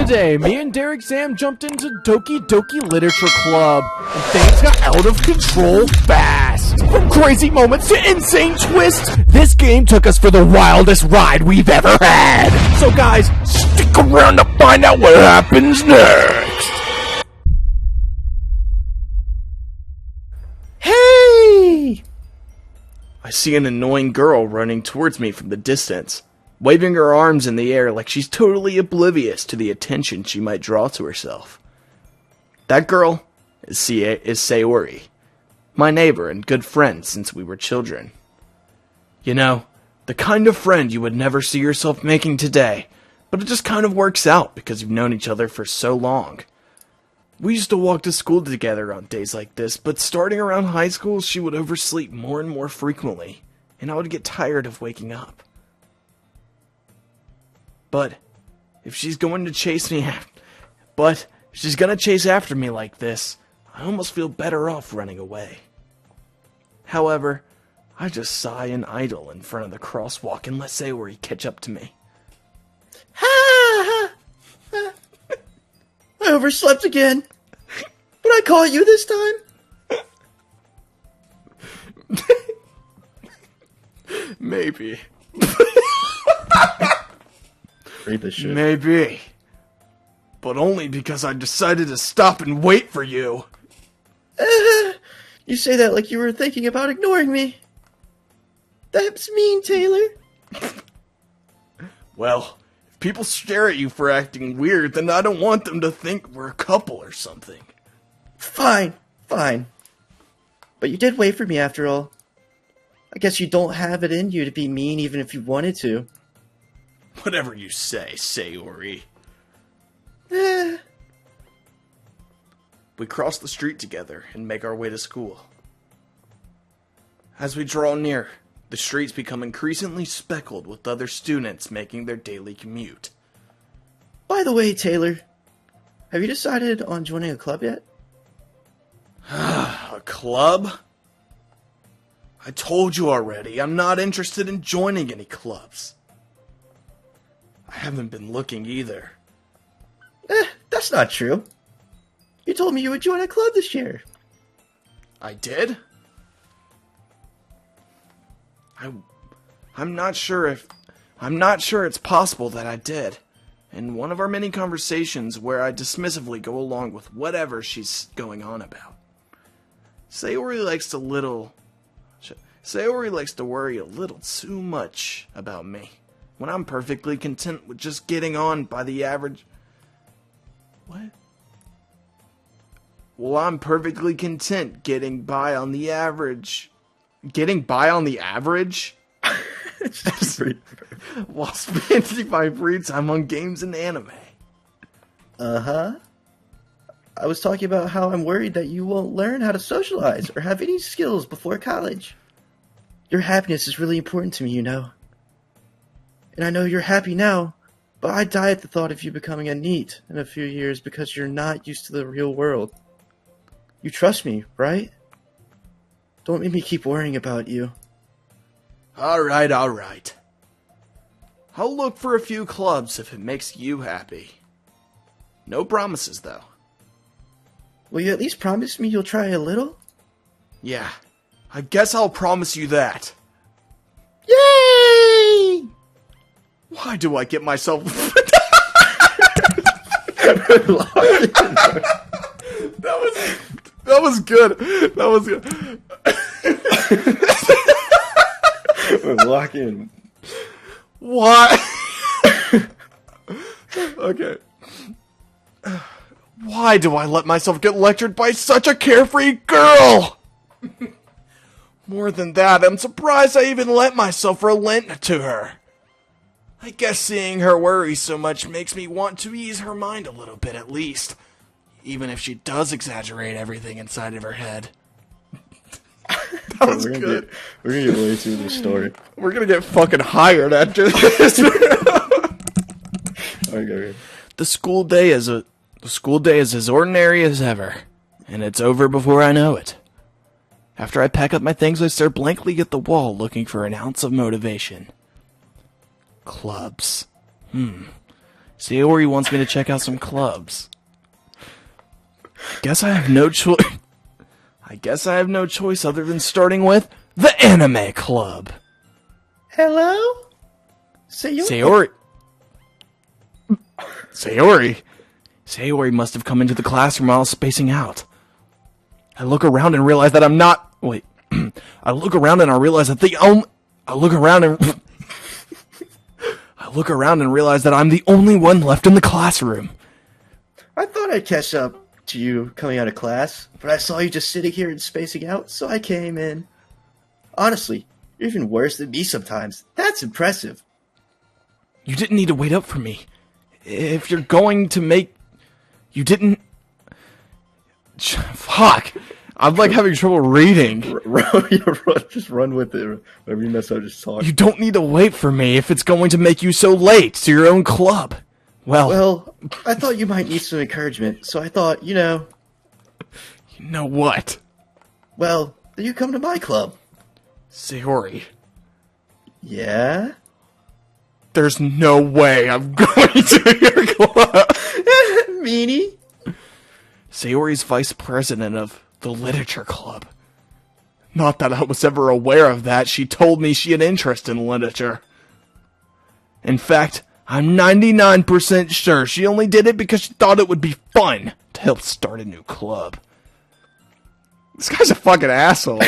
Today, me and Darek Zaam jumped into Doki Doki Literature Club, and things got out of control fast. From crazy moments to insane twists, this game took us for the wildest ride we've ever had. So guys, stick around to find out what happens next. Hey! I see an annoying girl running towards me from the distance, waving her arms in the air like she's totally oblivious to the attention she might draw to herself. That girl is Sayori, my neighbor and good friend since we were children. You know, the kind of friend you would never see yourself making today, but it just kind of works out because you've known each other for so long. We used to walk to school together on days like this, but starting around high school, she would oversleep more and more frequently, and I would get tired of waking up. But if she's going to chase after me like this, I almost feel better off running away. However, I just sigh and idle in front of the crosswalk and let Sayori catch up to me. Ha! I overslept again. But I caught you this time? Maybe. Read this shit. Maybe. But only because I decided to stop and wait for you. You say that like you were thinking about ignoring me. That's mean, Taylor. Well, if people stare at you for acting weird, then I don't want them to think we're a couple or something. Fine. But you did wait for me after all. I guess you don't have it in you to be mean even if you wanted to. Whatever you say, Sayori. We cross the street together and make our way to school. As we draw near, the streets become increasingly speckled with other students making their daily commute. By the way, Taylor, have you decided on joining a club yet? A club? I told you already, I'm not interested in joining any clubs. I haven't been looking either. That's not true. You told me you would join a club this year. I did? I'm not sure it's possible that I did. In one of our many conversations where I dismissively go along with whatever she's going on about. Sayori likes to worry a little too much about me, when I'm perfectly content with just getting on by the average... What? Well, I'm perfectly content getting by on the average... Getting by on the average? While spending my free time on games and anime. Uh-huh. I was talking about how I'm worried that you won't learn how to socialize or have any skills before college. Your happiness is really important to me, you know. And I know you're happy now, but I die at the thought of you becoming a NEET in a few years because you're not used to the real world. You trust me, right? Don't make me keep worrying about you. Alright. I'll look for a few clubs if it makes you happy. No promises, though. Will you at least promise me you'll try a little? Yeah, I guess I'll promise you that. Yay! Why do I get myself... That was good. We're locking. Why? Okay. Why do I let myself get lectured by such a carefree girl? More than that, I'm surprised I even let myself relent to her. I guess seeing her worry so much makes me want to ease her mind a little bit at least. Even if she does exaggerate everything inside of her head. That was good. We're gonna get way through this story. We're gonna get fucking hired after this. Okay. The school day is as ordinary as ever, and it's over before I know it. After I pack up my things, I stare blankly at the wall looking for an ounce of motivation. Clubs. Sayori wants me to check out some clubs. Guess I have no choice. I guess I have no choice other than starting with the anime club. Hello? Sayori. Sayori must have come into the classroom while I was spacing out. I look around and realize that I'm not. Wait. I look around and I realize that I look around and realize that I'm the only one left in the classroom. I thought I'd catch up to you coming out of class, but I saw you just sitting here and spacing out, so I came in. Honestly, you're even worse than me sometimes. That's impressive. You didn't need to wait up for me. If you're going to make... You didn't... Fuck. I'm like having trouble reading. Just run with it. Whenever you mess up, just talk. You don't need to wait for me if it's going to make you so late to your own club. Well, I thought you might need some encouragement, so I thought, You know what? Well, then you come to my club. Sayori. Yeah? There's no way I'm going to your club. Meanie? Sayori's vice president of the Literature Club. Not that I was ever aware of that. She told me she had interest in literature. In fact, I'm 99% sure she only did it because she thought it would be fun to help start a new club. This guy's a fucking asshole.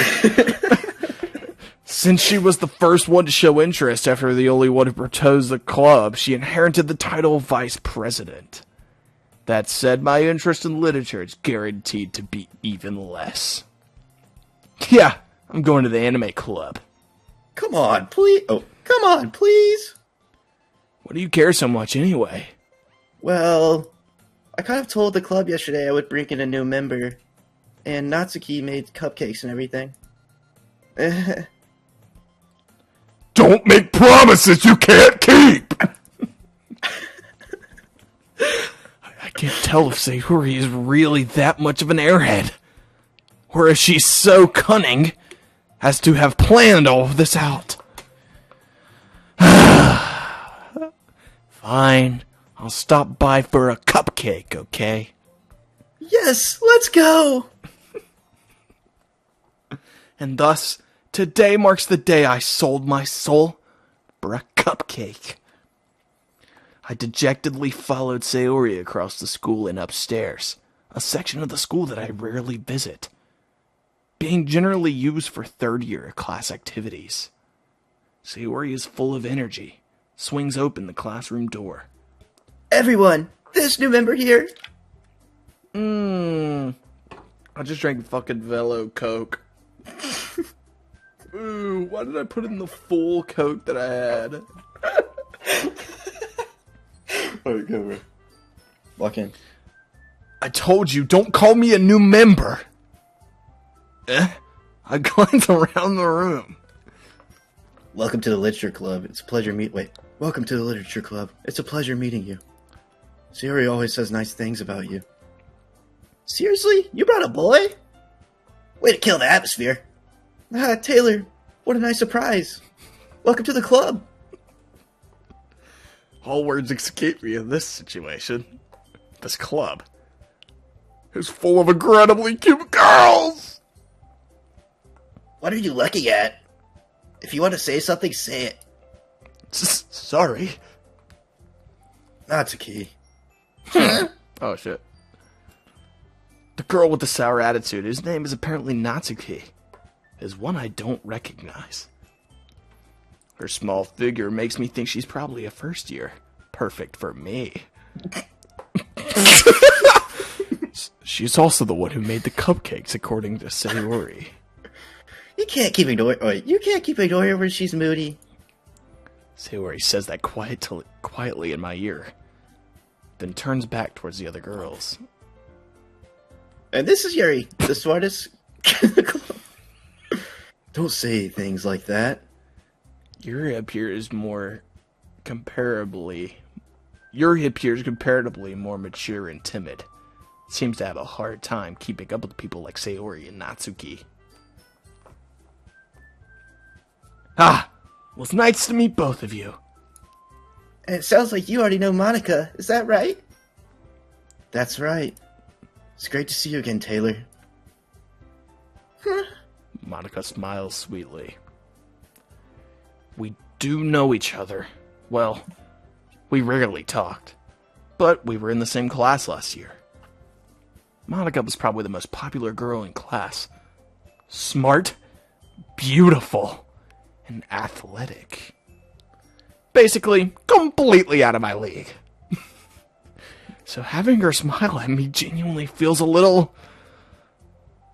Since she was the first one to show interest after the only one who proposed the club, she inherited the title of vice president. That said, my interest in literature is guaranteed to be even less. Yeah, I'm going to the anime club. Come on, please. Oh, come on, please. What do you care so much anyway? Well, I kind of told the club yesterday I would bring in a new member, and Natsuki made cupcakes and everything. Don't make promises you can't keep! I can't tell if Sayori is really that much of an airhead, or if she's so cunning as to have planned all of this out. Fine, I'll stop by for a cupcake, okay? Yes, let's go! And thus, today marks the day I sold my soul for a cupcake. I dejectedly followed Sayori across the school and upstairs, a section of the school that I rarely visit, being generally used for third-year class activities. Sayori is full of energy, swings open the classroom door. Everyone, this new member here. I just drank fucking Velo Coke. Ooh, why did I put in the full Coke that I had? Alright, go away. Walk in. I told you, don't call me a new member. I glanced around the room. Welcome to the Literature Club. It's a pleasure Welcome to the Literature Club. It's a pleasure meeting you. Sayori always says nice things about you. Seriously? You brought a boy? Way to kill the atmosphere. Taylor, what a nice surprise. Welcome to the club. All words escape me in this situation. This club is full of incredibly cute girls. What are you looking at? If you want to say something, say it. Sorry. Natsuki. Oh, shit. The girl with the sour attitude, whose name is apparently Natsuki, is one I don't recognize. Her small figure makes me think she's probably a first year. Perfect for me. She's also the one who made the cupcakes, according to Sayori. You can't keep ignoring her when she's moody. Sayori says that quietly in my ear, then turns back towards the other girls. And this is Yuri, the smartest in the club. Don't say things like that. Yuri appears comparatively more mature and timid. Seems to have a hard time keeping up with people like Sayori and Natsuki. Well, it's nice to meet both of you. And it sounds like you already know Monica. Is that right? That's right. It's great to see you again, Taylor. Monica smiles sweetly. We do know each other. Well, we rarely talked, but we were in the same class last year. Monica was probably the most popular girl in class. Smart, beautiful, and athletic. Basically, completely out of my league. So having her smile at me genuinely feels a little...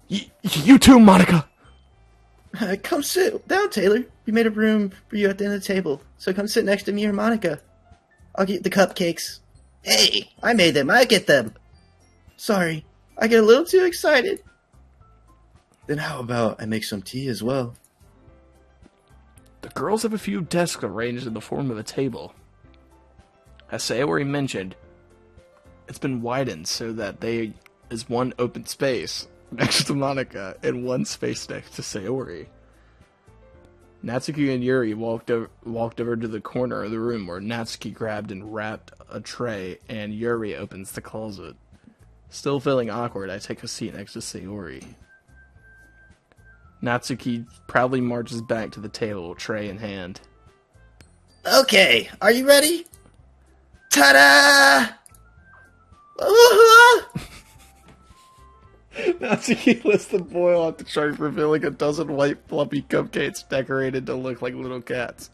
You too, Monica! Come sit down, Taylor. We made a room for you at the end of the table, so come sit next to me or Monica. I'll get the cupcakes. Hey, I made them. I get them. Sorry, I get a little too excited. Then how about I make some tea as well? The girls have a few desks arranged in the form of a table. As Sayori mentioned, it's been widened so that there is one open space next to Monica and one space next to Sayori. Natsuki and Yuri walked over to the corner of the room where Natsuki grabbed and wrapped a tray and Yuri opens the closet. Still feeling awkward, I take a seat next to Sayori. Natsuki proudly marches back to the table, tray in hand. Okay, are you ready? Ta-da! Natsuki lifts the boil off the tray, revealing a dozen white fluffy cupcakes decorated to look like little cats.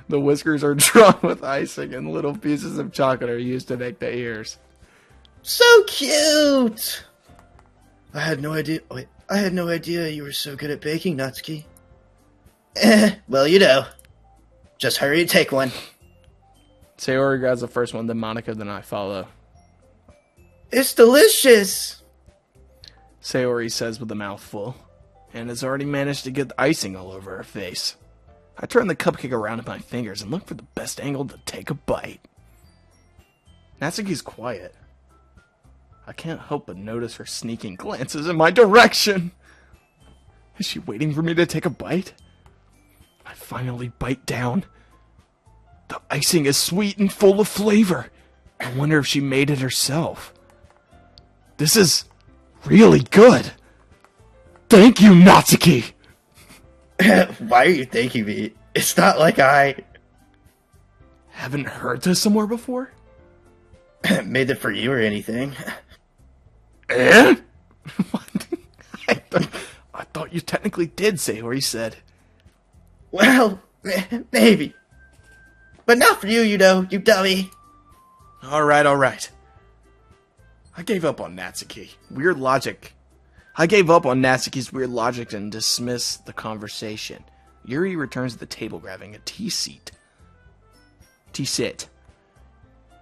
The whiskers are drawn with icing, and little pieces of chocolate are used to make the ears. So cute! I had no idea you were so good at baking, Natsuki. Well, you know. Just hurry and take one. Sayori grabs the first one, then Monica, then I follow. It's delicious! Sayori says with a mouthful, and has already managed to get the icing all over her face. I turn the cupcake around in my fingers and look for the best angle to take a bite. Natsuki's quiet. I can't help but notice her sneaking glances in my direction. Is she waiting for me to take a bite? I finally bite down. The icing is sweet and full of flavor. I wonder if she made it herself. This is really good. Thank you, Natsuki. Why are you thanking me? It's not like I Haven't heard this somewhere before? made it for you or anything. Eh? What? I thought you technically did say what he said. Well, maybe. But not for you, you know, you dummy. Alright. I gave up on Natsuki. Weird logic. I gave up on Natsuki's weird logic and dismissed the conversation. Yuri returns to the table grabbing a tea sit.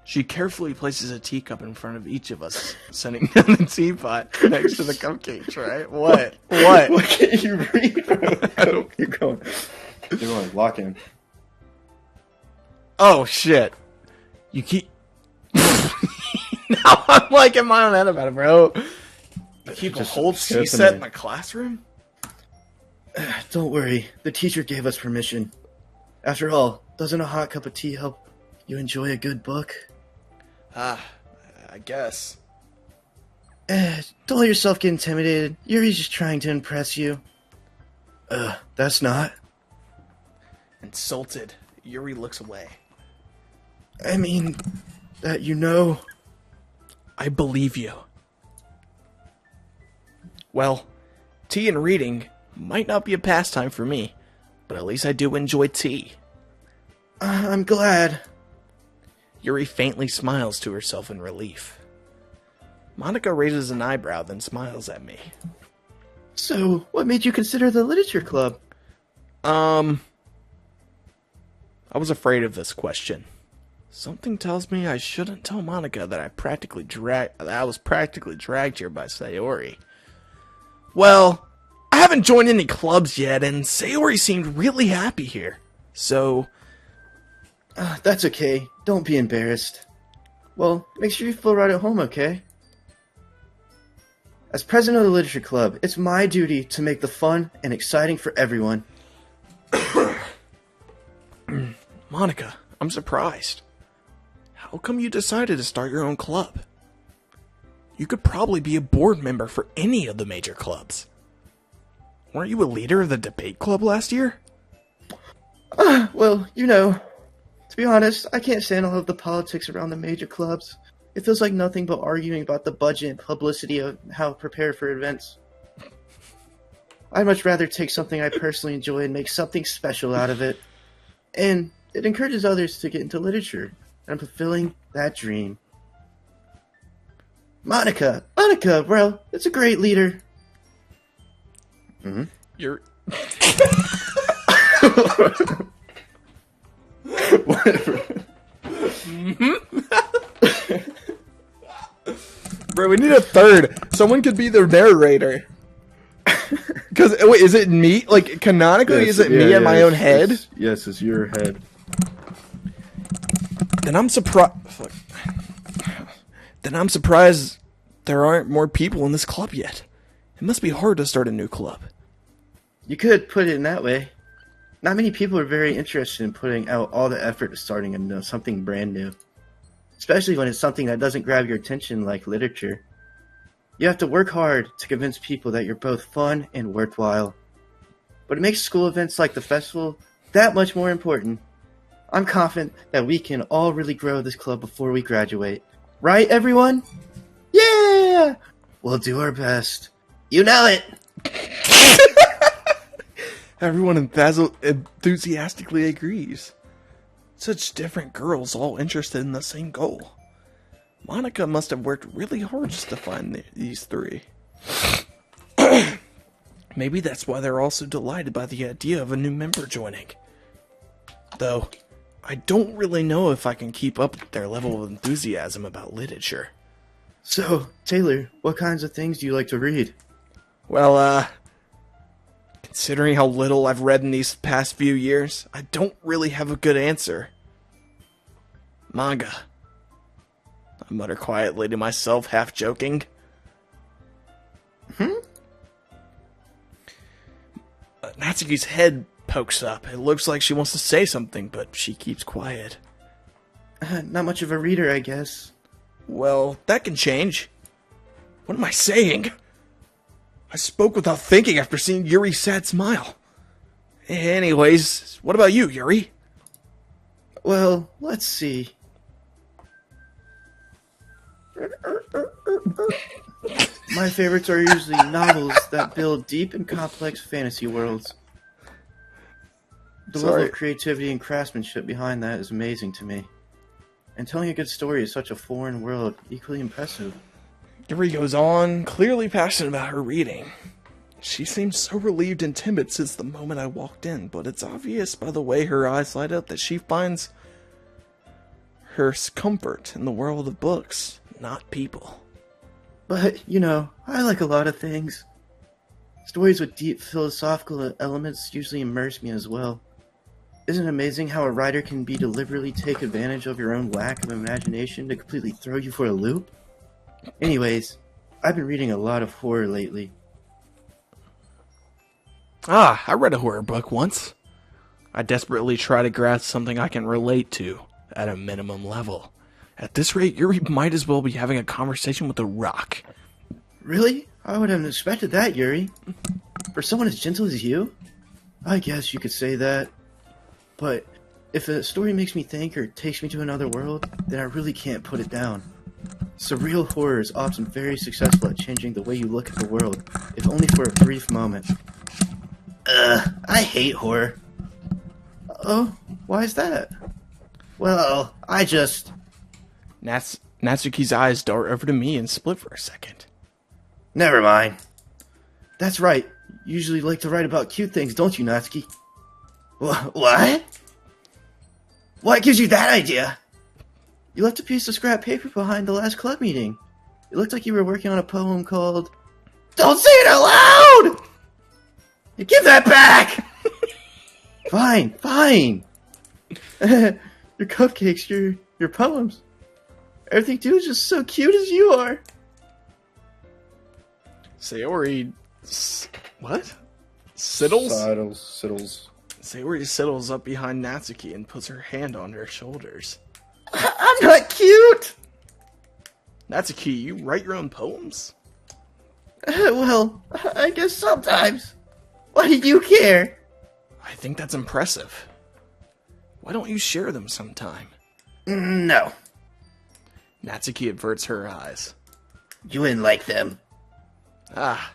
She carefully places a teacup in front of each of us, setting down the teapot next to the cupcake tray. What? What can't you read? Keep going. You're going to lock in. Oh, shit. You keep... Now I'm like in my own head about it, bro. You keep a whole tea set in my classroom? Don't worry. The teacher gave us permission. After all, doesn't a hot cup of tea help you enjoy a good book? I guess. Don't let yourself get intimidated. Yuri's just trying to impress you. That's not. Insulted, Yuri looks away. I mean, that you know. I believe you. Well, tea and reading might not be a pastime for me, but at least I do enjoy tea. I'm glad. Yuri faintly smiles to herself in relief. Monica raises an eyebrow, then smiles at me. So, what made you consider the literature club? I was afraid of this question. Something tells me I shouldn't tell Monica that I was practically dragged here by Sayori. Well, I haven't joined any clubs yet, and Sayori seemed really happy here. So... That's okay. Don't be embarrassed. Well, make sure you feel right at home, okay? As president of the literature club, it's my duty to make the fun and exciting for everyone. Monica, I'm surprised. How come you decided to start your own club? You could probably be a board member for any of the major clubs. Weren't you a leader of the debate club last year? Well, to be honest, I can't stand all of the politics around the major clubs. It feels like nothing but arguing about the budget and publicity of how to prepare for events. I'd much rather take something I personally enjoy and make something special out of it. And it encourages others to get into literature. And I'm fulfilling that dream. Monica, bro, it's a great leader. Mm-hmm. You're... Whatever. Bro, we need a third. Someone could be the narrator. Because, wait, is it me? Like, canonically, is it me in my own head? Yes, it's your head. Then I'm surprised... Then I'm surprised there aren't more people in this club yet. It must be hard to start a new club. You could put it in that way. Not many people are very interested in putting out all the effort to starting something brand new. Especially when it's something that doesn't grab your attention like literature. You have to work hard to convince people that you're both fun and worthwhile. But it makes school events like the festival that much more important. I'm confident that we can all really grow this club before we graduate. Right, everyone? Yeah! We'll do our best. You know it! Everyone enthusiastically agrees. Such different girls all interested in the same goal. Monica must have worked really hard just to find these three. Maybe that's why they're all so delighted by the idea of a new member joining. Though, I don't really know if I can keep up with their level of enthusiasm about literature. So, Taylor, what kinds of things do you like to read? Well, considering how little I've read in these past few years, I don't really have a good answer. Manga. I mutter quietly to myself, half joking. Natsuki's head pokes up. It looks like she wants to say something, but she keeps quiet. Not much of a reader, I guess. Well, that can change. What am I saying? I spoke without thinking after seeing Yuri's sad smile. Anyways, what about you, Yuri? Well, let's see. My favorites are usually novels that build deep and complex fantasy worlds. The level of creativity and craftsmanship behind that is amazing to me. And telling a good story is such a foreign world, equally impressive. Yuri goes on, clearly passionate about her reading. She seems so relieved and timid since the moment I walked in, but it's obvious by the way her eyes light up that she finds her comfort in the world of books, not people. But, I like a lot of things. Stories with deep philosophical elements usually immerse me as well. Isn't it amazing how a writer can be deliberately take advantage of your own lack of imagination to completely throw you for a loop? Anyways, I've been reading a lot of horror lately. I read a horror book once. I desperately try to grasp something I can relate to, at a minimum level. At this rate, Yuri might as well be having a conversation with a rock. Really? I wouldn't have expected that, Yuri. For someone as gentle as you? I guess you could say that. But if a story makes me think or takes me to another world, then I really can't put it down. Surreal horror is often very successful at changing the way you look at the world, if only for a brief moment. I hate horror. Oh, why is that? Well, I just... Natsuki's eyes dart over to me and split for a second. Never mind. That's right. You usually like to write about cute things, don't you, Natsuki? What? What gives you that idea? You left a piece of scrap paper behind the last club meeting. It looked like you were working on a poem called... Don't say it out loud! Give that back! Fine. Your cupcakes, your poems. Everything too is just so cute as you are. Sayori... What? Siddles? Siddles. Sayori settles up behind Natsuki and puts her hand on her shoulders. I'm not cute! Natsuki, you write your own poems? Well, I guess sometimes. Why do you care? I think that's impressive. Why don't you share them sometime? No. Natsuki averts her eyes. You wouldn't like them. Ah,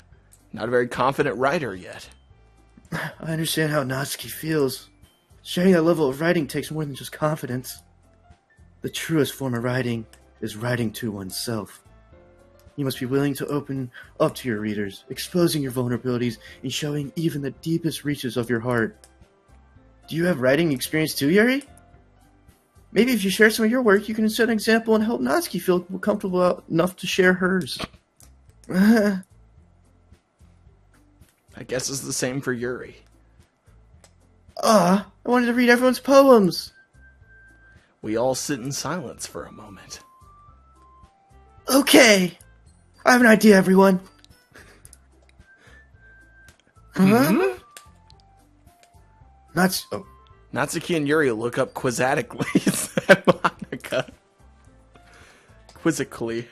not a very confident writer yet. I understand how Natsuki feels. Sharing that level of writing takes more than just confidence. The truest form of writing is writing to oneself. You must be willing to open up to your readers, exposing your vulnerabilities and showing even the deepest reaches of your heart. Do you have writing experience too, Yuri? Maybe if you share some of your work, you can set an example and help Natsuki feel comfortable enough to share hers. I guess it's the same for Yuri. I wanted to read everyone's poems. We all sit in silence for a moment. Okay. I have an idea, everyone. Natsuki and Yuri look up quizzically at Monica. Quizzically.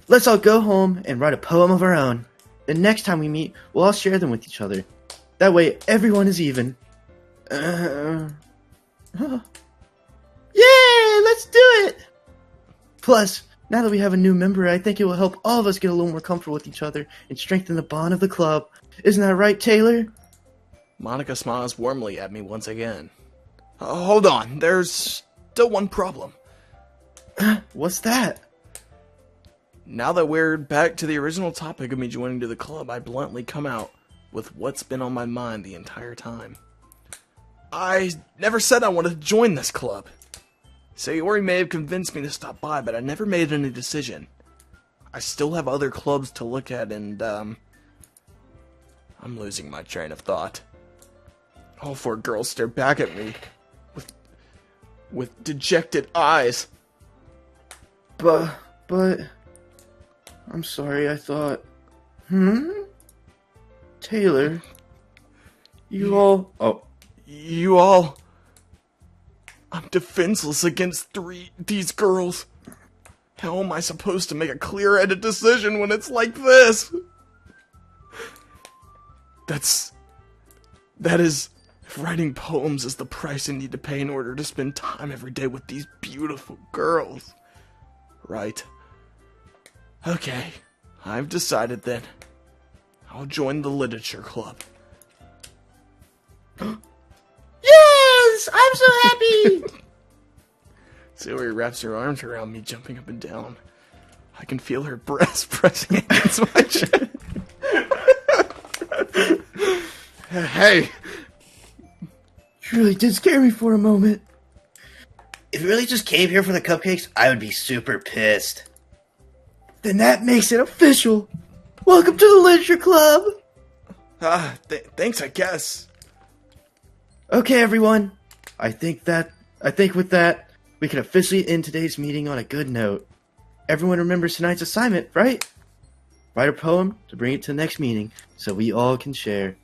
Let's all go home and write a poem of our own. The next time we meet, we'll all share them with each other. That way, everyone is even. Yeah, let's do it! Plus, now that we have a new member, I think it will help all of us get a little more comfortable with each other and strengthen the bond of the club. Isn't that right, Taylor? Monica smiles warmly at me once again. Hold on, there's still one problem. What's that? Now that we're back to the original topic of me joining to the club, I bluntly come out with what's been on my mind the entire time. I never said I wanted to join this club. Sayori may have convinced me to stop by, but I never made any decision. I still have other clubs to look at, and, I'm losing my train of thought. All four girls stare back at me with dejected eyes. But, I'm sorry, I thought... Taylor, you all... I'm defenseless against these girls. How am I supposed to make a clear-headed decision when it's like this? That is, if writing poems is the price I need to pay in order to spend time every day with these beautiful girls. Right. Okay, I've decided then. I'll join the literature club. Yes! I'm so happy! Sayori wraps her arms around me, jumping up and down. I can feel her breast pressing against my chest. Hey! You really did scare me for a moment. If you really just came here for the cupcakes, I would be super pissed. Then that makes it official. Welcome to the literature club. Thanks, I guess. Okay, everyone. I think with that, we can officially end today's meeting on a good note. Everyone remembers tonight's assignment, right? Write a poem to bring it to the next meeting so we all can share.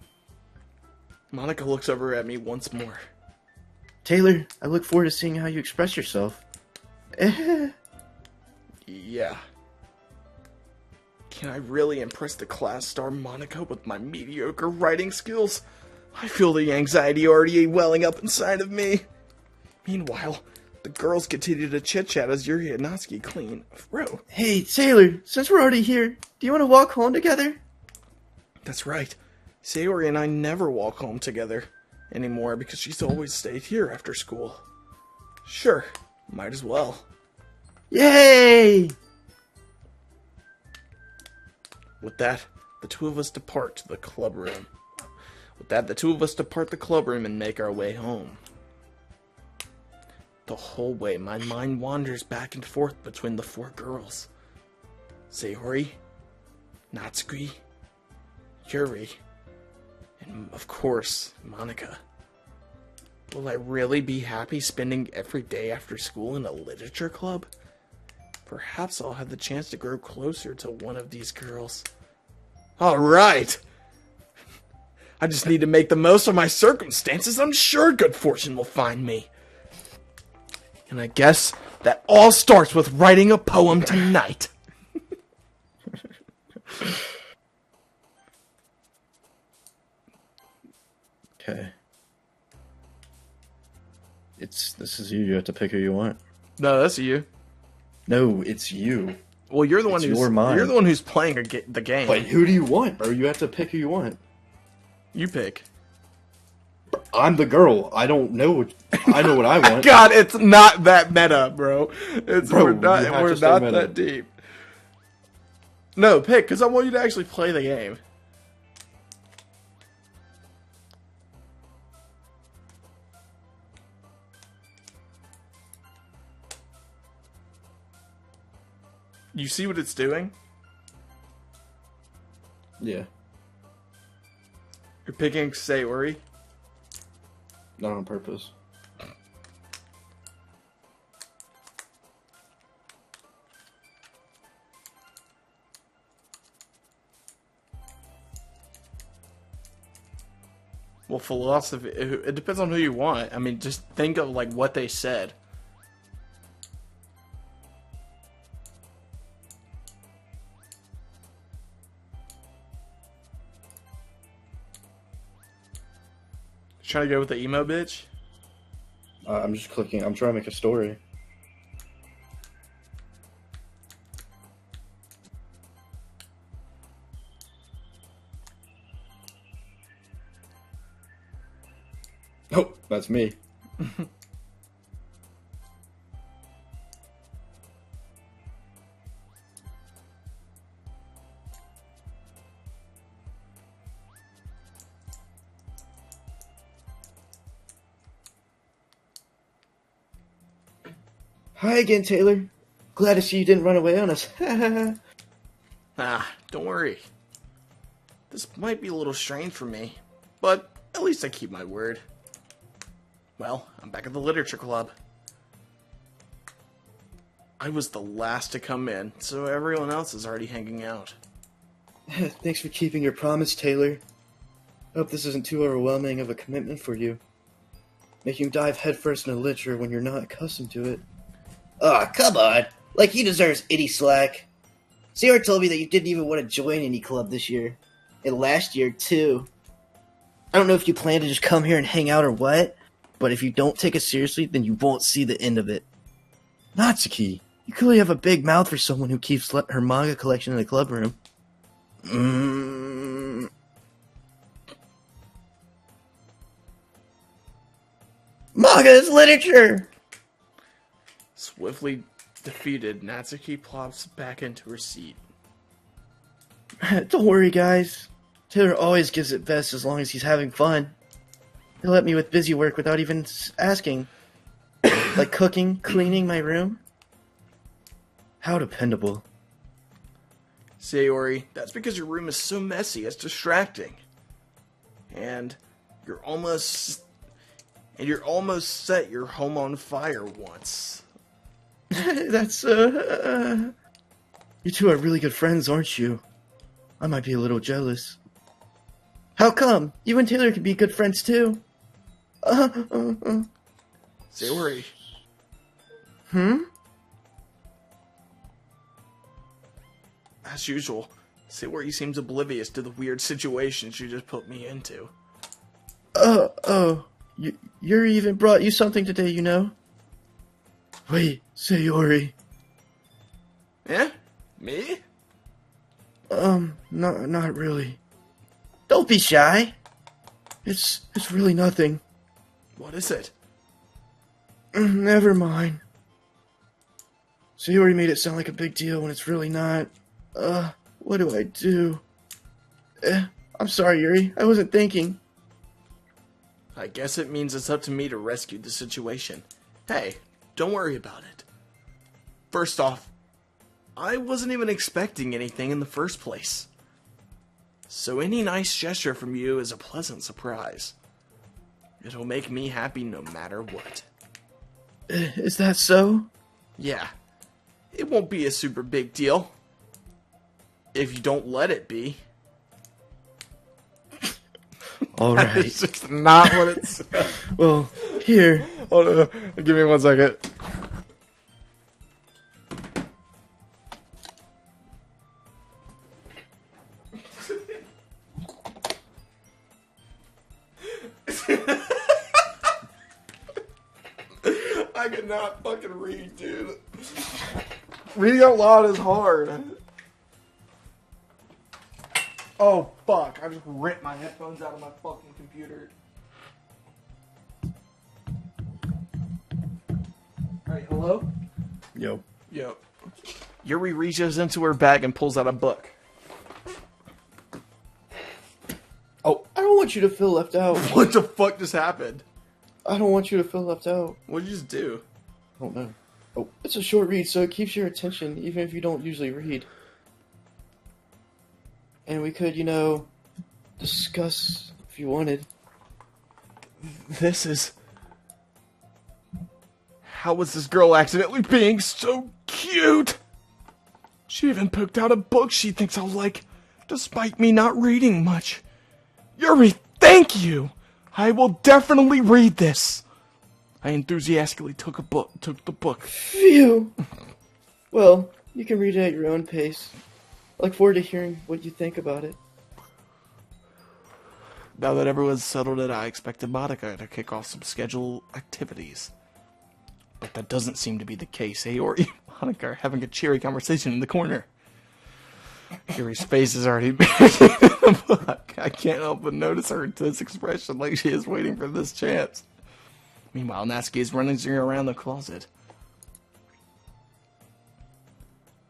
Monica looks over at me once more. Taylor, I look forward to seeing how you express yourself. Yeah. Can I really impress the class star Monica with my mediocre writing skills? I feel the anxiety already welling up inside of me. Meanwhile, the girls continue to chit-chat as Yuri and Natsuki clean a row. Hey, Taylor, since we're already here, do you want to walk home together? That's right. Sayori and I never walk home together anymore because she's always stayed here after school. Sure, might as well. Yay! With that, the two of us depart the club room and make our way home. The whole way, my mind wanders back and forth between the four girls. Sayori, Natsuki, Yuri, and of course, Monica. Will I really be happy spending every day after school in a literature club? Perhaps I'll have the chance to grow closer to one of these girls. Alright! I just need to make the most of my circumstances. I'm sure good fortune will find me. And I guess that all starts with writing a poem tonight. Okay. This is you. You have to pick who you want. No, that's you. No, it's you. Well, you're the one who's you're the one who's playing the game. But who do you want, bro? You have to pick who you want. You pick. I'm the girl. I don't know. I know what I want. God, it's not that meta, bro. We're not meta. that deep. No, pick, because I want you to actually play the game. You see what it's doing? Yeah. You're picking Sayori. Not on purpose. Well, philosophy, it depends on who you want. I mean, just think of, like, what they said. Trying to go with the emo bitch? I'm just clicking. I'm trying to make a story. Oh, that's me. Hi again, Taylor. Glad to see you didn't run away on us. Don't worry. This might be a little strange for me, but at least I keep my word. Well, I'm back at the literature club. I was the last to come in, so everyone else is already hanging out. Thanks for keeping your promise, Taylor. I hope this isn't too overwhelming of a commitment for you. Making you dive headfirst into literature when you're not accustomed to it. Aw, come on. Like he deserves any slack. Sarah told me that you didn't even want to join any club this year. And last year, too. I don't know if you plan to just come here and hang out or what, but if you don't take it seriously, then you won't see the end of it. Natsuki, you clearly have a big mouth for someone who keeps her manga collection in the club room. Manga is literature! Swiftly defeated, Natsuki plops back into her seat. Don't worry, guys. Taylor always gives it best as long as he's having fun. He'll let me with busy work without even asking. Like cooking, cleaning my room. How dependable. Sayori, that's because your room is so messy, it's distracting. And you're almost set your home on fire once. That's, You two are really good friends, aren't you? I might be a little jealous. How come? You and Taylor could be good friends, too. Sayori. As usual, Sayori seems oblivious to the weird situation she just put me into. Yuri even brought you something today, you know? Wait, Sayori. Eh? Me? Not really. Don't be shy. It's really nothing. What is it? Never mind. Sayori made it sound like a big deal when it's really not. What do I do? I'm sorry, Yuri. I wasn't thinking. I guess it means it's up to me to rescue the situation. Hey, don't worry about it. First off, I wasn't even expecting anything in the first place. So any nice gesture from you is a pleasant surprise. It'll make me happy no matter what. Is that so? Yeah. It won't be a super big deal. If you don't let it be. All right. It's just not what it says. Well, here. Hold on. Give me 1 second. I cannot fucking read, dude. Reading out loud is hard. Oh, fuck. I just ripped my headphones out of my fucking computer. Alright, hello? Yo. Yep. Yuri reaches into her bag and pulls out a book. Oh, I don't want you to feel left out. What the fuck just happened? I don't want you to feel left out. What'd you just do? I don't know. Oh, it's a short read, so it keeps your attention, even if you don't usually read. And we could, discuss if you wanted. This is... How was this girl accidentally being so cute? She even picked out a book she thinks I'll like, despite me not reading much. Yuri, thank you! I will definitely read this. I enthusiastically took the book. Phew! Well, you can read it at your own pace. I look forward to hearing what you think about it. Now that everyone's settled it, I expected Monica to kick off some scheduled activities. But that doesn't seem to be the case. Yuri and Monica are having a cheery conversation in the corner. Yuri's face is already buried in the book. I can't help but notice her intense expression like she is waiting for this chance. Meanwhile, Natsuki is running around the closet.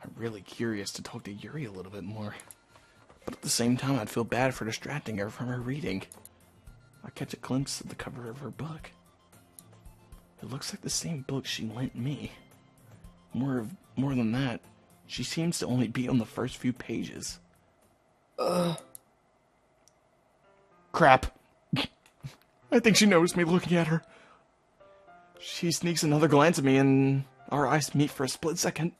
I'm really curious to talk to Yuri a little bit more. But at the same time, I'd feel bad for distracting her from her reading. I catch a glimpse of the cover of her book. It looks like the same book she lent me. More than that, she seems to only be on the first few pages. Crap. I think she noticed me looking at her. She sneaks another glance at me and our eyes meet for a split second.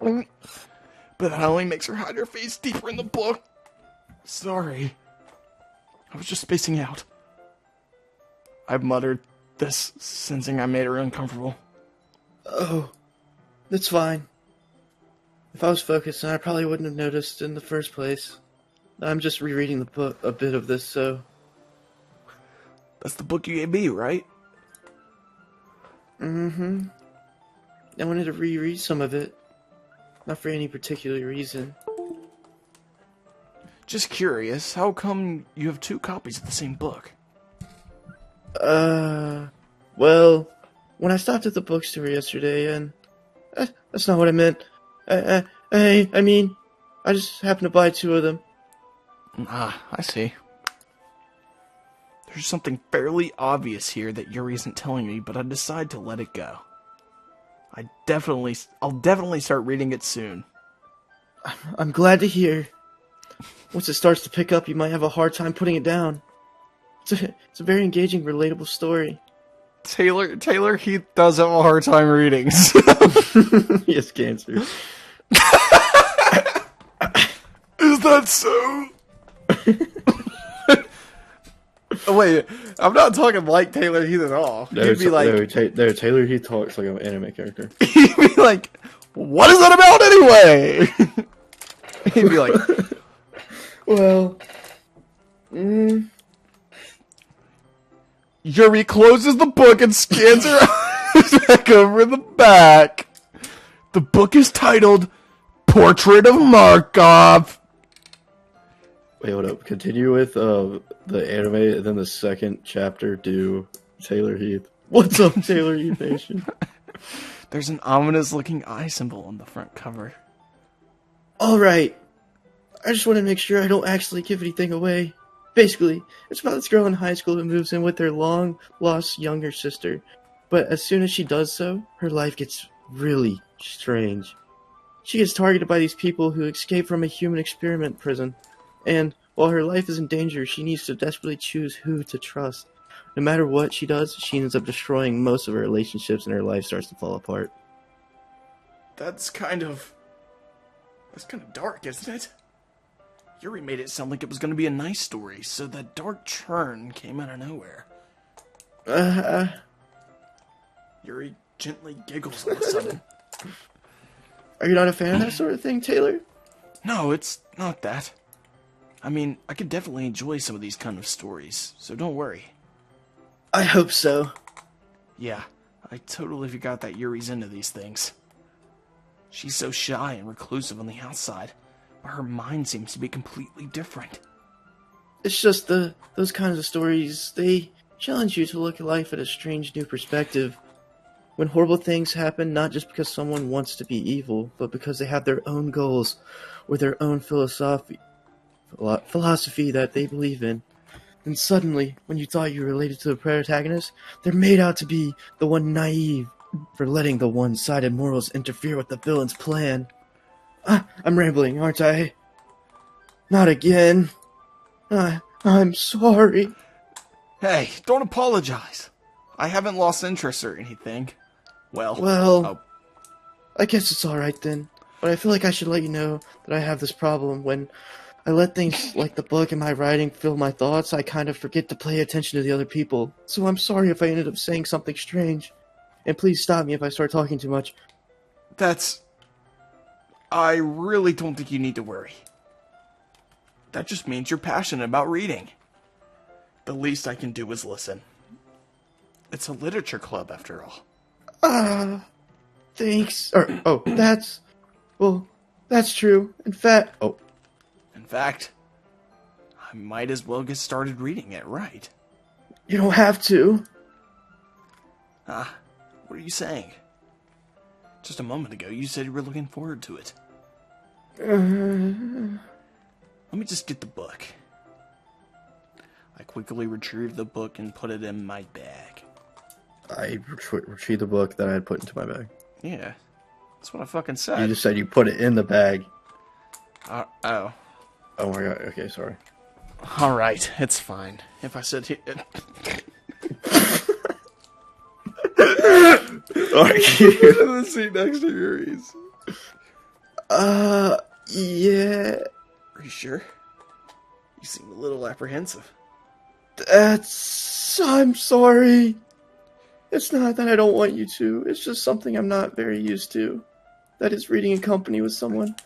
But that only makes her hide her face deeper in the book. Sorry. I was just spacing out. I muttered this, sensing I made her uncomfortable. Oh, that's fine. If I was focused, then I probably wouldn't have noticed in the first place. I'm just rereading the book, a bit of this, so... That's the book you gave me, right? Mm-hmm. I wanted to reread some of it. Not for any particular reason. Just curious, how come you have 2 copies of the same book? Well, when I stopped at the bookstore yesterday, and... that's not what I meant. I mean, I just happened to buy 2 of them. Ah, I see. There's something fairly obvious here that Yuri isn't telling me, but I decide to let it go. I'll definitely start reading it soon. I'm glad to hear. Once it starts to pick up, you might have a hard time putting it down. It's a very engaging, relatable story. Taylor Heath does have a hard time reading. He has cancer. Is that so? Oh, wait, I'm not talking like Taylor Heath at all. He'd be like... Taylor Heath talks like an anime character. He'd be like, what is that about anyway? He'd be like... Well... Yuri closes the book and scans her eyes back over the back. The book is titled Portrait of Markov. Wait, hold up. Continue with the anime, and then the second chapter do Taylor Heath. What's up, Taylor Heath Nation? There's an ominous-looking eye symbol on the front cover. Alright. I just want to make sure I don't actually give anything away. Basically, it's about this girl in high school who moves in with her long-lost younger sister. But as soon as she does so, her life gets really strange. She gets targeted by these people who escape from a human experiment prison. And while her life is in danger, she needs to desperately choose who to trust. No matter what she does, she ends up destroying most of her relationships and her life starts to fall apart. That's kind of dark, isn't it? Yuri made it sound like it was going to be a nice story, so that dark turn came out of nowhere. Yuri gently giggles all of a sudden. Are you not a fan of that sort of thing, Taylor? No, it's not that. I mean, I could definitely enjoy some of these kind of stories, so don't worry. I hope so. Yeah, I totally forgot that Yuri's into these things. She's so shy and reclusive on the outside, but her mind seems to be completely different. It's just those kinds of stories, they challenge you to look at life at a strange new perspective. When horrible things happen, not just because someone wants to be evil, but because they have their own goals or their own philosophy that they believe in. And suddenly, when you thought you related to the protagonist, they're made out to be the one naive for letting the one-sided morals interfere with the villain's plan. I'm rambling, aren't I? Not again. I'm sorry. Hey, don't apologize. I haven't lost interest or anything. Well, I guess it's alright then. But I feel like I should let you know that I have this problem. When I let things like the book and my writing fill my thoughts, I kind of forget to pay attention to the other people. So I'm sorry if I ended up saying something strange. And please stop me if I start talking too much. I really don't think you need to worry. That just means you're passionate about reading. The least I can do is listen. It's a literature club, after all. Thanks. That's true. In fact, I might as well get started reading it, right? You don't have to. What are you saying? Just a moment ago, you said you were looking forward to it. Let me just get the book. I quickly retrieved the book and put it in my bag. I retrieved the book that I had put into my bag. Yeah, that's what I fucking said. You just said you put it in the bag. Oh. Oh my god, okay, sorry. Alright, it's fine. If I said The seat next to Yuri's. Yeah. Are you sure? You seem a little apprehensive. I'm sorry. It's not that I don't want you to. It's just something I'm not very used to. That is reading in company with someone.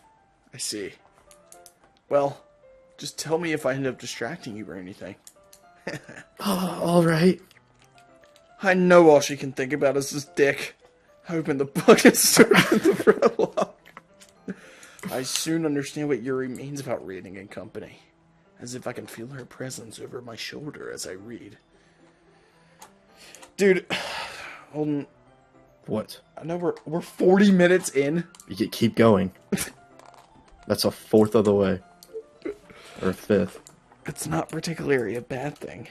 I see. Well, just tell me if I end up distracting you or anything. Alright. I know all she can think about is this dick. I opened the book and started the prologue. I soon understand what Yuri means about reading in company. As if I can feel her presence over my shoulder as I read. Dude, What? I know we're 40 minutes in. You can keep going. That's a fourth of the way. Or a fifth. It's not particularly a bad thing.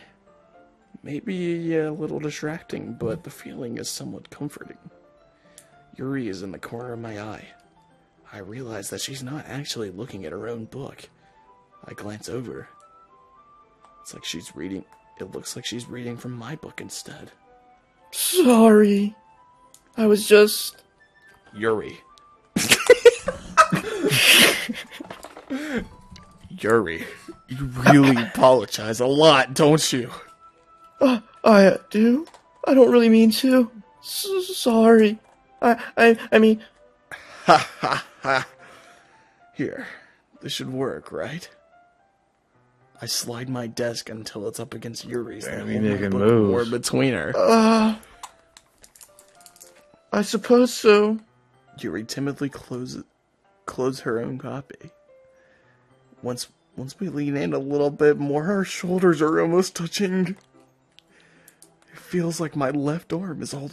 Maybe a little distracting, but the feeling is somewhat comforting. Yuri is in the corner of my eye. I realize that she's not actually looking at her own book. I glance over. It looks like she's reading from my book instead. Sorry. I was just... Yuri. Yuri, you really apologize a lot, don't you? I do? I don't really mean to. Sorry. I mean... Ha ha ha. Here, this should work, right? I slide my desk until it's up against Yuri's and hold my book more between her. I suppose so. Yuri timidly close her own copy. Once we lean in a little bit more, our shoulders are almost touching. It feels like my left arm is in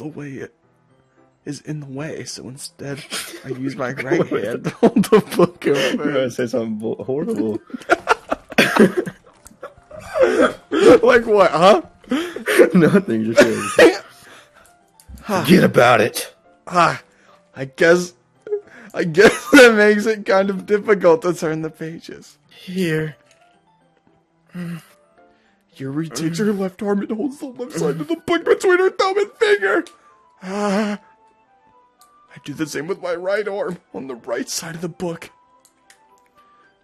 the way, so instead I use my right hand to hold the book over. You're gonna say something horrible. Like what, huh? Nothing, just forget about it. I guess that makes it kind of difficult to turn the pages. Here. Yuri takes her left arm and holds the left side of the book between her thumb and finger. I do the same with my right arm on the right side of the book.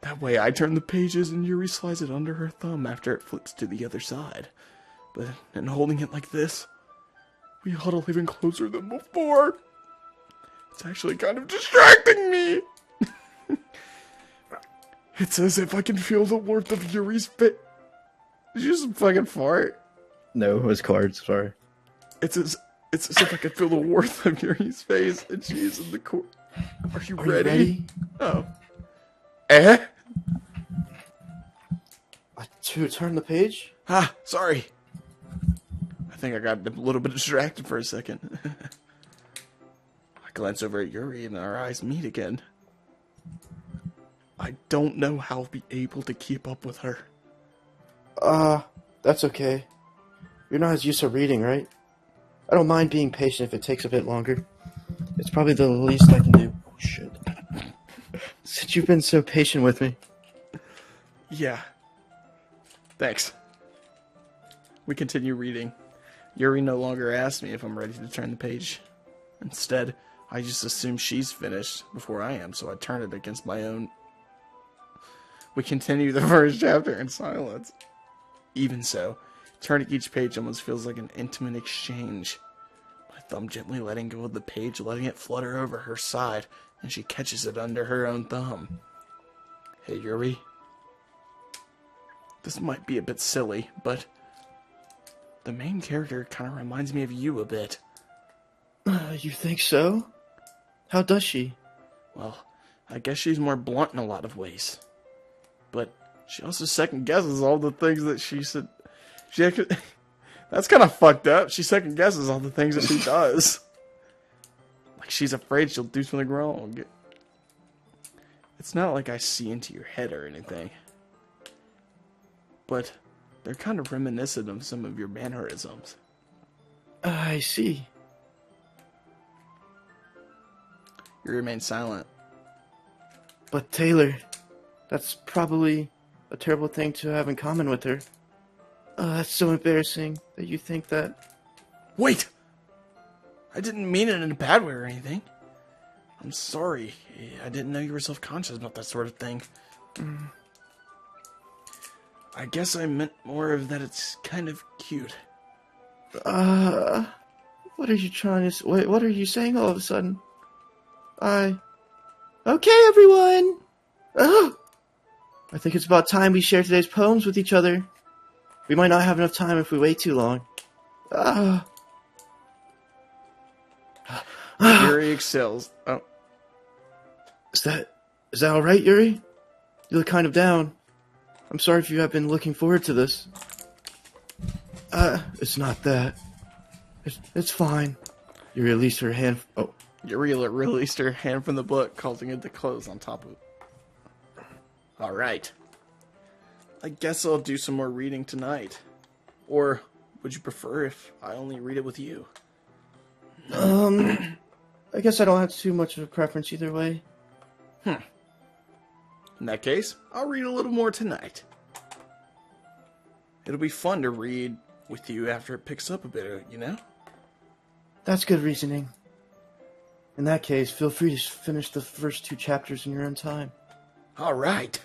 That way I turn the pages and Yuri slides it under her thumb after it flips to the other side. But in holding it like this, we huddle even closer than before. It's actually kind of distracting me. It's as if I can feel the warmth of Yuri's face. Did you just fucking fart? No, it was cards, sorry. It's as if I could feel the warmth of Yuri's face, and she's in the corner. Are you ready? Oh. To turn the page? Ah, sorry. I think I got a little bit distracted for a second. I glance over at Yuri and our eyes meet again. I don't know how I'll be able to keep up with her. That's okay. You're not as used to reading, right? I don't mind being patient if it takes a bit longer. It's probably the least I can do. Oh, shit. Since you've been so patient with me. Yeah. Thanks. We continue reading. Yuri no longer asks me if I'm ready to turn the page. Instead, I just assume she's finished before I am, so I turn it against my own. We continue the first chapter in silence. Even so, turning each page almost feels like an intimate exchange. My thumb gently letting go of the page, letting it flutter over her side, and she catches it under her own thumb. Hey, Yuri. This might be a bit silly, but the main character kind of reminds me of you a bit. You think so? How does she? Well, I guess she's more blunt in a lot of ways. But she also second guesses all the things that she said. That's kind of fucked up. She second guesses all the things that she does. Like she's afraid she'll do something wrong. It's not like I see into your head or anything. But they're kind of reminiscent of some of your mannerisms. I see. You remain silent. But Taylor, that's probably a terrible thing to have in common with her. That's so embarrassing that you think that. Wait! I didn't mean it in a bad way or anything. I'm sorry. I didn't know you were self-conscious about that sort of thing. I guess I meant more of that it's kind of cute. What are you trying to... Wait, what are you saying all of a sudden? Okay, everyone! I think it's about time we share today's poems with each other. We might not have enough time if we wait too long. Yuri excels. Oh. Is that alright, Yuri? You look kind of down. I'm sorry if you have been looking forward to this. It's not that. It's fine. Yuri released her hand... Yuri released her hand from the book, causing it to close on top of it. Alright. I guess I'll do some more reading tonight. Or would you prefer if I only read it with you? I guess I don't have too much of a preference either way. In that case, I'll read a little more tonight. It'll be fun to read with you after it picks up a bit, you know? That's good reasoning. In that case, feel free to finish the first 2 chapters in your own time. Alright.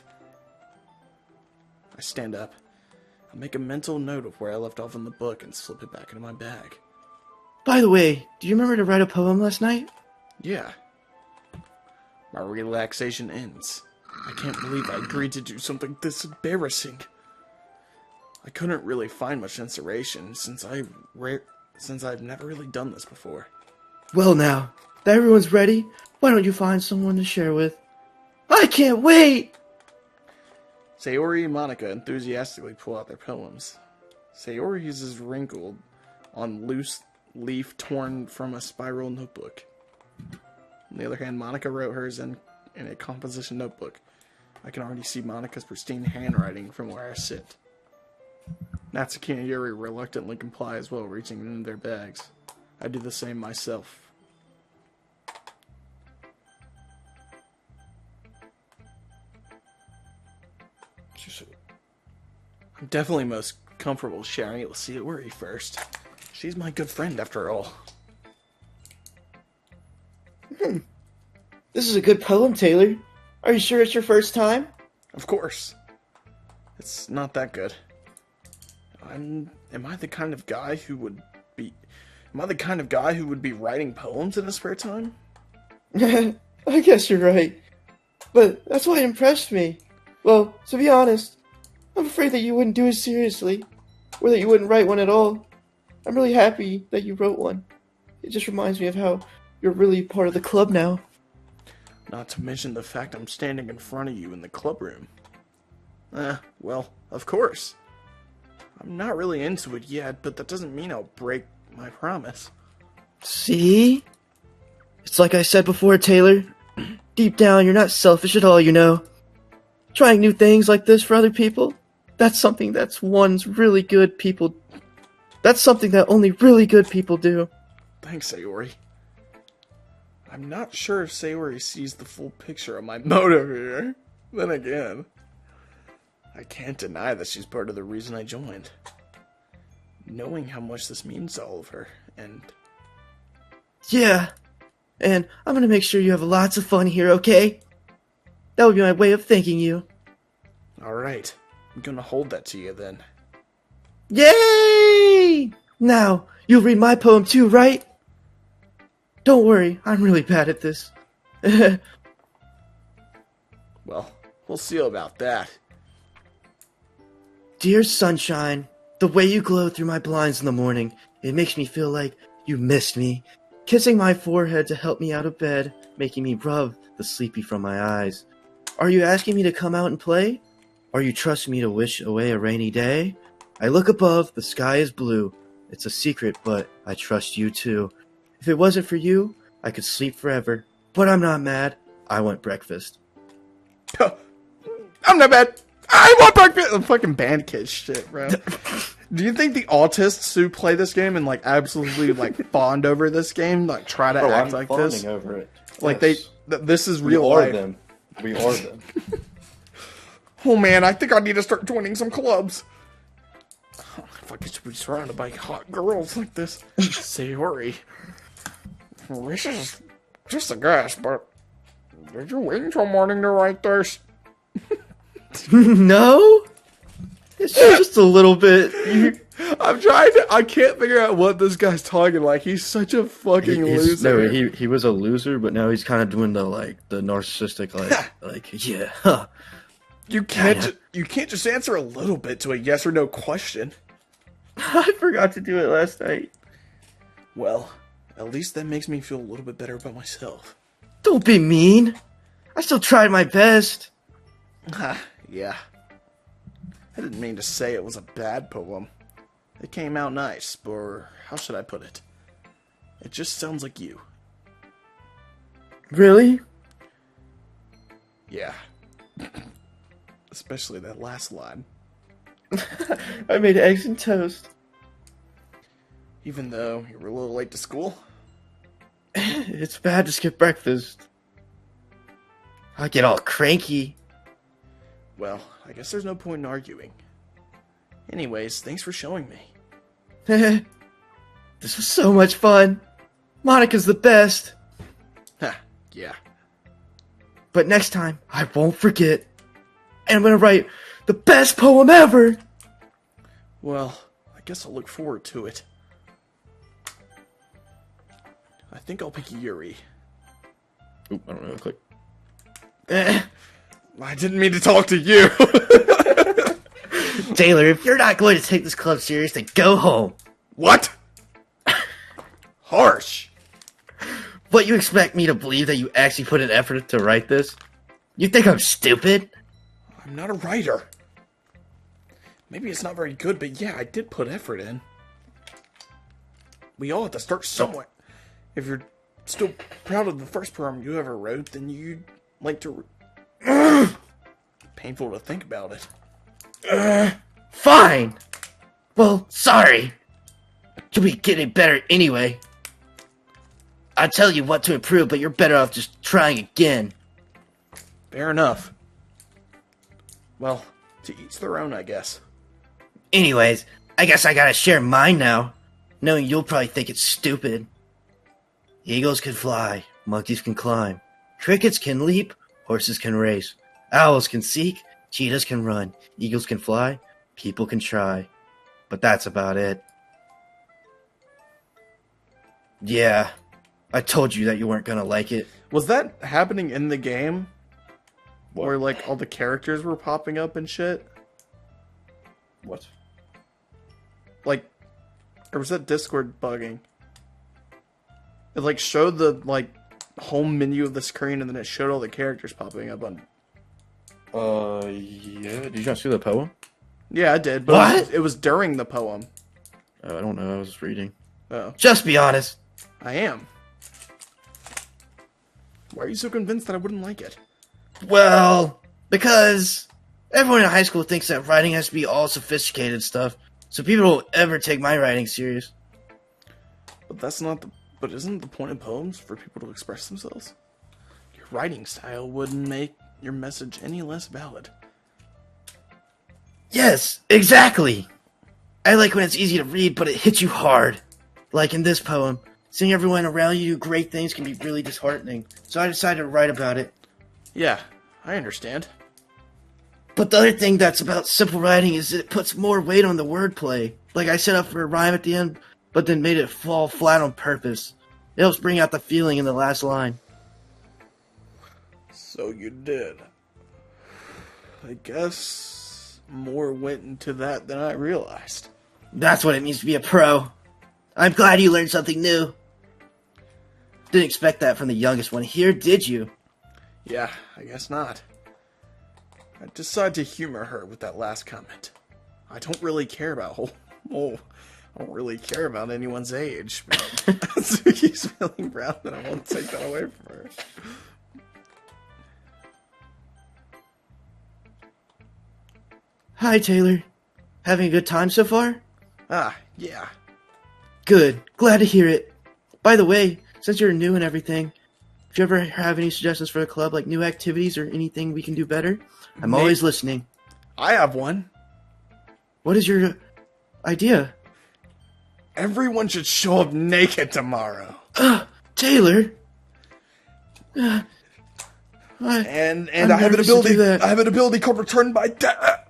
I stand up. I make a mental note of where I left off in the book and slip it back into my bag. By the way, do you remember to write a poem last night? Yeah. My relaxation ends. I can't believe I agreed to do something this embarrassing. I couldn't really find much inspiration since I've never really done this before. Well now, that everyone's ready, why don't you find someone to share with? I can't wait! Sayori and Monica enthusiastically pull out their poems. Sayori's is wrinkled on loose leaf torn from a spiral notebook. On the other hand, Monica wrote hers in a composition notebook. I can already see Monica's pristine handwriting from where I sit. Natsuki and Yuri reluctantly comply as well, reaching into their bags. I do the same myself. I'm definitely most comfortable sharing it with Sayori first. She's my good friend after all. This is a good poem, Taylor. Are you sure it's your first time? Of course. It's not that good. Am I the kind of guy who would be... Am I the kind of guy who would be writing poems in his spare time? I guess you're right. But that's why it impressed me. Well, to be honest, I'm afraid that you wouldn't do it seriously. Or that you wouldn't write one at all. I'm really happy that you wrote one. It just reminds me of how you're really part of the club now. Not to mention the fact I'm standing in front of you in the club room. Well, of course. I'm not really into it yet, but that doesn't mean I'll break my promise. See? It's like I said before, Taylor. Deep down, you're not selfish at all, you know. Trying new things like this for other people, that's something that only really good people do. Thanks, Sayori. I'm not sure if Sayori sees the full picture of my motive here. Then again, I can't deny that she's part of the reason I joined. Knowing how much this means to all of her, and... Yeah, and I'm gonna make sure you have lots of fun here, okay? That would be my way of thanking you. Alright, I'm gonna hold that to you then. Yay! Now, you'll read my poem too, right? Don't worry, I'm really bad at this. Well, we'll see about that. Dear sunshine, the way you glow through my blinds in the morning, it makes me feel like you missed me. Kissing my forehead to help me out of bed, making me rub the sleepy from my eyes. Are you asking me to come out and play? Are you trusting me to wish away a rainy day? I look above, the sky is blue. It's a secret, but I trust you too. If it wasn't for you, I could sleep forever. But I'm not mad. I want breakfast. I'm not mad. I want breakfast. The fucking band kid shit, bro. Do you think the autists who play this game and like absolutely like bond over this game, like try to act like this? Over it. Like Yes. this is real We are life. them. We are them. Oh man, I think I need to start joining some clubs. If I could be surrounded by hot girls like this. Sayori. This is just a guess, but did you wait until morning to write this? No? It's just a little bit. I'm trying to. I can't figure out what this guy's talking like. He's such a fucking loser. No, he was a loser, but now he's kind of doing the narcissistic yeah. Huh. You can't just answer a little bit to a yes or no question. I forgot to do it last night. Well, at least that makes me feel a little bit better about myself. Don't be mean. I still tried my best. Yeah. I didn't mean to say it was a bad poem. It came out nice, or how should I put it? It just sounds like you. Really? Yeah. Especially that last line. I made eggs and toast. Even though you were a little late to school? It's bad to skip breakfast. I get all cranky. Well, I guess there's no point in arguing. Anyways, thanks for showing me. This was so much fun. Monica's the best. Ha, yeah. But next time, I won't forget. And I'm gonna write the best poem ever. Well, I guess I'll look forward to it. I think I'll pick Yuri. Oop, I don't know. Click. I didn't mean to talk to you. Taylor, if you're not going to take this club serious, then go home. What? Harsh. What, you expect me to believe that you actually put an effort to write this? You think I'm stupid? I'm not a writer. Maybe it's not very good, but yeah, I did put effort in. We all have to start somewhere. If you're still proud of the first poem you ever wrote, then you'd like to... Painful to think about it. Fine. Well, sorry. You'll be getting better anyway. I tell you what to improve, but you're better off just trying again. Fair enough. Well, to each their own, I guess. Anyways, I guess I gotta share mine now, knowing you'll probably think it's stupid. Eagles can fly, monkeys can climb, crickets can leap, horses can race, owls can seek, Cheetahs can run, eagles can fly, people can try. But that's about it. Yeah, I told you that you weren't gonna like it. Was that happening in the game? What? Where, like, all the characters were popping up and shit? What? Like, or was that Discord bugging? It, like, showed the, like, home menu of the screen, and then it showed all the characters popping up on... Yeah. Did you not see the poem? Yeah, I did, but What? it was during the poem. I don't know, I was just reading. Oh. Just be honest. I am. Why are you so convinced that I wouldn't like it? Well, because everyone in high school thinks that writing has to be all sophisticated stuff, so people don't ever take my writing serious. But that's not the... But isn't the point of poems for people to express themselves? Your writing style wouldn't make your message any less valid. Yes, exactly. I like when it's easy to read, but it hits you hard. Like in this poem, seeing everyone around you do great things can be really disheartening, so I decided to write about it. Yeah, I understand. But the other thing that's about simple writing is that it puts more weight on the wordplay. Like I set up for a rhyme at the end, but then made it fall flat on purpose. It helps bring out the feeling in the last line. So you did. I guess more went into that than I realized. That's what it means to be a pro. I'm glad you learned something new. Didn't expect that from the youngest one here, did you? Yeah, I guess not. I decided to humor her with that last comment. I don't really care about I don't really care about anyone's age. But Suki's feeling proud that I won't take that away from her. Hi, Taylor. Having a good time so far? Ah, yeah. Good. Glad to hear it. By the way, since you're new and everything, if you ever have any suggestions for the club, like new activities or anything we can do better, I'm always listening. I have one. What is your idea? Everyone should show up naked tomorrow. Taylor? And I I'm have an nervous to ability. do that. I have an ability called Return by Death.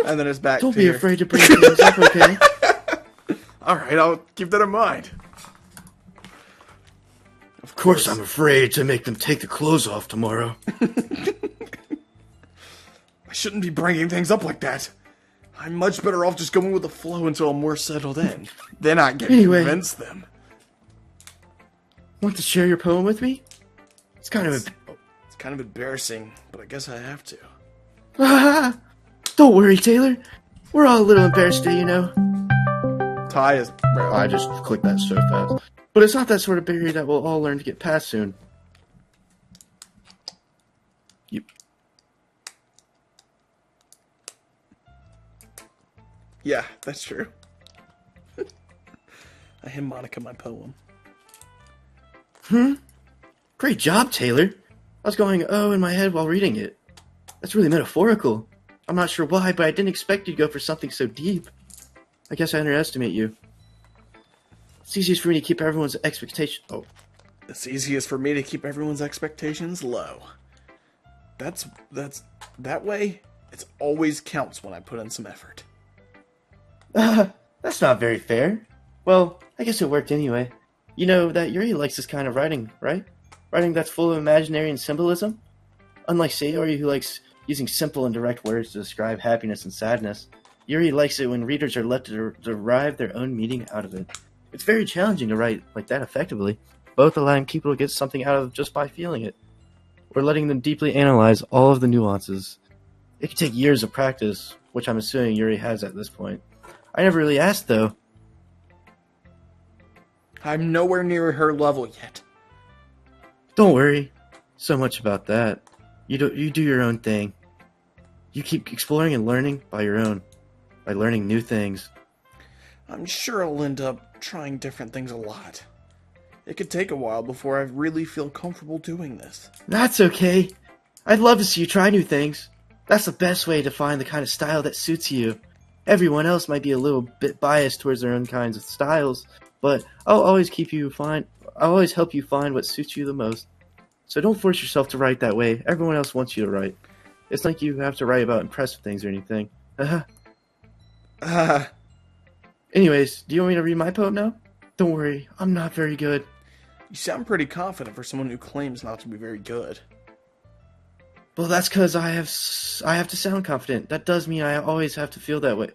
And then it's back. Don't to be your... afraid to bring things up, okay? All right, I'll keep that in mind. Of course I'm afraid to make them take the clothes off tomorrow. I shouldn't be bringing things up like that. I'm much better off just going with the flow until I'm more settled in. Then I can convince them. Want to share your poem with me? It's kind of embarrassing, but I guess I have to. Don't worry, Taylor. We're all a little embarrassed today, you know. Ty is... Bro. I just clicked that so fast. But it's not that sort of barrier that we'll all learn to get past soon. Yeah, that's true. I hand Monica my poem. Great job, Taylor. I was going, oh, in my head while reading it. That's really metaphorical. I'm not sure why, but I didn't expect you to go for something so deep. I guess I underestimate you. It's easiest for me to keep everyone's expectations... Oh. It's easiest for me to keep everyone's expectations low. That way, it always counts when I put in some effort. That's not very fair. Well, I guess it worked anyway. You know that Yuri likes this kind of writing, right? Writing that's full of imaginary and symbolism? Unlike Sayori, who likes using simple and direct words to describe happiness and sadness, Yuri likes it when readers are left to derive their own meaning out of it. It's very challenging to write like that effectively, both allowing people to get something out of just by feeling it, or letting them deeply analyze all of the nuances. It can take years of practice, which I'm assuming Yuri has at this point. I never really asked, though. I'm nowhere near her level yet. Don't worry so much about that. You do your own thing. You keep exploring and learning by learning new things. I'm sure I'll end up trying different things a lot. It could take a while before I really feel comfortable doing this. That's okay. I'd love to see you try new things. That's the best way to find the kind of style that suits you. Everyone else might be a little bit biased towards their own kinds of styles, but I'll always help you find what suits you the most. So don't force yourself to write that way. Everyone else wants you to write. It's like you have to write about impressive things or anything. Ah, Anyways, do you want me to read my poem now? Don't worry, I'm not very good. you sound pretty confident for someone who claims not to be very good. Well, that's because I have to sound confident. That does mean I always have to feel that way.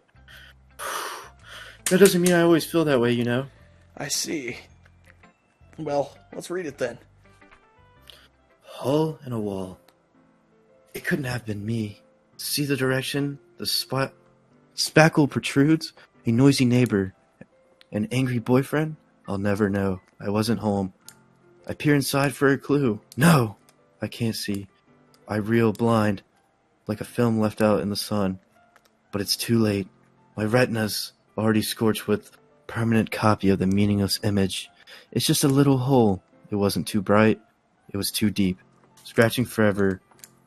That doesn't mean I always feel that way, you know? I see. Well, let's read it then. Hole in a wall. It couldn't have been me. See the direction the spackle protrudes? A noisy neighbor. An angry boyfriend? I'll never know. I wasn't home. I peer inside for a clue. No! I can't see. I reel blind, like a film left out in the sun. But it's too late. My retina's already scorched with permanent copy of the meaningless image. It's just a little hole. It wasn't too bright. It was too deep. Scratching forever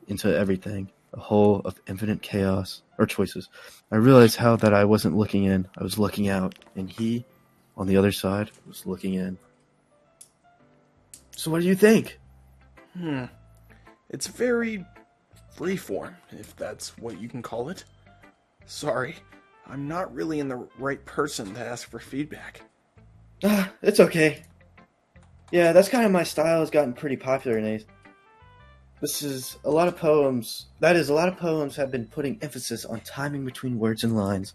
into everything. A hole of infinite chaos, or choices. I realized how that I wasn't looking in. I was looking out. And he, on the other side, was looking in. So what do you think? It's very freeform, if that's what you can call it. Sorry, I'm not really in the right person to ask for feedback. It's okay. Yeah, that's kind of my style. Has gotten pretty popular nowadays. A lot of poems have been putting emphasis on timing between words and lines.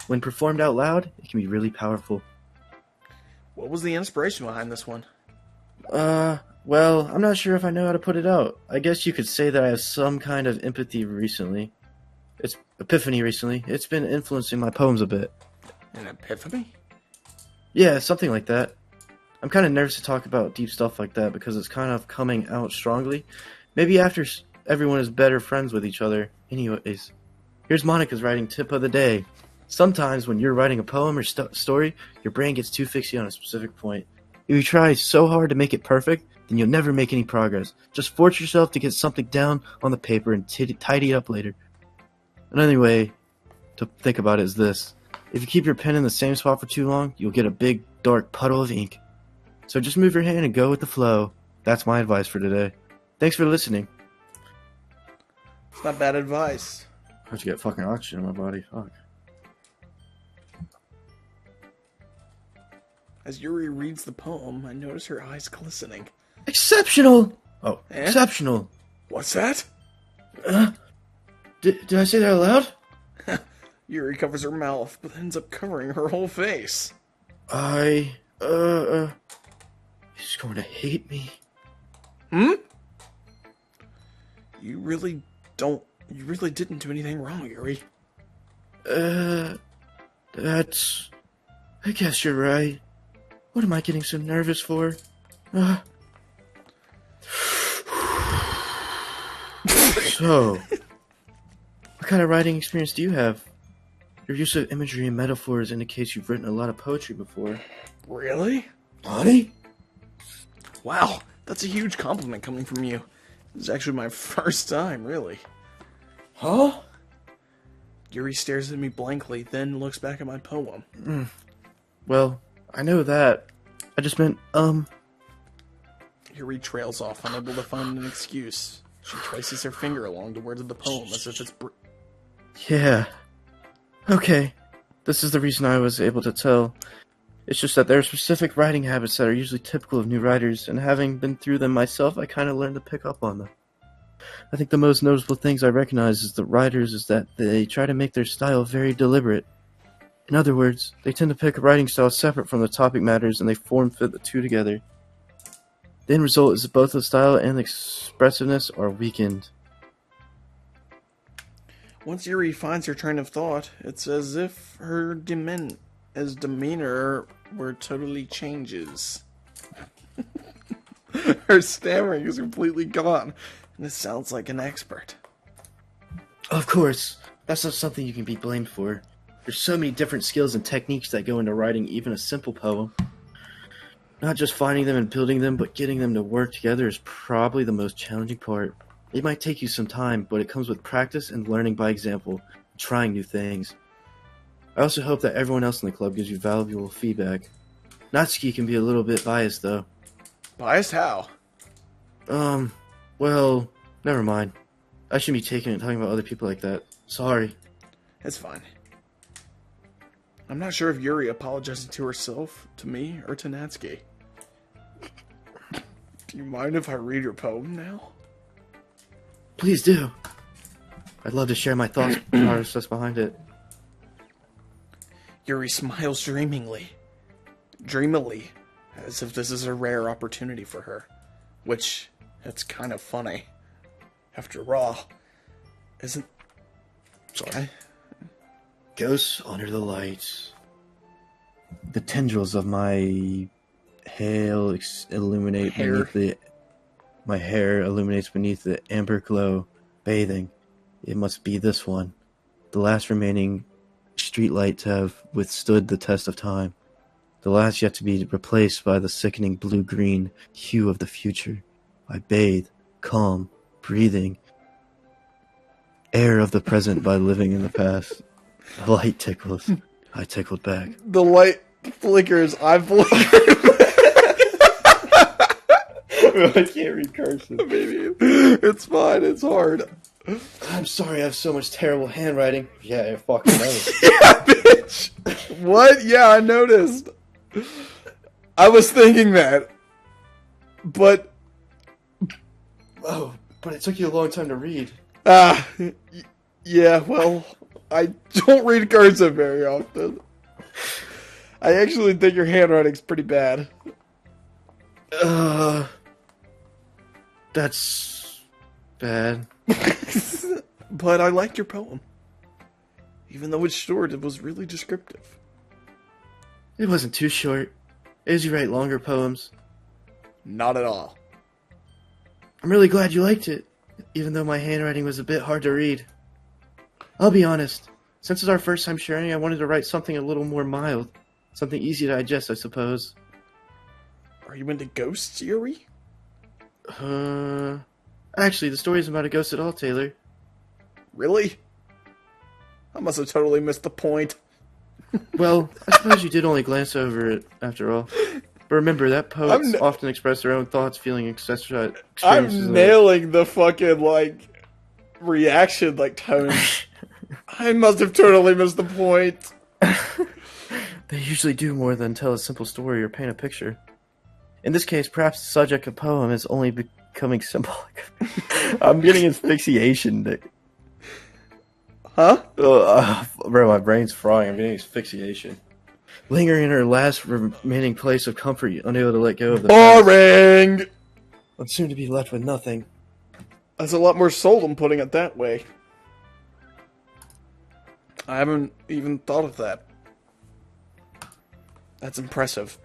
When performed out loud, it can be really powerful. What was the inspiration behind this one? Well, I'm not sure if I know how to put it out. I guess you could say that I have some kind of epiphany recently. It's been influencing my poems a bit. An epiphany? Yeah, something like that. I'm kind of nervous to talk about deep stuff like that because it's kind of coming out strongly. Maybe after everyone is better friends with each other. Anyways, here's Monica's writing tip of the day. Sometimes when you're writing a poem or story, your brain gets too fixated on a specific point. If you try so hard to make it perfect, then you'll never make any progress. Just force yourself to get something down on the paper and tidy it up later. Another way to think about it is this. If you keep your pen in the same spot for too long, you'll get a big, dark puddle of ink. So just move your hand and go with the flow. That's my advice for today. Thanks for listening. It's not bad advice. I have to get fucking oxygen in my body. Fuck. As Yuri reads the poem, I notice her eyes glistening. Exceptional! Oh, exceptional. What's that? Did I say that out loud? Yuri covers her mouth, but ends up covering her whole face. He's going to hate me. You really didn't do anything wrong, Yuri. I guess you're right. What am I getting so nervous for? So, what kind of writing experience do you have? Your use of imagery and metaphors indicates you've written a lot of poetry before. Really? Honey? Wow, that's a huge compliment coming from you. This is actually my first time, really. Huh? Yuri stares at me blankly, then looks back at my poem. Well, I know that. I just meant, Yuri trails off, unable to find an excuse. She traces her finger along the words of the poem as if it's Yeah. Okay. This is the reason I was able to tell. It's just that there are specific writing habits that are usually typical of new writers, and having been through them myself, I kind of learned to pick up on them. I think the most noticeable things I recognize as the writers is that they try to make their style very deliberate. In other words, they tend to pick a writing style separate from the topic matters and they form-fit the two together. The end result is that both the style and the expressiveness are weakened. Once Yuri finds her train of thought, it's as if her demeanor were totally changes. Her stammering is completely gone, and it sounds like an expert. Of course, that's not something you can be blamed for. There's so many different skills and techniques that go into writing even a simple poem. Not just finding them and building them, but getting them to work together is probably the most challenging part. It might take you some time, but it comes with practice and learning by example, and trying new things. I also hope that everyone else in the club gives you valuable feedback. Natsuki can be a little bit biased, though. Biased how? Well, never mind. I shouldn't be taking it talking about other people like that. Sorry. It's fine. I'm not sure if Yuri apologizing to herself, to me, or to Natsuki. Do you mind if I read your poem now? Please do. I'd love to share my thoughts and process behind it. Yuri smiles dreamily, as if this is a rare opportunity for her. Which, it's kind of funny. After all, isn't... Sorry. Ghosts under the lights. The tendrils of my hair illuminate beneath the... My hair illuminates beneath the amber glow, bathing. It must be this one. The last remaining streetlight to have withstood the test of time. The last yet to be replaced by the sickening blue-green hue of the future. I bathe, calm, breathing. Air of the present by living in the past. The light tickles. I tickled back. The light flickers. I flickered. I can't read cursive. Baby, it's fine. It's hard. I'm sorry, I have so much terrible handwriting. Yeah, I fucking know. Yeah, bitch. What? Yeah, I noticed. I was thinking that. But... Oh, but it took you a long time to read. Yeah, well, I don't read cursive very often. I actually think your handwriting's pretty bad. That's bad. But I liked your poem. Even though it's short, it was really descriptive. It wasn't too short. As you write longer poems. Not at all. I'm really glad you liked it, even though my handwriting was a bit hard to read. I'll be honest. Since it's our first time sharing, I wanted to write something a little more mild. Something easy to digest, I suppose. Are you into ghosts, Yuri? Actually, the story isn't about a ghost at all, Taylor. Really? I must have totally missed the point. Well, I suppose you did only glance over it, after all. But remember, that poets often express their own thoughts, feeling experiences. I'm nailing the fucking, reaction, tone. I must have totally missed the point. They usually do more than tell a simple story or paint a picture. In this case, perhaps the subject of the poem is only becoming symbolic. I'm getting asphyxiation, Nick. Huh? Bro, my brain's frying. I'm getting asphyxiation. Lingering in her last remaining place of comfort, unable to let go of the boring! past. I'm soon to be left with nothing. That's a lot more soul than putting it that way. I haven't even thought of that. That's impressive.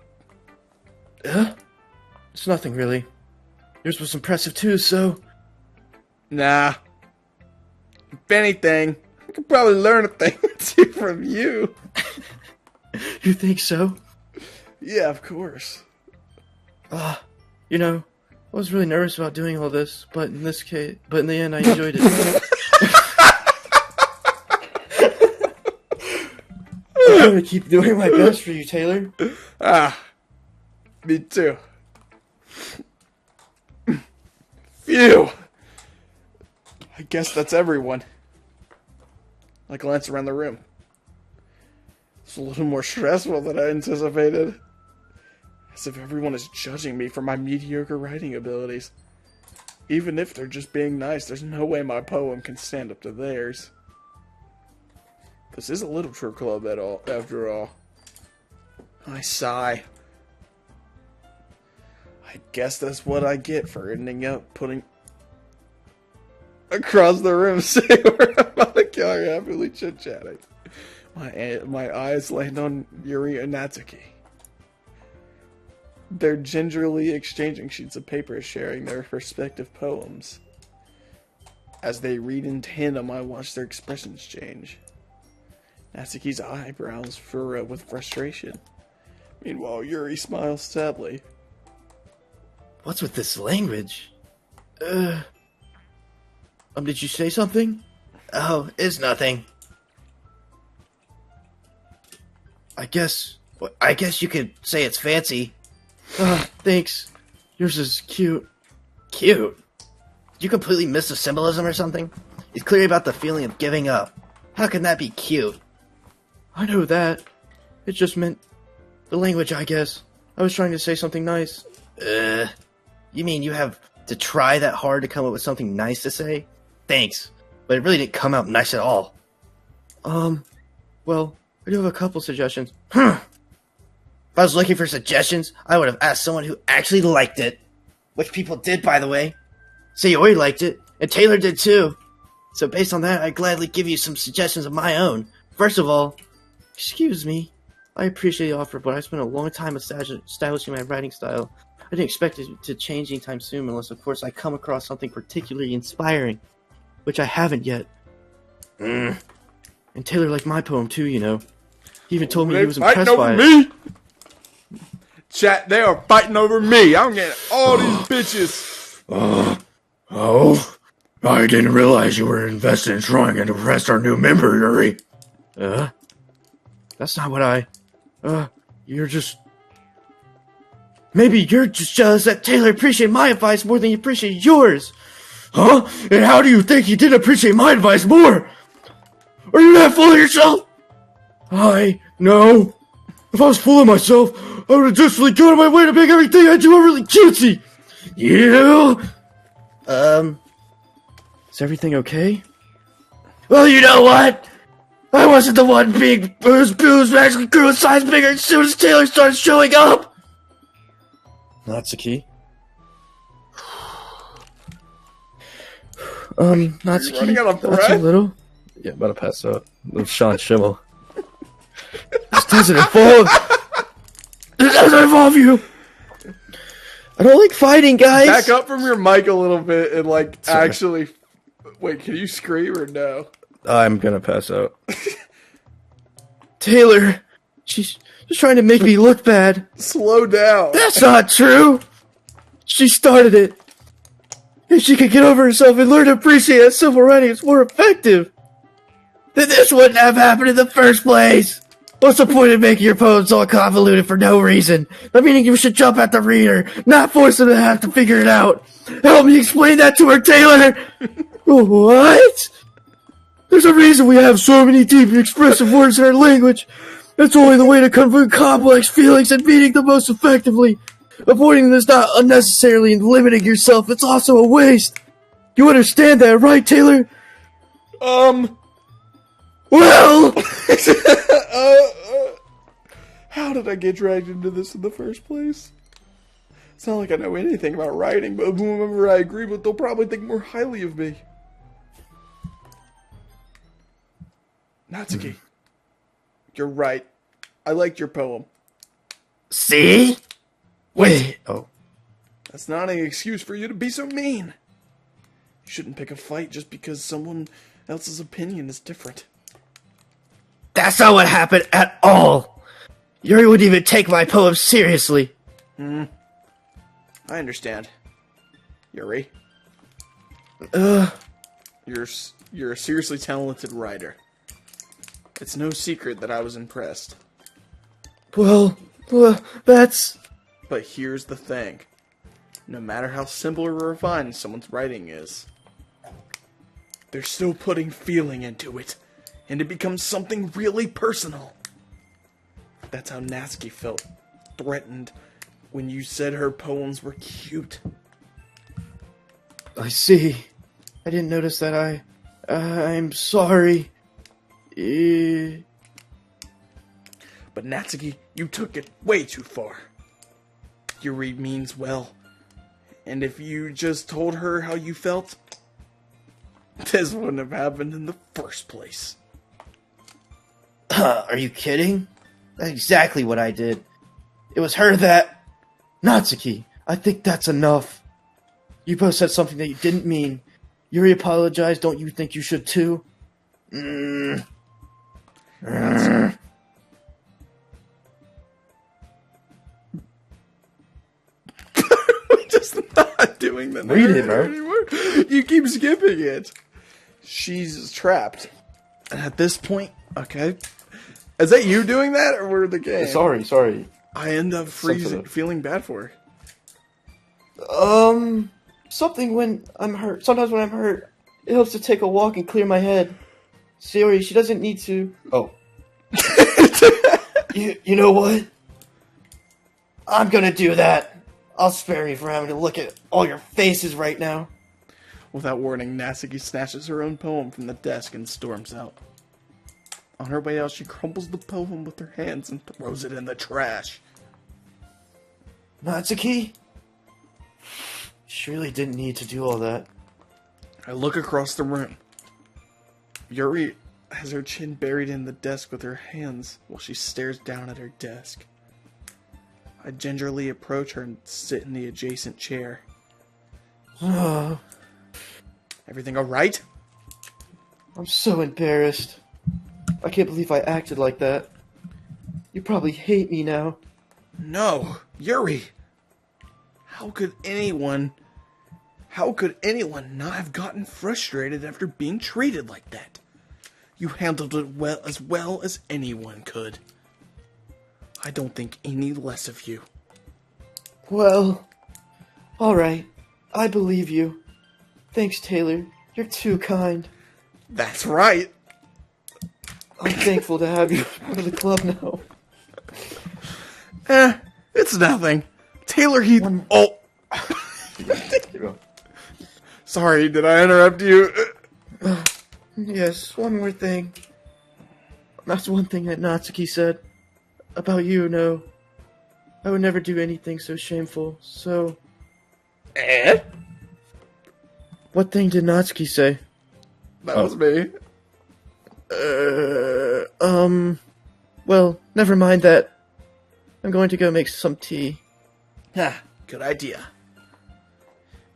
It's nothing, really. Yours was impressive, too, so... Nah. If anything, I could probably learn a thing or two from you. You think so? Yeah, of course. You know, I was really nervous about doing all this, but in the end, I enjoyed it. I'm gonna keep doing my best for you, Taylor. Me too. Phew! I guess that's everyone. I glance around the room. It's a little more stressful than I anticipated. As if everyone is judging me for my mediocre writing abilities. Even if they're just being nice, there's no way my poem can stand up to theirs. This is a literature club after all. I sigh. I guess that's what I get for ending up putting across the room, saying we're about to kill happily chit-chatting. My eyes land on Yuri and Natsuki. They're gingerly exchanging sheets of paper, sharing their respective poems. As they read in tandem, I watch their expressions change. Natsuki's eyebrows furrow with frustration. Meanwhile, Yuri smiles sadly. What's with this language? Did you say something? Oh, it's nothing. I guess you could say it's fancy. Thanks. Yours is cute. Cute? you completely miss the symbolism or something? It's clearly about the feeling of giving up. How can that be cute? I know that. It just meant the language, I guess. I was trying to say something nice. You mean you have to try that hard to come up with something nice to say? Thanks. But it really didn't come out nice at all. Well, I do have a couple suggestions. If I was looking for suggestions, I would have asked someone who actually liked it. Which people did, by the way. Sayori liked it, and Taylor did too. So based on that, I'd gladly give you some suggestions of my own. First of all, excuse me. I appreciate the offer, but I spent a long time establishing my writing style. I didn't expect it to change anytime soon unless, of course, I come across something particularly inspiring. Which I haven't yet. And Taylor liked my poem too, you know. He even told me he was impressed by it. Me? Chat, they are fighting over me. I'm getting all these bitches. Oh, I didn't realize you were invested in trying to impress our new member, Yuri. That's not what you're just... Maybe you're just jealous that Taylor appreciated my advice more than you appreciate yours. Huh? And how do you think you did appreciate my advice more? Are you that full of yourself? No. If I was full of myself, I would have just really gone my way to make everything I do really cutesy. You? Is everything okay? Well, you know what? I wasn't the one being booze actually grew a size bigger as soon as Taylor started showing up. That's the key. Natsuki, running out of that's a breath? little. Yeah, about to pass out. Little Sean Schimmel. This doesn't involve. This doesn't involve you. I don't like fighting, guys. Back up from your mic a little bit and, like, Sorry. actually... Wait, can you scream or no? I'm gonna pass out. Taylor, she's just trying to make me look bad. Slow down. That's not true. She started it. If she could get over herself and learn to appreciate that simple writing is more effective, then this wouldn't have happened in the first place. What's the point of making your poems all convoluted for no reason? I mean, you should jump at the reader, not force them to have to figure it out. Help me explain that to her, Taylor. What? There's a reason we have so many deep and expressive words in our language. That's only the way to convey complex feelings and meaning the most effectively. Avoiding them is not unnecessarily limiting yourself. It's also a waste. You understand that, right, Taylor? Well... How did I get dragged into this in the first place? It's not like I know anything about writing, but whomever I agree with, they'll probably think more highly of me. Natsuki, you're right. I liked your poem. See? Wait. Oh. That's not an excuse for you to be so mean. You shouldn't pick a fight just because someone else's opinion is different. That's not what happened at all. Yuri wouldn't even take my poem seriously. I understand. Yuri. You're a seriously talented writer. It's no secret that I was impressed. Well, that's... But here's the thing. No matter how simple or refined someone's writing is, they're still putting feeling into it, and it becomes something really personal. That's how Natsuki felt threatened when you said her poems were cute. I see. I didn't notice that. I'm sorry. But Natsuki, you took it way too far. Yuri means well. And if you just told her how you felt, this wouldn't have happened in the first place. Are you kidding? That's exactly what I did. It was her that... Natsuki, I think that's enough. You both said something that you didn't mean. Yuri apologized, don't you think you should too? We're just not doing the Read it, narrative bro. anymore. You keep skipping it. She's trapped. And at this point, okay. Is that you doing that, or were the game? Sorry. I end up freezing, Sensitive. feeling bad for her. something when I'm hurt. Sometimes when I'm hurt, it helps to take a walk and clear my head. Sayori, she doesn't need to. Oh. You know what? I'm gonna do that. I'll spare you from having to look at all your faces right now. Without warning, Natsuki snatches her own poem from the desk and storms out. On her way out, she crumbles the poem with her hands and throws it in the trash. Natsuki? She really didn't need to do all that. I look across the room. Yuri has her chin buried in the desk with her hands while she stares down at her desk. I gingerly approach her and sit in the adjacent chair. Everything alright? I'm so embarrassed. I can't believe I acted like that. You probably hate me now. No, Yuri! How could anyone not have gotten frustrated after being treated like that? You handled it well as anyone could. I don't think any less of you. Well, alright. I believe you. Thanks, Taylor. You're too kind. That's right. I'm thankful to have you part of the club now. It's nothing. Taylor Heath. Oh. Sorry, did I interrupt you? Yes, one more thing. That's one thing that Natsuki said. About you, no. I would never do anything so shameful, so... What thing did Natsuki say? That was me. Well, never mind that. I'm going to go make some tea. Good idea.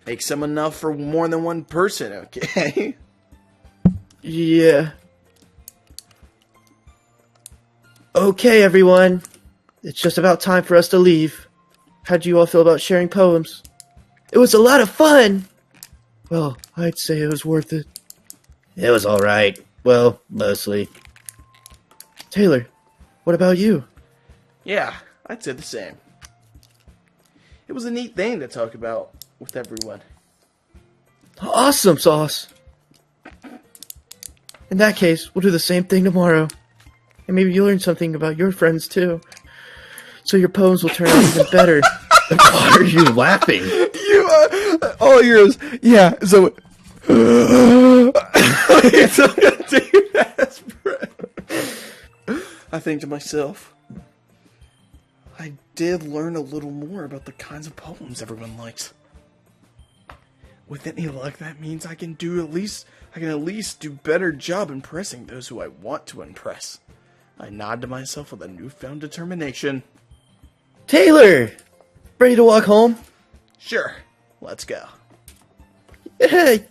Make some enough for more than one person, okay? Yeah. Okay, everyone. It's just about time for us to leave. How do you all feel about sharing poems? It was a lot of fun! Well, I'd say it was worth it. It was alright. Well, mostly. Taylor, what about you? Yeah, I'd say the same. It was a neat thing to talk about with everyone. Awesome sauce! In that case, we'll do the same thing tomorrow. And maybe you'll learn something about your friends too. So your poems will turn out even better. Why are you laughing? All yours. Yeah, so... I think to myself, I did learn a little more about the kinds of poems everyone likes. With any luck, that means I can at least do better job impressing those who I want to impress. I nod to myself with a newfound determination. Taylor! Ready to walk home? Sure, let's go. Yay!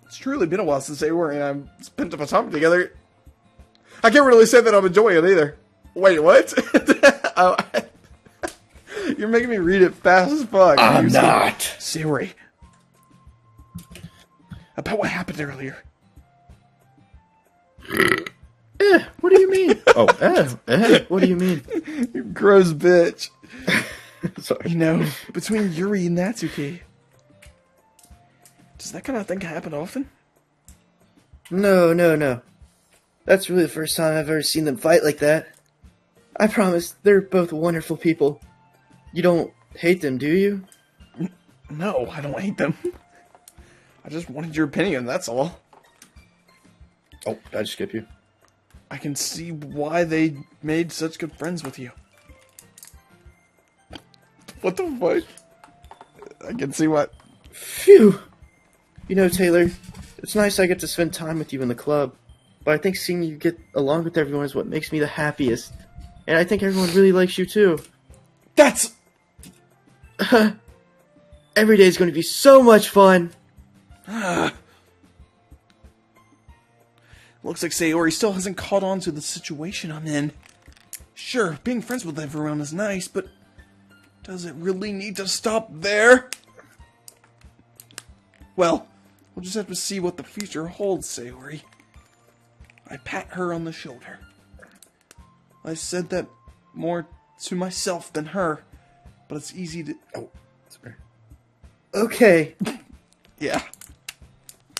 It's truly been a while since Sayori and I spent some time together. I can't really say that I'm enjoying it either. Wait, what? Oh, you're making me read it fast as fuck. I'm not. Sayori. About what happened earlier. What do you mean? What do you mean? You gross bitch. Sorry. You know, between Yuri and Natsuki. Does that kind of thing happen often? No. That's really the first time I've ever seen them fight like that. I promise, they're both wonderful people. You don't hate them, do you? No, I don't hate them. I just wanted your opinion, that's all. Oh, did I just skip you? I can see why they made such good friends with you. What the fuck? I can see what... Phew! You know, Taylor, it's nice I get to spend time with you in the club, but I think seeing you get along with everyone is what makes me the happiest. And I think everyone really likes you too. That's... Every day is going to be so much fun! Looks like Sayori still hasn't caught on to the situation I'm in. Sure, being friends with everyone is nice, but does it really need to stop there? Well, we'll just have to see what the future holds, Sayori. I pat her on the shoulder. I said that more to myself than her, but it's easy to... Oh, sorry. Okay. Yeah.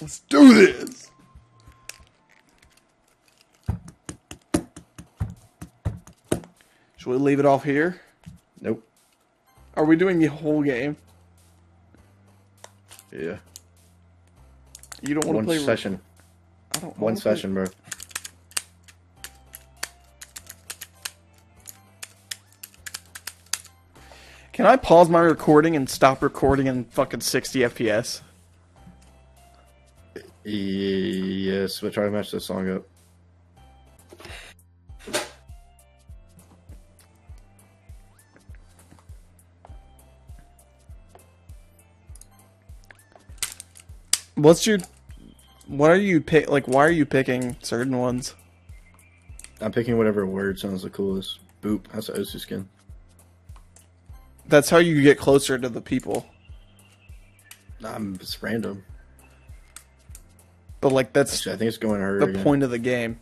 Let's do this! Should we leave it off here? Nope. Are we doing the whole game? Yeah. You don't want to play... One session. I don't One session, bro. Can I pause my recording and stop recording in fucking 60 FPS? Yes, but try to match this song up. What are you pick? Like, why are you picking certain ones? I'm picking whatever word sounds the coolest. Boop. That's an Osu skin. That's how you get closer to the people. It's random. But like, that's Actually, I think it's going her the again. point of the game.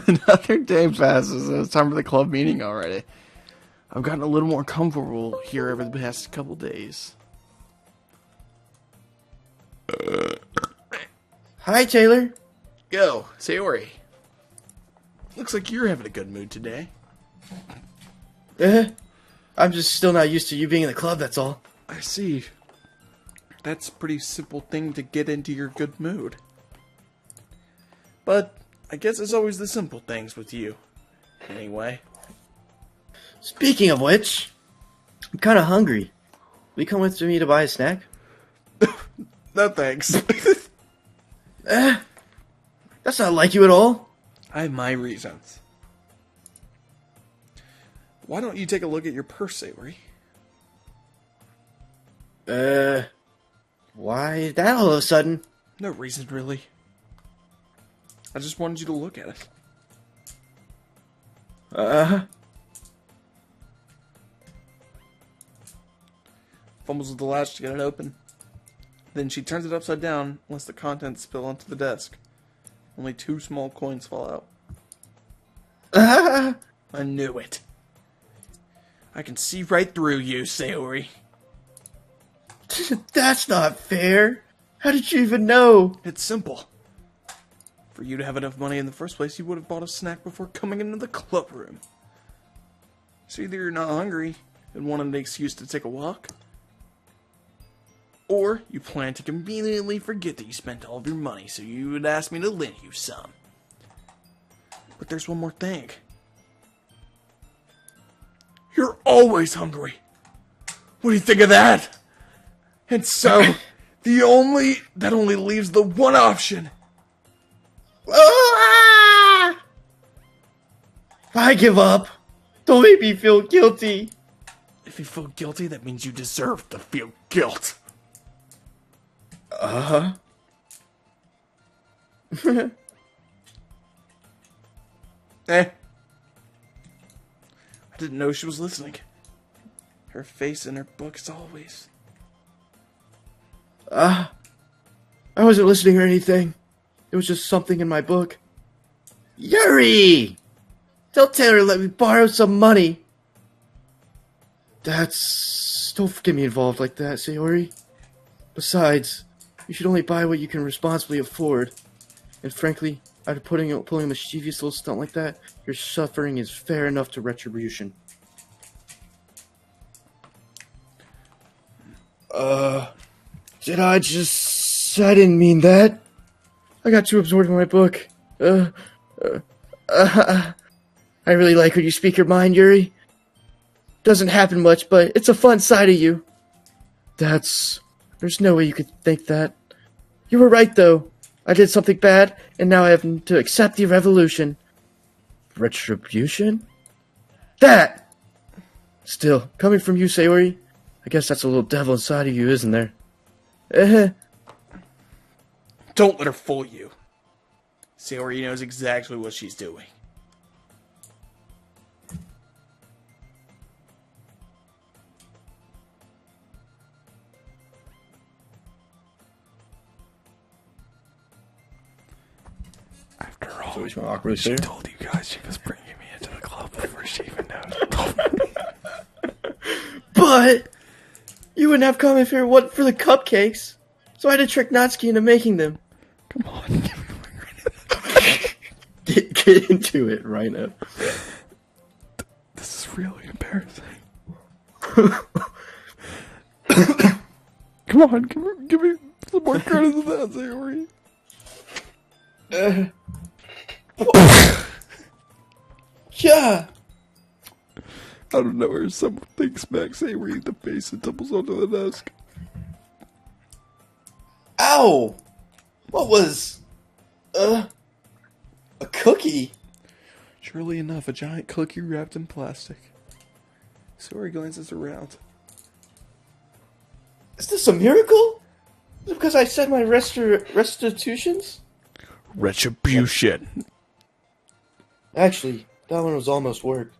Another day passes and it's time for the club meeting already. I've gotten a little more comfortable here over the past couple days. Hi, Taylor. Yo, Sayori. Looks like you're having a good mood today. I'm just still not used to you being in the club, that's all. I see. That's a pretty simple thing to get into your good mood. But I guess it's always the simple things with you. Anyway. Speaking of which, I'm kind of hungry. Will you come with me to buy a snack? No thanks. That's not like you at all. I have my reasons. Why don't you take a look at your purse, Sayori? Why that all of a sudden? No reason, really. I just wanted you to look at it. Fumbles with the latch to get it open. Then she turns it upside down, lets the contents spill onto the desk. Only 2 small coins fall out. I knew it. I can see right through you, Sayori. That's not fair. How did you even know? It's simple. For you to have enough money in the first place, you would have bought a snack before coming into the club room. So either you're not hungry and wanted an excuse to take a walk, or you plan to conveniently forget that you spent all of your money so you would ask me to lend you some. But there's one more thing. You're always hungry. What do you think of that? And so, that only leaves the one option. I give up. Don't make me feel guilty. If you feel guilty, that means you deserve to feel guilt. Uh-huh. I didn't know she was listening. Her face in her book as always. I wasn't listening or anything. It was just something in my book. Yuri! Tell Taylor to let me borrow some money. Don't get me involved like that, Sayori. Besides, you should only buy what you can responsibly afford. And frankly, after pulling a mischievous little stunt like that, your suffering is fair enough to retribution. I didn't mean that. I got too absorbed in my book. I really like when you speak your mind, Yuri. Doesn't happen much, but it's a fun side of you. There's no way you could think that. You were right, though. I did something bad, and now I have to accept the revolution. Retribution? That! Still, coming from you, Sayori, I guess that's a little devil inside of you, isn't there? Don't let her fool you. Sayori knows exactly what she's doing. After all, So he's awkwardly she there. told you guys she was bringing me into the club before she even knew. But you wouldn't have come if it wasn't for the cupcakes. So I had to trick Natsuki into making them. Come on, give me my credit. Get into it right now. This is really embarrassing. Come on, give me some more credit than that, Sayori. Yeah. Out of nowhere, someone thinks Max Sayori in the face and tumbles onto the desk. Ow! What was... a cookie? Surely enough, a giant cookie wrapped in plastic. Sayori glances around. Is this a miracle? Is it because I said my restitutions? Retribution. Actually, that one was almost worked.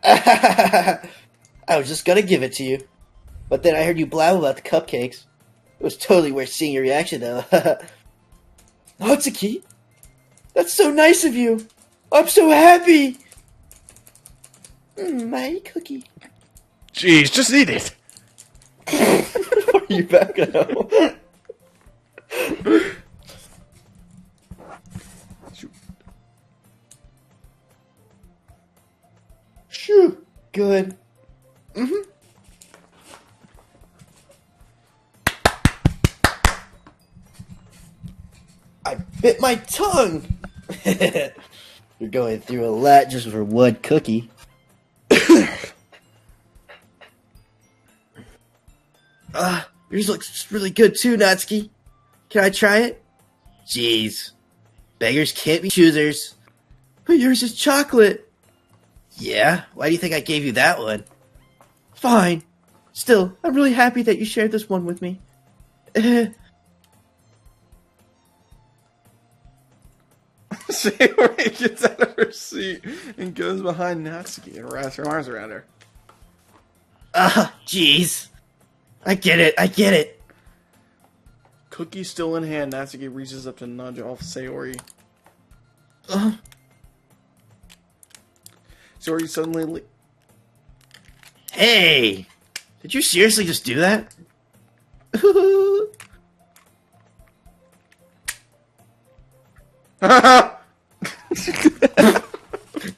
I was just gonna give it to you. But then I heard you blab about the cupcakes. It was totally worth seeing your reaction, though. Natsuki? That's so nice of you! I'm so happy! My cookie. Jeez, just eat it. Are you back now? Shoo! Good. I bit my tongue! You're going through a lot just for one cookie. Yours looks really good too, Natsuki. Can I try it? Jeez. Beggars can't be choosers. But yours is chocolate. Yeah? Why do you think I gave you that one? Fine. Still, I'm really happy that you shared this one with me. Sayori gets out of her seat and goes behind Natsuki and wraps her arms around her. Jeez. I get it. Cookie still in hand, Natsuki reaches up to nudge off Sayori. Sayori suddenly... Hey! Did you seriously just do that?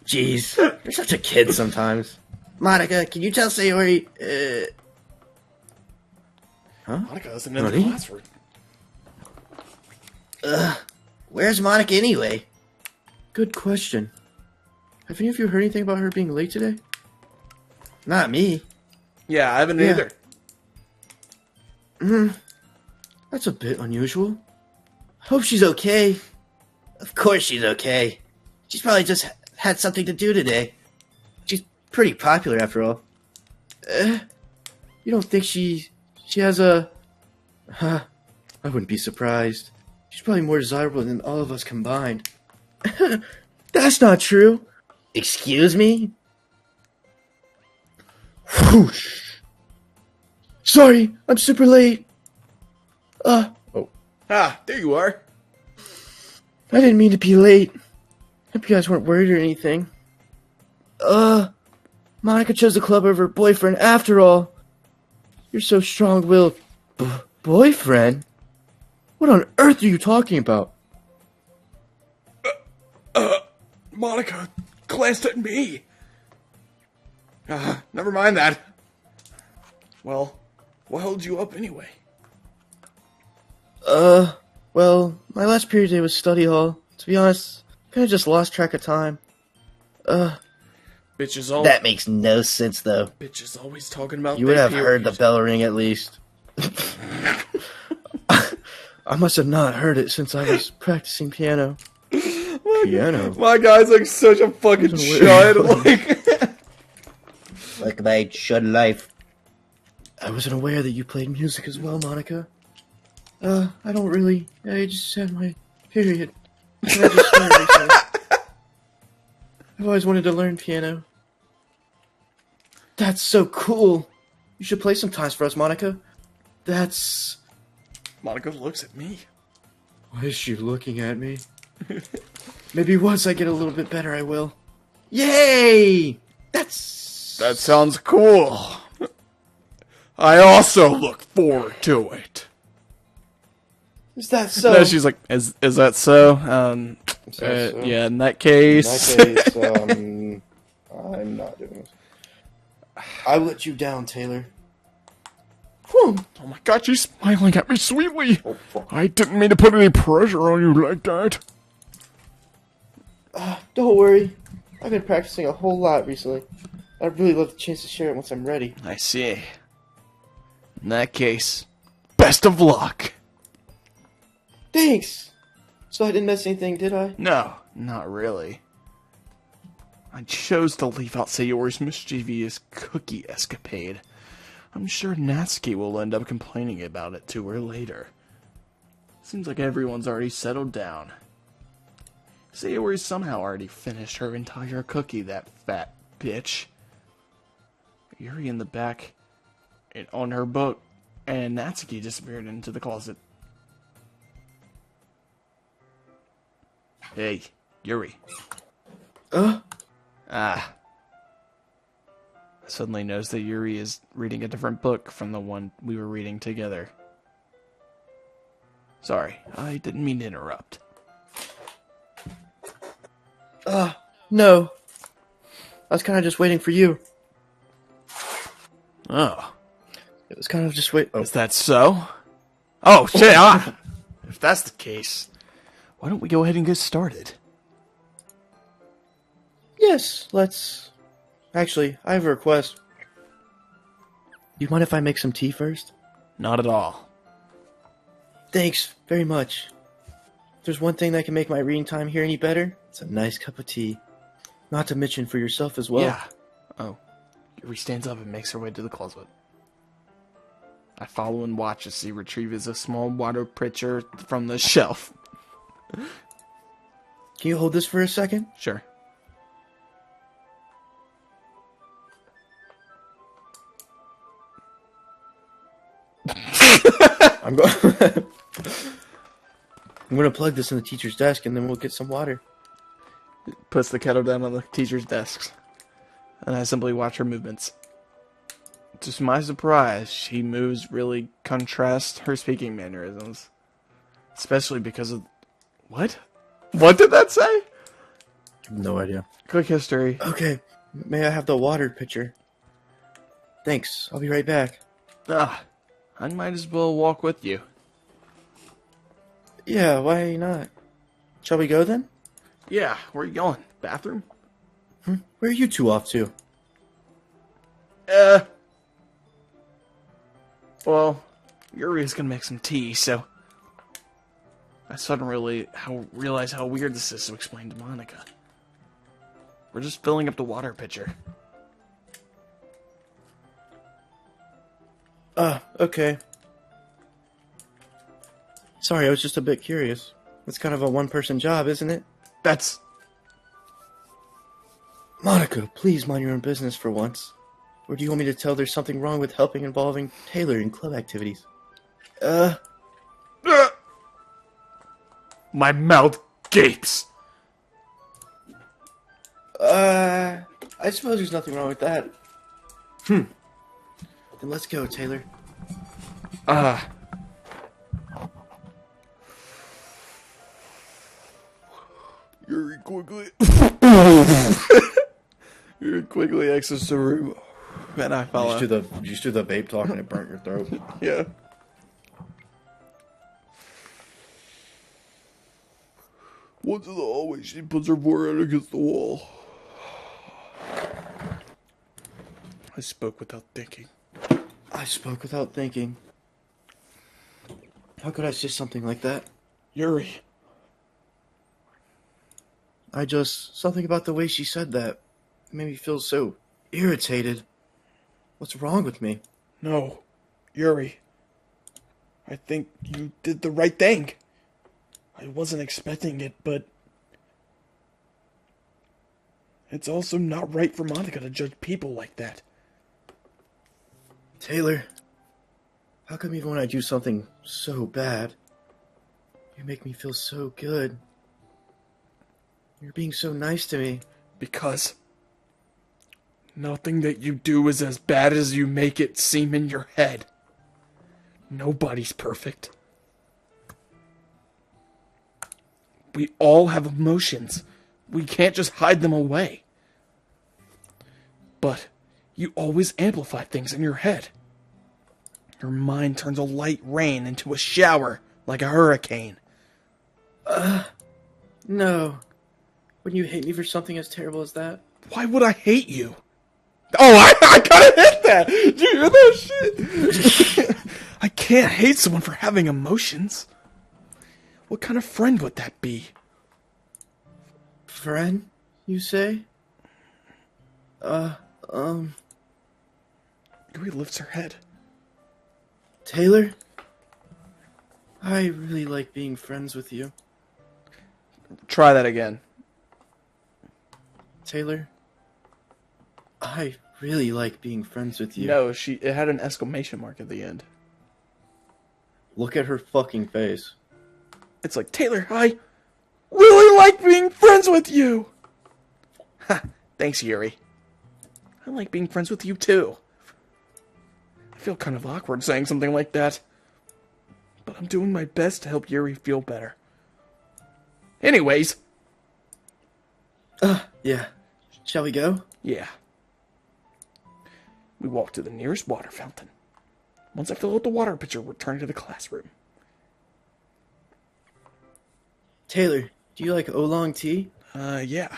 Jeez, you're such a kid sometimes. Monica, can you tell Sayori, Monica isn't in the Really? classroom. where's Monica anyway? Good question. Have any of you heard anything about her being late today? Not me. Yeah, I haven't either. That's a bit unusual. Hope she's okay. Of course she's okay. She's probably just had something to do today. She's pretty popular after all. You don't think she has a... I wouldn't be surprised. She's probably more desirable than all of us combined. That's not true. Excuse me? Whoosh. Sorry, I'm super late. Ah, there you are. I didn't mean to be late. Hope you guys weren't worried or anything. Monica chose the club over her boyfriend after all. You're so strong-willed. Boyfriend? What on earth are you talking about? Monica glanced at me. Never mind that. Well, what held you up anyway? Well, my last period today was study hall. To be honest, I kinda just lost track of time. Bitches all. That makes no sense, though. Bitches always talking about. You would their have heard the periods. bell ring at least. I must have not heard it since I was practicing piano. Piano? My guy's like such a fucking chud. Like my shut life. I wasn't aware that you played music as well, Monica. I don't really. I just had my period. And I just started recently. I've always wanted to learn piano. That's so cool. You should play sometimes for us, Monica. That's... Monica looks at me. Why is she looking at me? Maybe once I get a little bit better, I will. Yay! That sounds cool. I also look forward to it. Is that so? No, she's like, is that so? So? Yeah, in that case. I'm not doing this. I let you down, Taylor. Oh my god, she's smiling at me sweetly. I didn't mean to put any pressure on you like that. Don't worry. I've been practicing a whole lot recently. I'd really love the chance to share it once I'm ready. I see. In that case, best of luck. Thanks! So I didn't miss anything, did I? No, not really. I chose to leave out Sayori's mischievous cookie escapade. I'm sure Natsuki will end up complaining about it to her later. Seems like everyone's already settled down. Sayori somehow already finished her entire cookie, that fat bitch. Yuri in the back on her boat, and Natsuki disappeared into the closet. Hey, Yuri. I suddenly noticed that Yuri is reading a different book from the one we were reading together. Sorry, I didn't mean to interrupt. No. I was kind of just waiting for you. Oh. It was kind of just wait. Oh. Is that so? Oh, shit, if that's the case, why don't we go ahead and get started? Yes, let's... Actually, I have a request. Do you mind if I make some tea first? Not at all. Thanks very much. If there's one thing that can make my reading time here any better, it's a nice cup of tea. Not to mention for yourself as well. Yeah. Oh. Yuri stands up and makes her way to the closet. I follow and watch as she retrieves a small water pitcher from the shelf. Can you hold this for a second? Sure. I'm going. I'm going to plug this in the teacher's desk, and then we'll get some water. Puts the kettle down on the teacher's desk, and I simply watch her movements. To my surprise, she moves really contrast her speaking mannerisms. Especially because of... What? What did that say? No idea. Quick history. Okay, may I have the water pitcher? Thanks, I'll be right back. I might as well walk with you. Yeah, why not? Shall we go then? Yeah, where are you going? Bathroom? Where are you two off to? Well, Yuri's gonna make some tea, so... I suddenly realize how weird this is to explain to Monica. We're just filling up the water pitcher. Okay. Sorry, I was just a bit curious. It's kind of a one-person job, isn't it? That's... Monica, please mind your own business for once. Or do you want me to tell there's something wrong with helping involving Taylor in club activities? My mouth gapes. I suppose there's nothing wrong with that. Then let's go, Taylor. Yuri quickly... Yuri quickly exits the room, and I follow. Did you just do the vape talk and it burnt your throat? Yeah. Once in the hallway, she puts her forehead against the wall. I spoke without thinking. I spoke without thinking. How could I say something like that? Yuri. Something about the way she said that made me feel so irritated. What's wrong with me? No. Yuri. I think you did the right thing. I wasn't expecting it, but it's also not right for Monica to judge people like that. Taylor, how come even when I do something so bad, you make me feel so good? You're being so nice to me. Because nothing that you do is as bad as you make it seem in your head. Nobody's perfect. We all have emotions. We can't just hide them away. But you always amplify things in your head. Your mind turns a light rain into a shower, like a hurricane. No. Wouldn't you hate me for something as terrible as that? Why would I hate you? Oh, I gotta hit that! Did you hear that shit? I can't hate someone for having emotions. What kind of friend would that be? Friend, you say? Yuri lifts her head. Taylor? I really like being friends with you. Try that again. Taylor? I really like being friends with you. No, it had an exclamation mark at the end. Look at her fucking face. It's like, Taylor, I really like being friends with you. Ha, thanks, Yuri. I like being friends with you, too. I feel kind of awkward saying something like that. But I'm doing my best to help Yuri feel better. Anyways. Yeah. Shall we go? Yeah. We walk to the nearest water fountain. Once I fill out the water pitcher, return to the classroom. Taylor, do you like oolong tea? Yeah.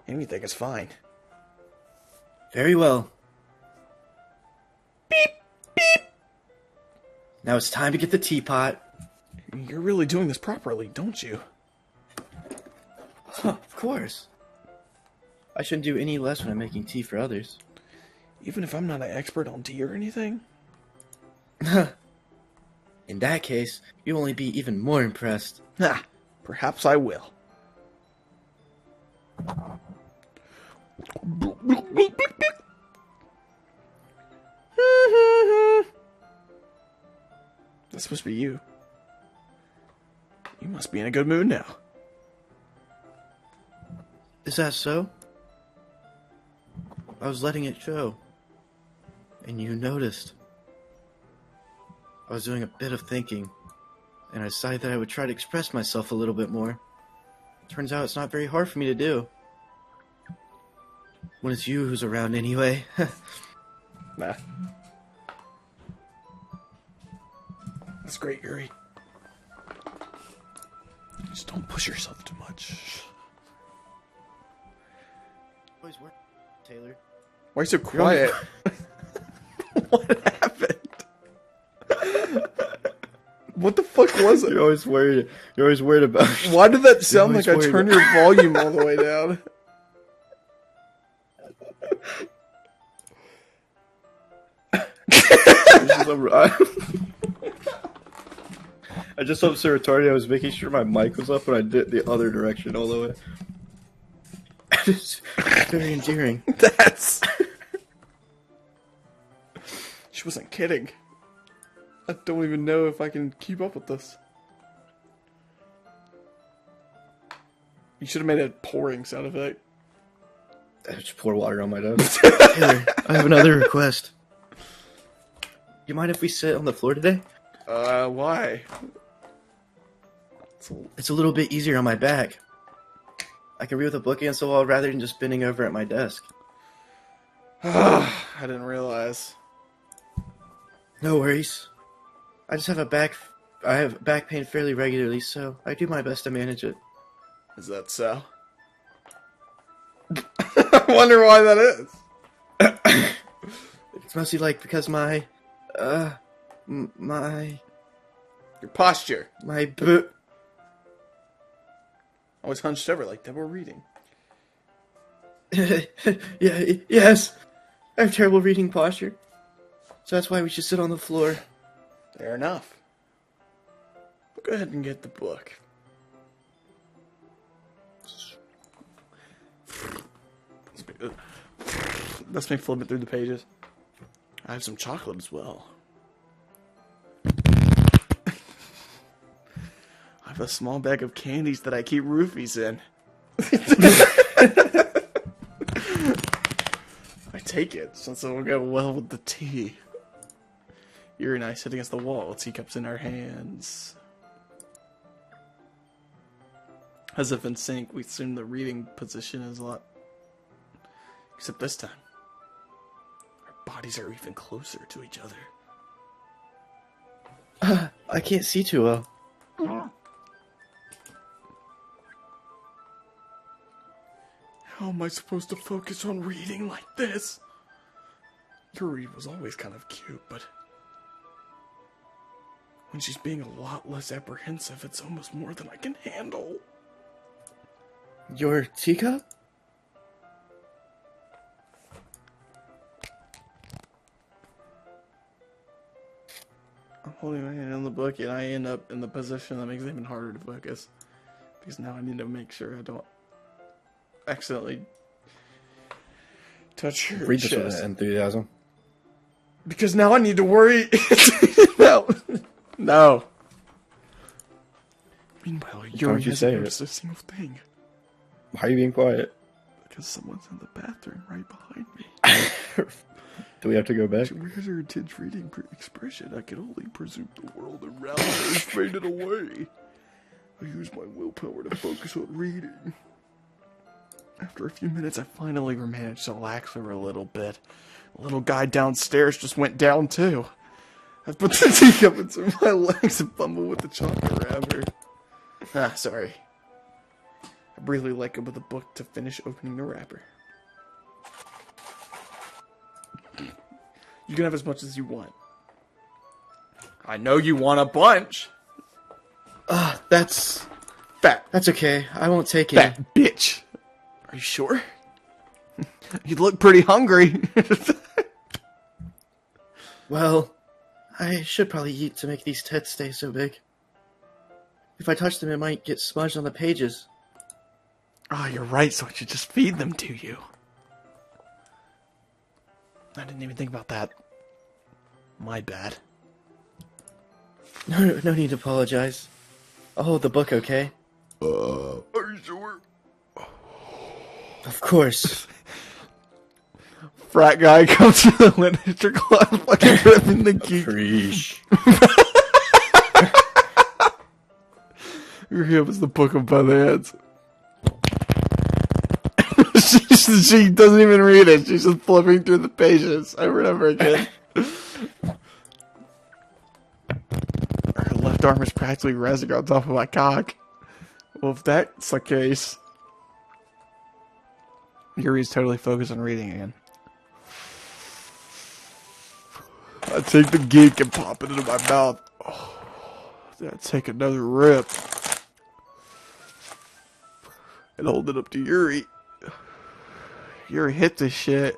Anything is fine. Very well. Beep, beep. Now it's time to get the teapot. You're really doing this properly, don't you? Huh, of course. I shouldn't do any less when I'm making tea for others. Even if I'm not an expert on tea or anything? In that case, you'll only be even more impressed. Ah, perhaps I will. That's supposed to be you. You must be in a good mood now. Is that so? I was letting it show. And you noticed. I was doing a bit of thinking, and I decided that I would try to express myself a little bit more. Turns out it's not very hard for me to do. When it's you who's around anyway. Nah. That's great, Yuri. Just don't push yourself too much. Always work, Taylor. Why are you so quiet? What happened? What the fuck was it? You're always worried. You're always worried about. Why did that sound always like I worried turned your volume all the way down? I just hope so retarded. I was making sure my mic was up, and I did the other direction all the way. It's very endearing. That's... She wasn't kidding. I don't even know if I can keep up with this. You should have made a pouring sound effect. I just pour water on my desk. Taylor, I have another request. You mind if we sit on the floor today? Why? It's a little bit easier on my back. I can read with a book against the wall rather than just bending over at my desk. I didn't realize. No worries. I have back pain fairly regularly, so I do my best to manage it. Is that so? I wonder why that is. It's mostly because my Your posture. My boot. Always hunched over like that we're reading. Yes. I have terrible reading posture. So that's why we should sit on the floor. Fair enough. Go ahead and get the book. Let's me flip it through the pages. I have some chocolate as well. I have a small bag of candies that I keep roofies in. I take it, since it will go well with the tea. Yuri and I sit against the wall, teacups in our hands. As if in sync, we assume the reading position is a lot. Except this time, our bodies are even closer to each other. I can't see too well. How am I supposed to focus on reading like this? Yuri was always kind of cute, but when she's being a lot less apprehensive, it's almost more than I can handle. Your teacup? I'm holding my hand on the book, and I end up in the position that makes it even harder to focus. Because now I need to make sure I don't accidentally touch your Read this chest. with enthusiasm. Because now I need to worry. No. No. Meanwhile, Yuri you hasn't say noticed a single thing. Why are you being quiet? Because someone's in the bathroom right behind me. Do we have to go back? To read her intense reading expression, I can only presume the world around her has faded away. I use my willpower to focus on reading. After a few minutes, I finally managed to relax her a little bit. The little guy downstairs just went down too. I put the teacup into my legs and fumbled with the chocolate wrapper. Ah, sorry. I briefly let go of the book to finish opening the wrapper. You can have as much as you want. I know you want a bunch. That's Fat. That's okay. I won't take it. Fat bitch. Are you sure? You look pretty hungry. Well, I should probably eat to make these tits stay so big. If I touch them, it might get smudged on the pages. Oh, you're right, so I should just feed them to you. I didn't even think about that. My bad. No need to apologize. I'll hold the book, okay? Are you sure? Of course. Frat guy comes to the literature club, fucking ripping the geek. Preach. Here was the book of both hands. She doesn't even read it. She's just flipping through the pages over and over again. Her left arm is practically resting on top of my cock. Well, if that's the case, Yuri's totally focused on reading again. I take the geek and pop it into my mouth. Oh, then I take another rip and hold it up to Yuri. Yuri hit this shit.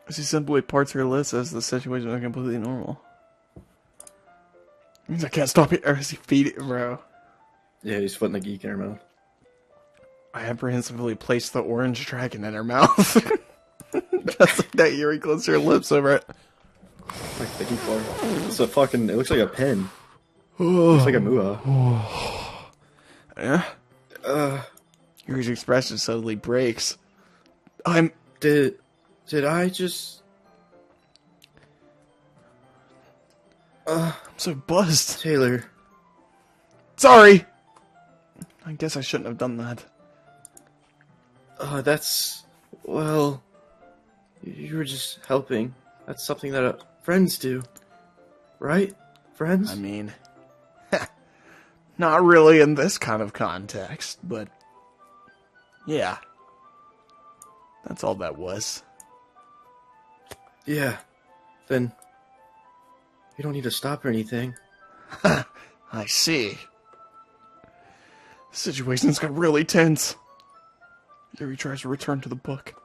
She simply parts her lips as the situation is completely normal. Means I can't stop it or he feed it, bro. Yeah, he's putting the geek in her mouth. I apprehensively placed the orange dragon in her mouth. Just like that, Yuri closed her lips over it. Like the geek bar. It's a fucking. It looks like a pen. It looks like a mua. Yeah? Yuri's expression suddenly breaks. Did I just? I'm so buzzed. Taylor. Sorry! I guess I shouldn't have done that. That's. Well. You were just helping. That's something that friends do. Right? Friends? I mean, not really in this kind of context, but yeah. That's all that was. Yeah. Then. You don't need to stop or anything. I see. The situation's got really tense. Yuri tries to return to the book.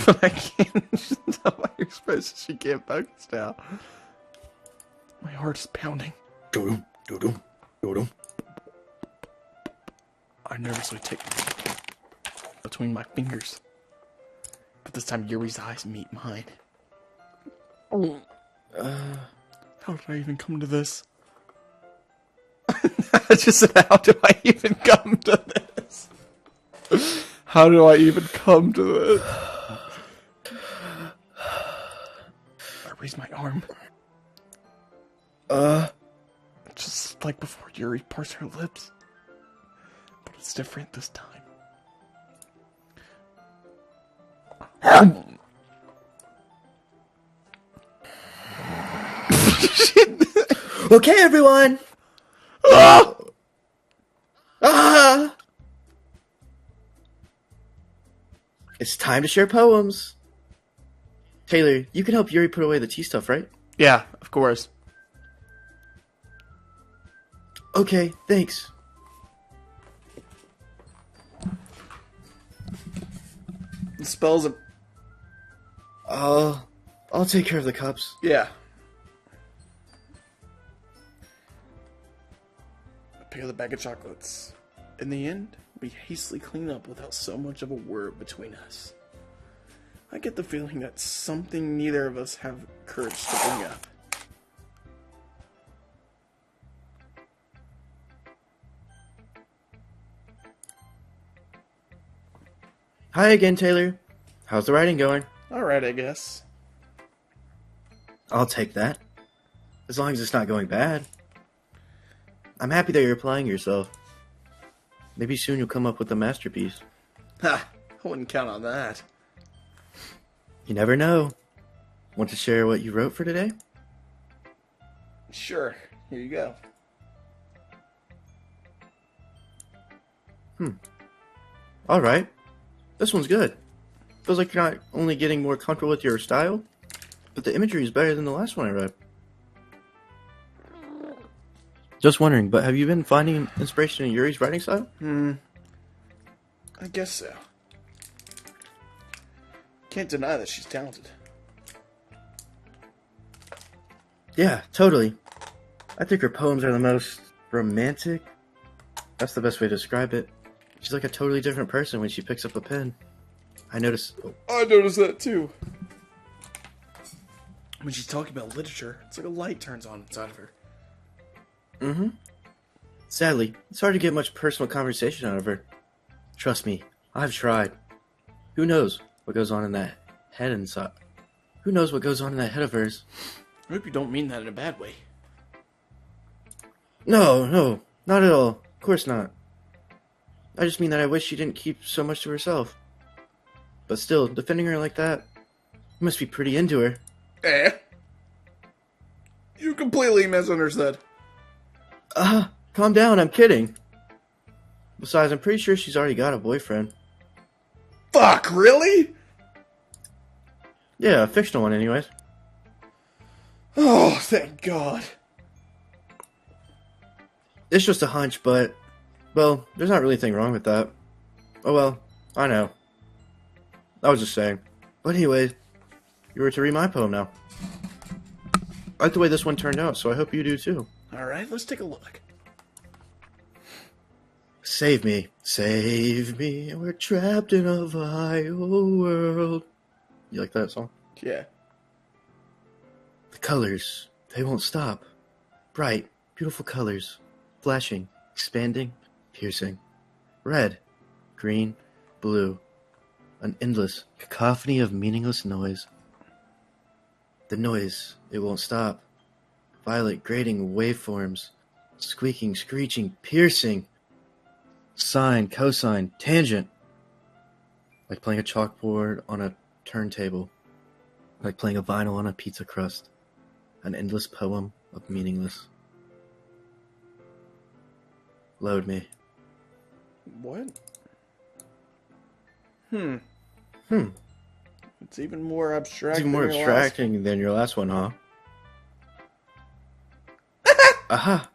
But I can't tell by your expression she can't focus now. My heart is pounding. Doo-dum, doo-dum, doo-dum. I nervously take between my fingers. But this time Yuri's eyes meet mine. How did I even come to this? I just said, how do I even come to this? How do I even come to this? I raise my arm. Just like before Yuri parts her lips. But it's different this time. Okay, everyone! Ah! Ah! It's time to share poems. Taylor, you can help Yuri put away the tea stuff, right? Yeah, of course. Okay, thanks. The spells are... I'll take care of the cups. Yeah. I pick up the bag of chocolates. In the end, we hastily clean up without so much of a word between us. I get the feeling that's something neither of us have courage to bring up. Hi again, Taylor. How's the writing going? Alright, I guess. I'll take that. As long as it's not going bad. I'm happy that you're applying yourself. Maybe soon you'll come up with a masterpiece. Ha! I wouldn't count on that. You never know. Want to share what you wrote for today? Sure, here you go. Alright. This one's good. Feels like you're not only getting more comfortable with your style, but the imagery is better than the last one I read. Just wondering, but have you been finding inspiration in Yuri's writing style? I guess so. Can't deny that she's talented. Yeah, totally. I think her poems are the most romantic. That's the best way to describe it. She's like a totally different person when she picks up a pen. I noticed... I noticed that too. When she's talking about literature, it's like a light turns on inside of her. Sadly, it's hard to get much personal conversation out of her. Trust me, I've tried. Who knows what goes on in that head inside? Who knows what goes on in that head of hers? I hope you don't mean that in a bad way. No, not at all. Of course not. I just mean that I wish she didn't keep so much to herself. But still, defending her like that, you must be pretty into her. Eh? You completely misunderstood. Calm down, I'm kidding. Besides, I'm pretty sure she's already got a boyfriend. Fuck, really? Yeah, a fictional one anyways. Oh, thank God. It's just a hunch, but... well, there's not really anything wrong with that. Oh well, I know. I was just saying. But anyway, you were to read my poem now. I like the way this one turned out, so I hope you do too. Alright, let's take a look. Save me, we're trapped in a vile world. You like that song? Yeah. The colors, they won't stop. Bright, beautiful colors. Flashing, expanding, piercing. Red, green, blue. An endless cacophony of meaningless noise. The noise, it won't stop. Violet grating waveforms. Squeaking, screeching, piercing. Sine, cosine, tangent. Like playing a chalkboard on a turntable. Like playing a vinyl on a pizza crust. An endless poem of meaningless. Load me. What? It's even more abstract. It's even more than your last. abstracting than your last one, huh? Aha!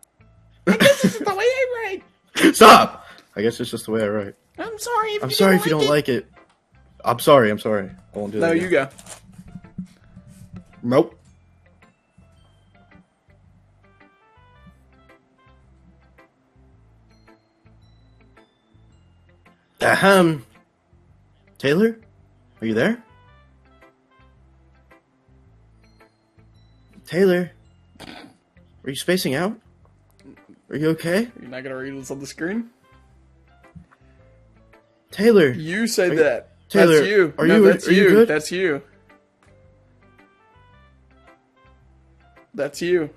This is the way I write. Stop! I guess it's just the way I write. I'm sorry if I'm you sorry don't if you like don't like it. I'm sorry. I won't do that No, again. you go. Nope. Ahem. Taylor? Are you there? Taylor? Are you spacing out? Are you okay? You're not gonna read this on the screen? Taylor? You say Are you- that. Taylor, that's you. are No, you- that's are you you. good? That's you. That's you.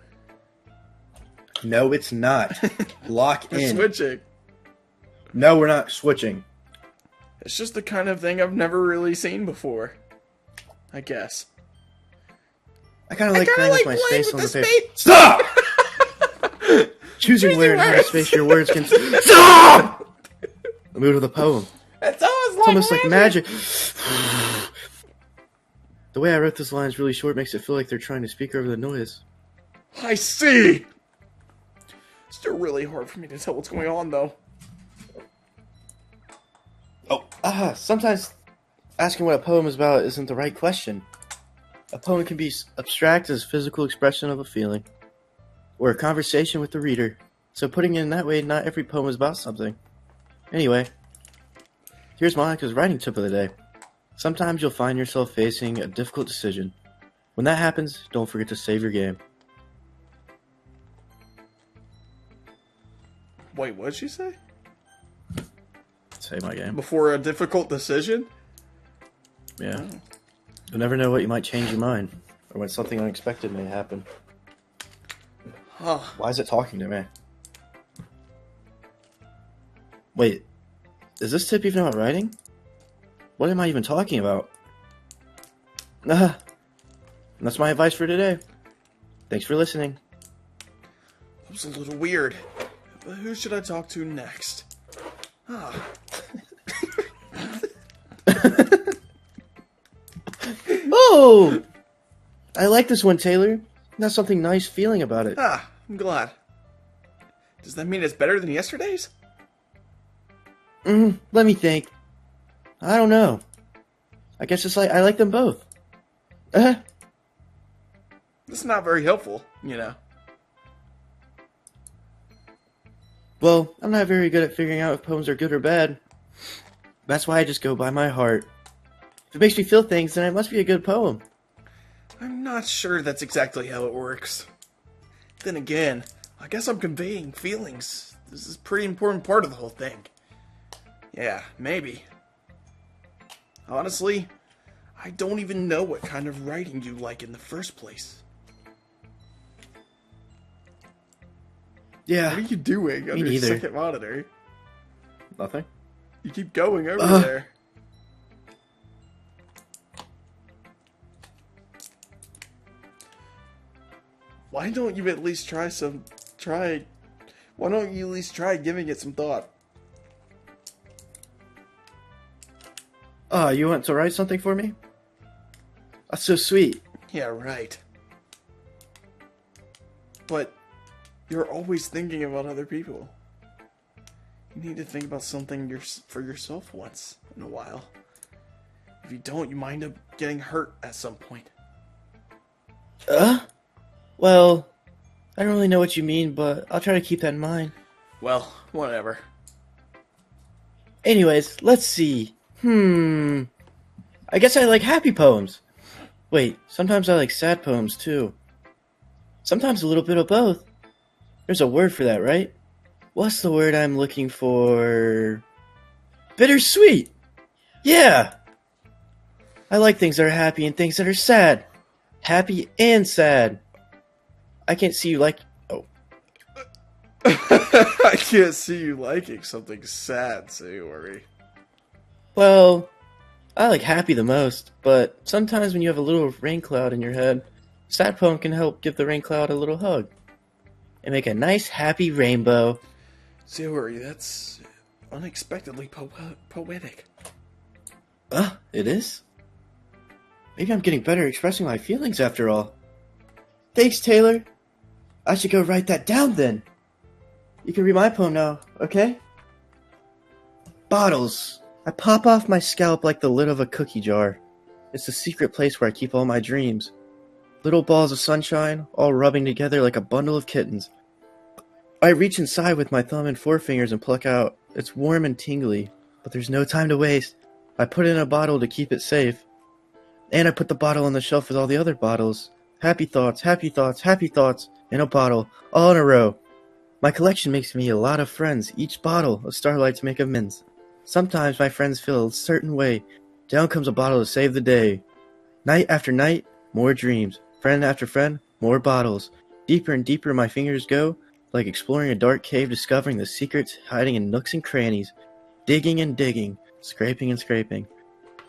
No, it's not. Lock We're in. switching. No, we're not switching. It's just the kind of thing I've never really seen before. I guess. I kind of like playing with my playing space on with the the paper. Stop! Choosing where and how to words. space your words can... Stop! The mood of the poem. It's It's almost like magic. The way I wrote this line is really short makes it feel like they're trying to speak over the noise. I see. Still really hard for me to tell what's going on, though. Sometimes asking what a poem is about isn't the right question. A poem can be abstract as physical expression of a feeling, or a conversation with the reader. So putting it in that way, not every poem is about something. Anyway, here's Monica's writing tip of the day. Sometimes you'll find yourself facing a difficult decision. When that happens, don't forget to save your game. Wait, what did she say? Save my game. Before a difficult decision? Yeah. You'll never know what you might change your mind, or when something unexpected may happen. Huh. Why is it talking to me? Wait, is this tip even about writing? What am I even talking about? That's my advice for today. Thanks for listening. That was a little weird. But who should I talk to next? Oh! I like this one, Taylor. That's something nice feeling about it. I'm glad. Does that mean it's better than yesterday's? Let me think. I don't know. I guess it's like I like them both. This is not very helpful, you know. Well, I'm not very good at figuring out if poems are good or bad. That's why I just go by my heart. If it makes me feel things, then it must be a good poem. I'm not sure that's exactly how it works. Then again, I guess I'm conveying feelings. This is a pretty important part of the whole thing. Yeah, maybe. Honestly, I don't even know what kind of writing you like in the first place. Yeah. What are you doing on your neither. second monitor? Nothing. You keep going over there. Why don't you at least try Why don't you at least try giving it some thought? You want to write something for me? That's so sweet. Yeah, right. But you're always thinking about other people. You need to think about something for yourself once in a while. If you don't, you might end up getting hurt at some point. Well, I don't really know what you mean, but I'll try to keep that in mind. Well, whatever. Anyways, let's see. I guess I like happy poems. Wait, sometimes I like sad poems too. Sometimes a little bit of both. There's a word for that, right? What's the word I'm looking for? Bittersweet! Yeah! I like things that are happy and things that are sad. Happy and sad. I can't see you like... Oh. I can't see you liking something sad, Sayori. Well, I like happy the most, but sometimes when you have a little rain cloud in your head, sad poem can help give the rain cloud a little hug. And make a nice happy rainbow. Sayori, that's unexpectedly poetic. It is? Maybe I'm getting better at expressing my feelings after all. Thanks, Taylor. I should go write that down then. You can read my poem now, okay? Bottles. I pop off my scalp like the lid of a cookie jar. It's the secret place where I keep all my dreams. Little balls of sunshine, all rubbing together like a bundle of kittens. I reach inside with my thumb and forefingers and pluck out. It's warm and tingly, but there's no time to waste. I put it in a bottle to keep it safe. And I put the bottle on the shelf with all the other bottles. Happy thoughts, happy thoughts, happy thoughts, in a bottle, all in a row. My collection makes me a lot of friends, each bottle of starlight to make amends. Sometimes my friends feel a certain way. Down comes a bottle to save the day. Night after night, more dreams. Friend after friend, more bottles. Deeper and deeper my fingers go, like exploring a dark cave, discovering the secrets hiding in nooks and crannies. Digging and digging, scraping and scraping.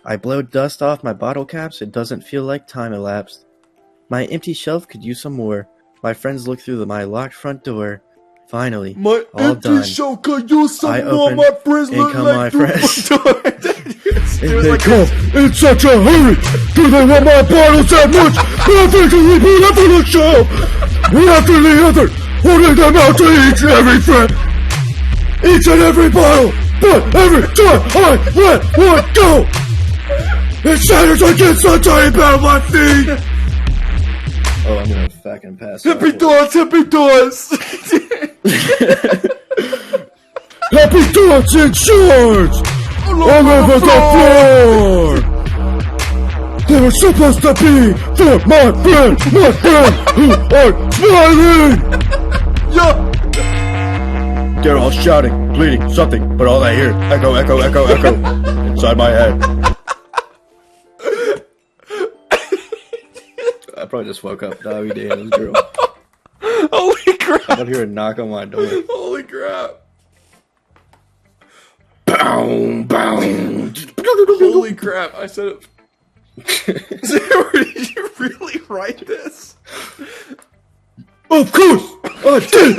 I blow dust off my bottle caps, it doesn't feel like time elapsed. My empty shelf could use some more. My friends look through my locked front door. Finally, My all empty done. show could use some I more. open, My friends in look come like my through friends. my door. And they like come In such a hurry! Do they want my bottles that much? Eventually put up on the shelf! One after the other, holding them out to each and every friend! Each and every bottle! But every time I let one go, it shatters against the tiny pad of my feet! Oh, I'm gonna fucking pass Happy out. thoughts, happy thoughts. Happy thoughts in charge! All over the floor! They were supposed to be for my friends who are smiling! Yeah. They're all shouting, bleeding, something, but all I hear, echo, echo, echo, echo, inside my head. I probably just woke up. Doggy day on this girl. Holy I crap. could hear a knock on my door. Holy crap. Boom, boom. Holy crap. I said it. Did you really write this? Of course, I did!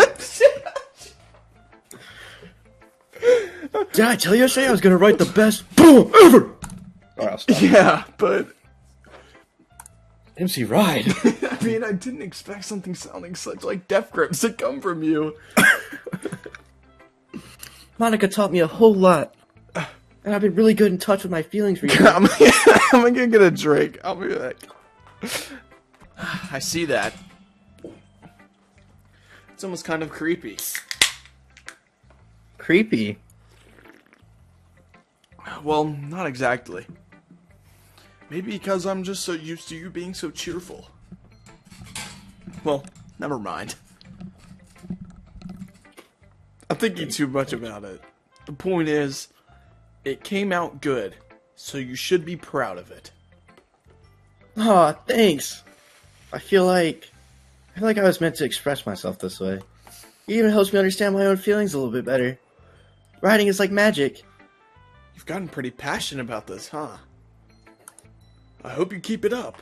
Did I tell you yesterday I was gonna write the best Poem ever! Alright, I'll stop. Yeah, but MC Ride. I mean, I didn't expect something sounding such like Death Grips to come from you. Monica taught me a whole lot. And I've been really good in touch with my feelings recently. I'm gonna get a drink. I'll be back. I see that. It's almost kind of creepy. Creepy. Well, not exactly. Maybe because I'm just so used to you being so cheerful. Well, never mind. I'm thinking too much about it. The point is, it came out good, so you should be proud of it. Aw, thanks. I feel like I was meant to express myself this way. It even helps me understand my own feelings a little bit better. Writing is like magic. You've gotten pretty passionate about this, huh? I hope you keep it up.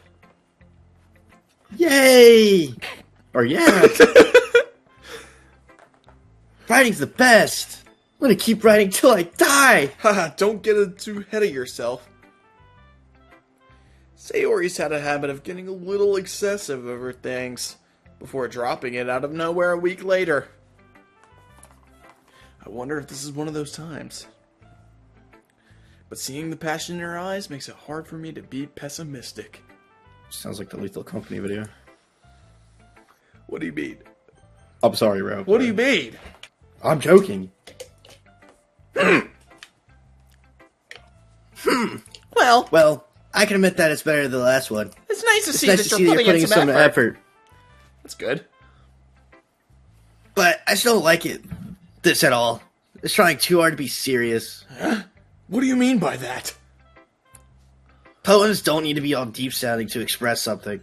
Yay! Or yeah. Writing's the best. I'm gonna keep writing till I die. Haha, don't get too ahead of yourself. Sayori's had a habit of getting a little excessive over things before dropping it out of nowhere a week later. I wonder if this is one of those times. But seeing the passion in her eyes makes it hard for me to be pessimistic. Sounds like the Lethal Company video. What do you mean? I'm sorry, bro. What do you mean? I'm joking. Well, I can admit that it's better than the last one. It's nice to It's see nice that to you're see that you're putting in some effort. effort. That's good. But I still don't like this at all. It's trying too hard to be serious. What do you mean by that? Poems don't need to be all deep sounding to express something.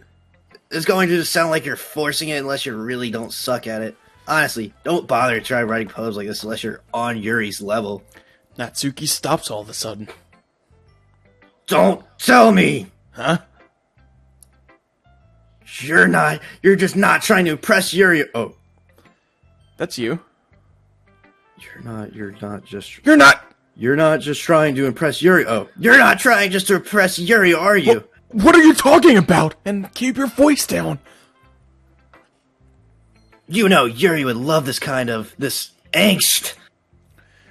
It's going to just sound like you're forcing it unless you really don't suck at it. Honestly, don't bother to try writing poems like this unless you're on Yuri's level. Natsuki stops all of a sudden. Don't tell me! Huh? You're just not trying to impress Yuri. Oh. That's you. You're not You're not! just trying to impress Yuri. Oh. You're not trying just to impress Yuri, are you? What are you talking about? And keep your voice down. You know Yuri would love this angst.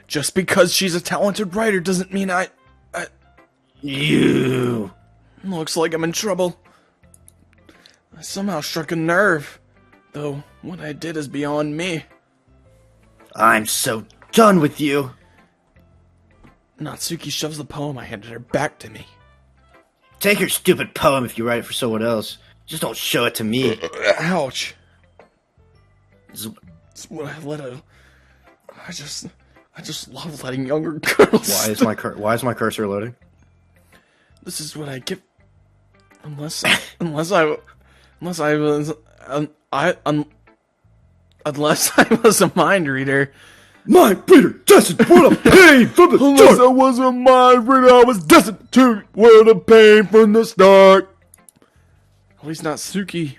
Just because she's a talented writer doesn't mean You. Looks like I'm in trouble. I somehow struck a nerve. Though, what I did is beyond me. I'm so done with you. Natsuki shoves the poem I handed her back to me. Take your stupid poem if you write it for someone else. Just don't show it to me. Ouch. It's what I let out. I just love letting younger girls. Why is my cursor loading? This is what I get. Unless I was a mind reader. Mind reader destined for the pain from the Unless start. I was a mind reader, I was destined to wear the pain from the start. At least Natsuki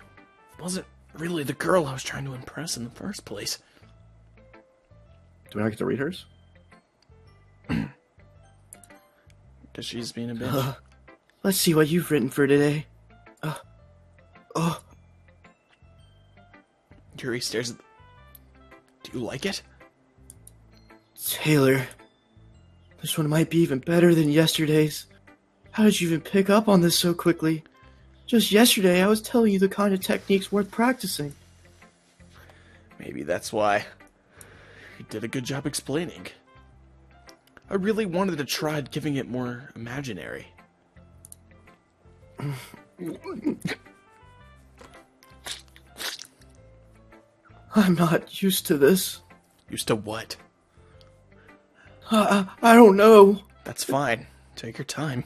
wasn't really the girl I was trying to impress in the first place. Do we not get to read hers? Because she's being a bitch. Let's see what you've written for today. Yuri stares at Do you like it? Taylor, this one might be even better than yesterday's. How did you even pick up on this so quickly? Just yesterday, I was telling you the kind of techniques worth practicing. Maybe that's why. You did a good job explaining. I really wanted to try giving it more imaginary. I'm not used to this. Used to what? I don't know. That's fine. Take your time.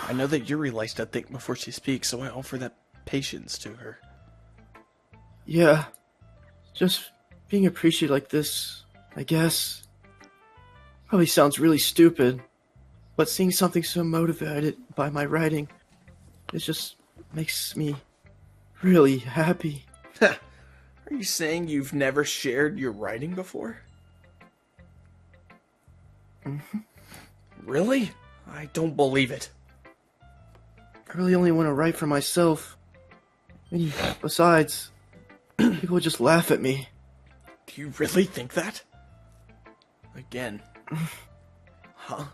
I know that Yuri likes to think before she speaks, so I offer that patience to her. Yeah, just being appreciated like this, I guess. Probably sounds really stupid, but seeing something so motivated by my writing, it just makes me really happy. Are you saying you've never shared your writing before? Mm-hmm. Really? I don't believe it. I really only want to write for myself. And besides, people would just laugh at me. Do you really think that? Again. Huh?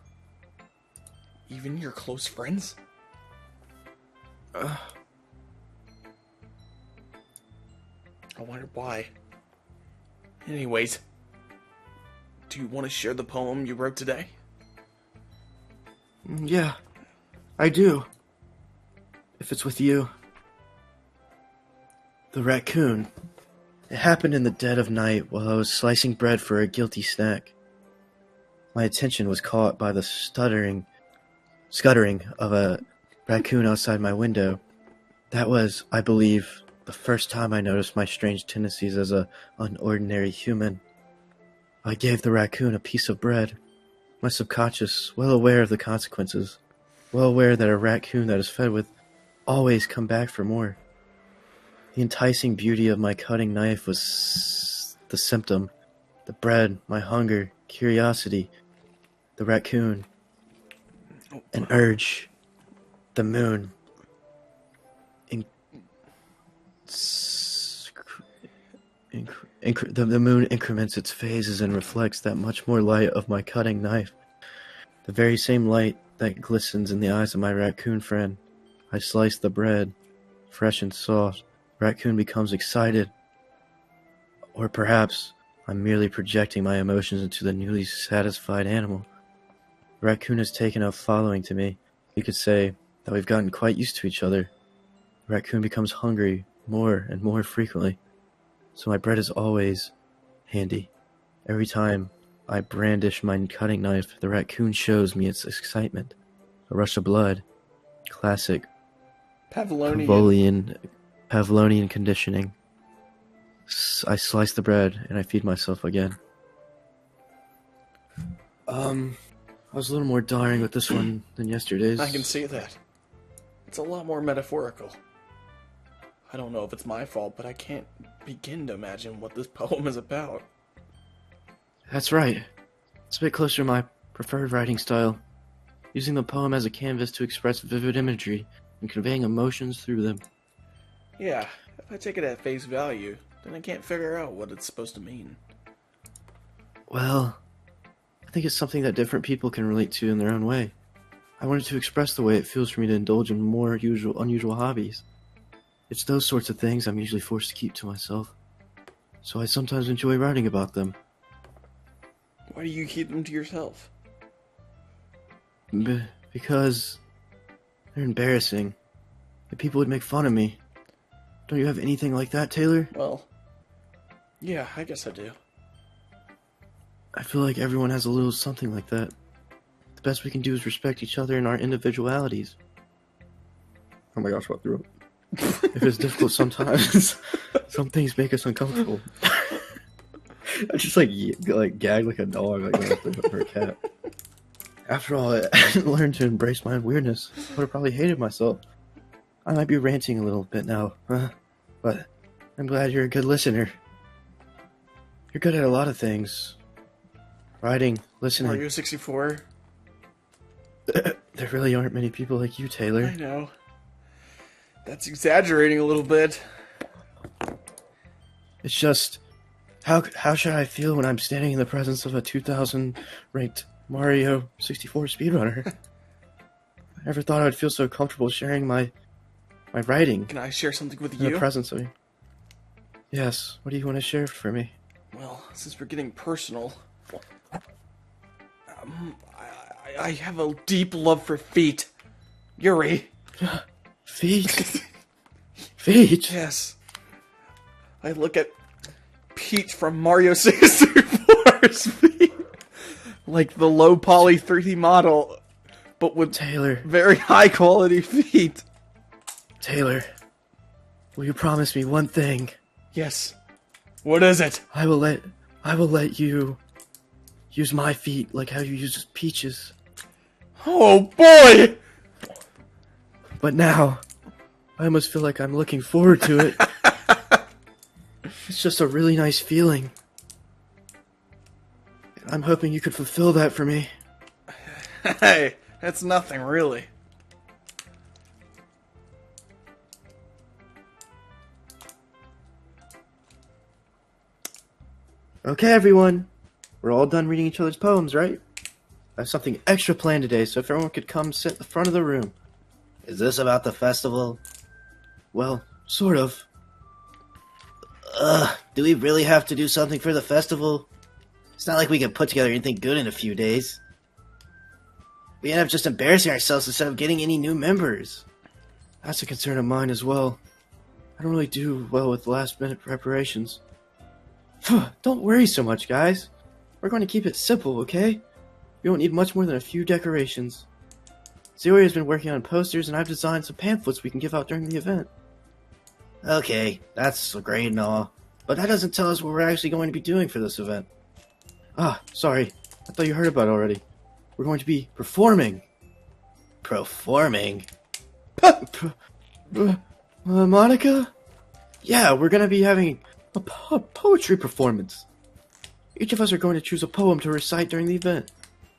Even your close friends? I wonder why. Anyways, do you want to share the poem you wrote today? Yeah, I do. If it's with you. The raccoon. It happened in the dead of night while I was slicing bread for a guilty snack. My attention was caught by the scuttering of a raccoon outside my window. That was, I believe, the first time I noticed my strange tendencies as an unordinary human. I gave the raccoon a piece of bread. My subconscious, well aware of the consequences, well aware that a raccoon that is fed with always come back for more. The enticing beauty of my cutting knife was the symptom. The bread, my hunger, curiosity, the raccoon, an urge, the moon. The moon increments its phases and reflects that much more light of my cutting knife. The very same light that glistens in the eyes of my raccoon friend. I slice the bread, fresh and soft. Raccoon becomes excited. Or perhaps I'm merely projecting my emotions into the newly satisfied animal. The raccoon has taken a following to me. You could say that we've gotten quite used to each other. The raccoon becomes hungry more and more frequently. So my bread is always handy. Every time I brandish my cutting knife, the raccoon shows me its excitement. A rush of blood. Classic Pavlovian conditioning. I slice the bread and I feed myself again. I was a little more daring with this one than yesterday's. I can see that. It's a lot more metaphorical. I don't know if it's my fault, but I can't begin to imagine what this poem is about. That's right. It's a bit closer to my preferred writing style, using the poem as a canvas to express vivid imagery and conveying emotions through them. Yeah, if I take it at face value, then I can't figure out what it's supposed to mean. Well, I think it's something that different people can relate to in their own way. I wanted to express the way it feels for me to indulge in more unusual hobbies. It's those sorts of things I'm usually forced to keep to myself, so I sometimes enjoy writing about them. Why do you keep them to yourself? Because they're embarrassing. And people would make fun of me. Don't you have anything like that, Taylor? Well, yeah, I guess I do. I feel like everyone has a little something like that. The best we can do is respect each other and our individualities. Oh my gosh, what through? If it's difficult sometimes, some things make us uncomfortable. I just like gag like a dog, like when I think of her cat. After all, I hadn't learned to embrace my own weirdness. I would have probably hated myself. I might be ranting a little bit now, but I'm glad you're a good listener. You're good at a lot of things. Writing, listening. Mario 64? There really aren't many people like you, Taylor. I know. That's exaggerating a little bit. It's just, how should I feel when I'm standing in the presence of a 2000 ranked Mario 64 speedrunner? I never thought I'd feel so comfortable sharing my writing. Can I share something with In you? the presence of you. Yes, what do you want to share for me? Well, since we're getting personal, I have a deep love for feet. Yuri. Feet? Feet? Yes. I look at Peach from Mario 64's feet. Like the low poly 3D model, but with Taylor. very high quality feet. Taylor, will you promise me one thing? Yes. What is it? I will let you use my feet like how you use Peach's. Oh boy! But now, I almost feel like I'm looking forward to it. It's just a really nice feeling. I'm hoping you could fulfill that for me. Hey, that's nothing really. Okay, everyone. We're all done reading each other's poems, right? I have something extra planned today, so if everyone could come sit at the front of the room. Is this about the festival? Well, sort of. Do we really have to do something for the festival? It's not like we can put together anything good in a few days. We end up just embarrassing ourselves instead of getting any new members. That's a concern of mine as well. I don't really do well with last-minute preparations. Don't worry so much, guys. We're going to keep it simple, okay? We won't need much more than a few decorations. Zuri has been working on posters, and I've designed some pamphlets we can give out during the event. Okay, that's great and all, but that doesn't tell us what we're actually going to be doing for this event. Ah, sorry. I thought you heard about it already. We're going to be performing. Performing? Monica? Yeah, we're going to be having a poetry performance. Each of us are going to choose a poem to recite during the event.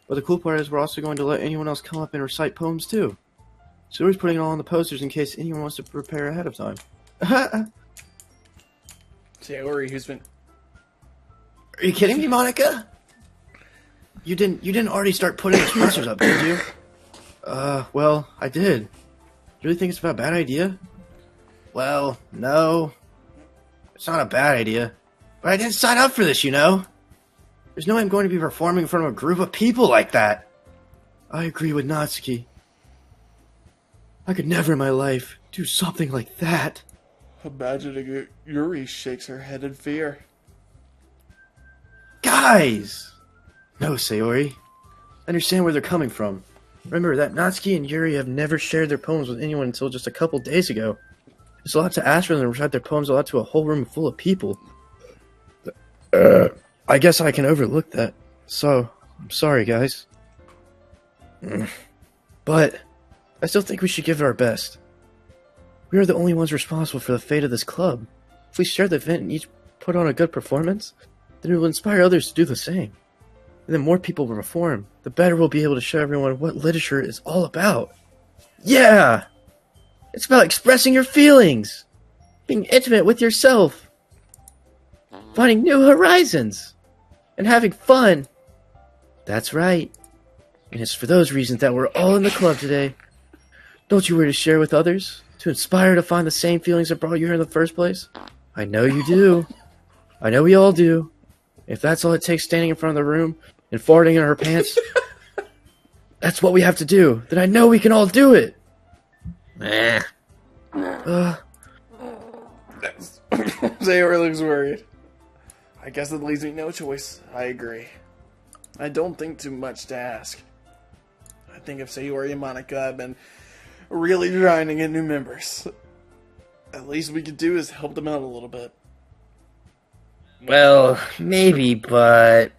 But the cool part is we're also going to let anyone else come up and recite poems too. So we're putting it all on the posters in case anyone wants to prepare ahead of time. Sayori, who's been... Are you kidding me, Monica? You didn't already start putting those posters up, did you? Well, I did. You really think it's a bad idea? Well, no. It's not a bad idea. But I didn't sign up for this, you know? There's no way I'm going to be performing in front of a group of people like that. I agree with Natsuki. I could never in my life do something like that. Imagining it, Yuri shakes her head in fear. Guys! No, Sayori. I understand where they're coming from. Remember that Natsuki and Yuri have never shared their poems with anyone until just a couple days ago. It's a lot to ask for them to recite their poems aloud to a whole room full of people. I guess I can overlook that. So, I'm sorry, guys. But, I still think we should give it our best. We are the only ones responsible for the fate of this club. If we share the event and each put on a good performance, then it will inspire others to do the same. And the more people reform, the better we'll be able to show everyone what literature is all about. Yeah! It's about expressing your feelings, being intimate with yourself, finding new horizons, and having fun. That's right. And it's for those reasons that we're all in the club today. Don't you worry to share with others, to inspire to find the same feelings that brought you here in the first place? I know you do. I know we all do. If that's all it takes standing in front of the room and farting in her pants, that's what we have to do. Then I know we can all do it. Sayori looks worried. I guess it leaves me no choice. I agree. I don't think too much to ask. I think if Sayori and Monica have been really trying to get new members, at least we could do is help them out a little bit. Well, maybe, but...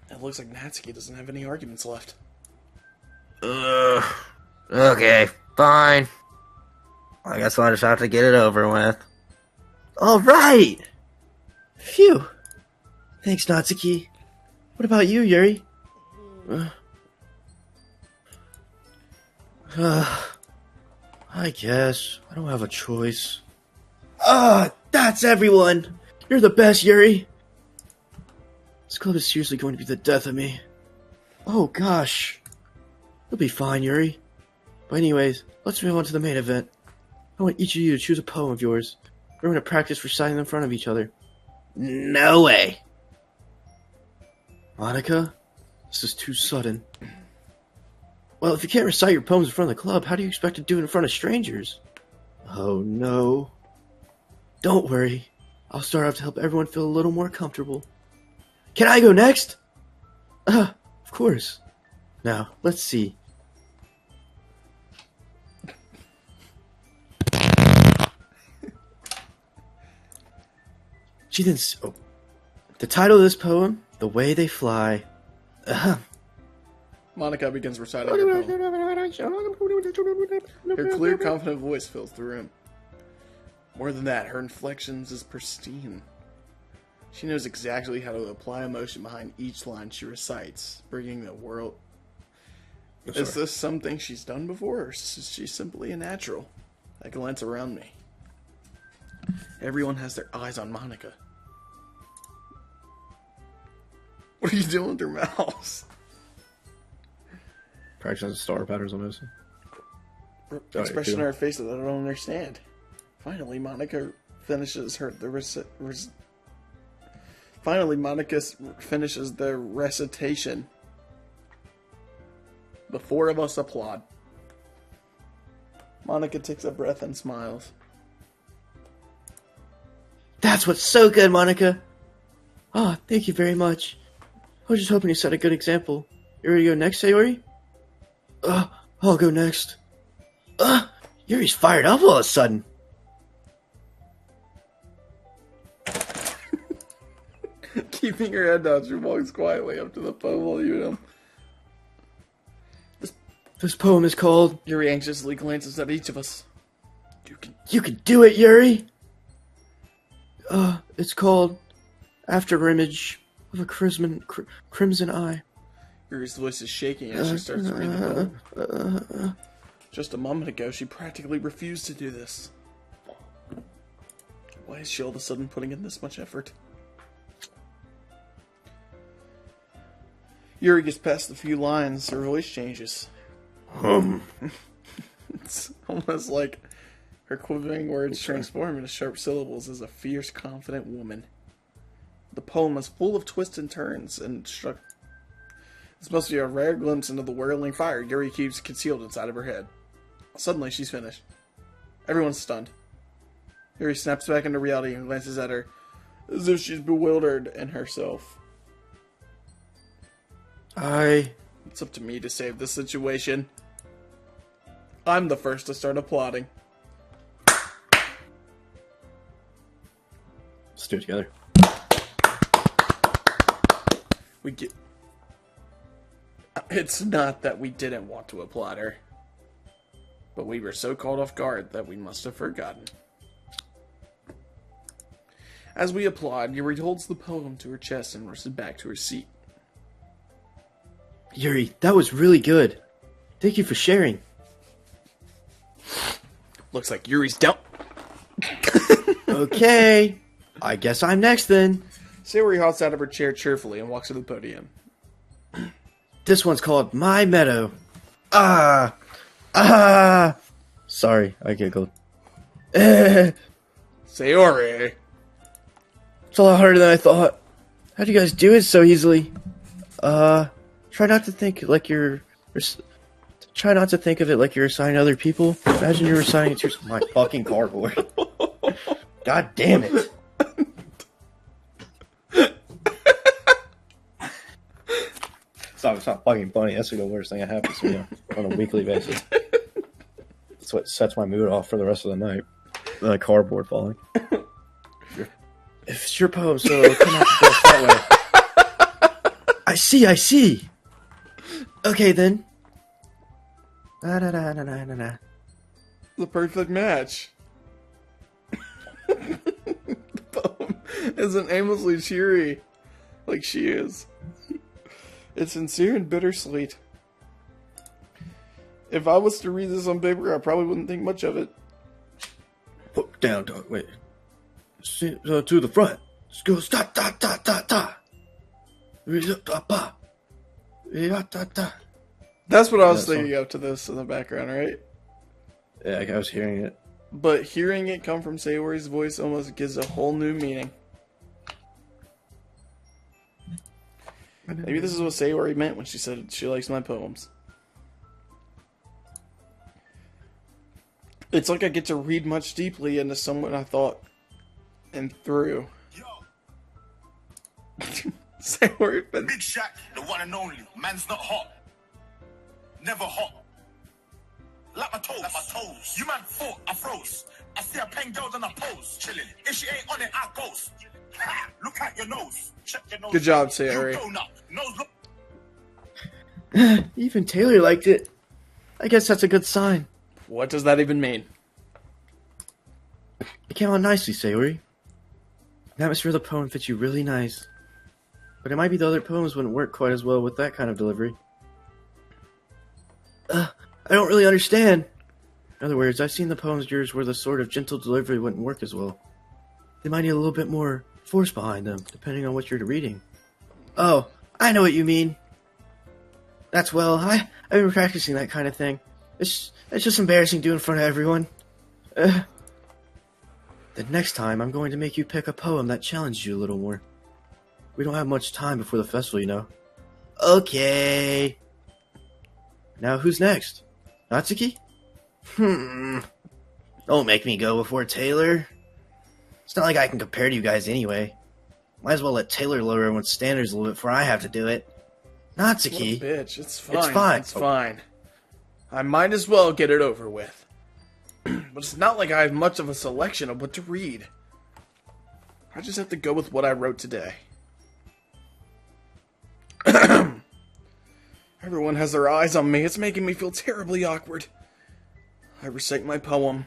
It looks like Natsuki doesn't have any arguments left. Okay, fine. I guess I'll just have to get it over with. Alright! Phew. Thanks, Natsuki. What about you, Yuri? I guess. I don't have a choice. That's everyone! You're the best, Yuri! This club is seriously going to be the death of me. Oh, gosh. You'll be fine, Yuri. But anyways, let's move on to the main event. I want each of you to choose a poem of yours. We're going to practice reciting them in front of each other. No way. Monica, this is too sudden. Well, if you can't recite your poems in front of the club, how do you expect to do it in front of strangers? Oh, no. Don't worry. I'll start off to help everyone feel a little more comfortable. Can I go next? Of course. Now, let's see. She then... The title of this poem, The Way They Fly. Monica begins reciting her poem. Her clear, confident voice fills the room. More than that, her inflections is pristine. She knows exactly how to apply emotion behind each line she recites, bringing the world... Is this something she's done before, or is she simply a natural? I glance around me. Everyone has their eyes on Monica. What are you doing with your mouse? Practicing star patterns on this. Expression on her face that I don't understand. Finally, Monica finishes finishes the recitation. The four of us applaud. Monica takes a breath and smiles. That's what's so good, Monica. Thank you very much. I was just hoping you set a good example. You ready to go next, Sayori? I'll go next. Yuri's fired up all of a sudden. Keeping her head down, she walks quietly up to the poem while you know. This poem is called... Yuri anxiously glances at each of us. You can do it, Yuri! It's called After Image of a Crimson Eye. Yuri's voice is shaking as she starts to read the poem. Just a moment ago, she practically refused to do this. Why is she all of a sudden putting in this much effort? Yuri gets past a few lines, her voice changes. It's almost like her quivering words transform into sharp syllables as a fierce, confident woman. The poem is full of twists and turns, and it's supposed to be a rare glimpse into the whirling fire Yuri keeps concealed inside of her head. Suddenly, she's finished. Everyone's stunned. Yuri snaps back into reality and glances at her, as if she's bewildered in herself. It's up to me to save this situation. I'm the first to start applauding. Let's do it together. It's not that we didn't want to applaud her, but we were so caught off guard that we must have forgotten. As we applaud, Yuri holds the poem to her chest and rushes back to her seat. Yuri, that was really good. Thank you for sharing. Looks like Yuri's down. Okay, I guess I'm next then. Sayori hops out of her chair cheerfully and walks to the podium. This one's called My Meadow. Sorry, I giggled. Sayori! It's a lot harder than I thought. How do you guys do it so easily? Try not to think like you're... Try not to think of it like you're assigning other people. Imagine you're assigning it to my fucking cardboard. God damn it. It's not fucking funny. That's the worst thing that happens to me on a weekly basis. That's what sets my mood off for the rest of the night. The cardboard falling. If it's your poem, so it'll come out the best that way. I see. Okay, then. The perfect match. The poem isn't aimlessly cheery like she is. It's sincere and bittersweet. If I was to read this on paper, I probably wouldn't think much of it. Put down, dog. Wait. To the front. Let's go. Stop. That's what I was thinking of to this in the background, right? Yeah, I was hearing it. But hearing it come from Sayori's voice almost gives a whole new meaning. Maybe this is what Sayori meant when she said she likes my poems. It's like I get to read much deeply into someone I thought and through. Sayori, Big Shaq, the one and only. Man's not hot. Never hot. Like my toes. You man thought I froze. I see a pen girl and I pose. Chilling. If she ain't on it, I ghost. Ha! Look at your nose. Check your nose. Good job, Sayori. Nose look. Even Taylor liked it. I guess that's a good sign. What does that even mean? It came out nicely, Sayori. The atmosphere of the poem fits you really nice. But it might be the other poems wouldn't work quite as well with that kind of delivery. I don't really understand. In other words, I've seen the poems of yours where the sort of gentle delivery wouldn't work as well. They might need a little bit more force behind them, depending on what you're reading. Oh, I know what you mean. I've been practicing that kind of thing. It's just embarrassing to do in front of everyone. The next time, I'm going to make you pick a poem that challenges you a little more. We don't have much time before the festival, you know. Okay. Now who's next? Natsuki? Don't make me go before Taylor. It's not like I can compare to you guys anyway. Might as well let Taylor lower everyone's standards a little bit before I have to do it. Natsuki. What a bitch. It's fine. It's fine. It's fine. I might as well get it over with. But it's not like I have much of a selection of what to read. I just have to go with what I wrote today. Everyone has their eyes on me. It's making me feel terribly awkward. I recite my poem.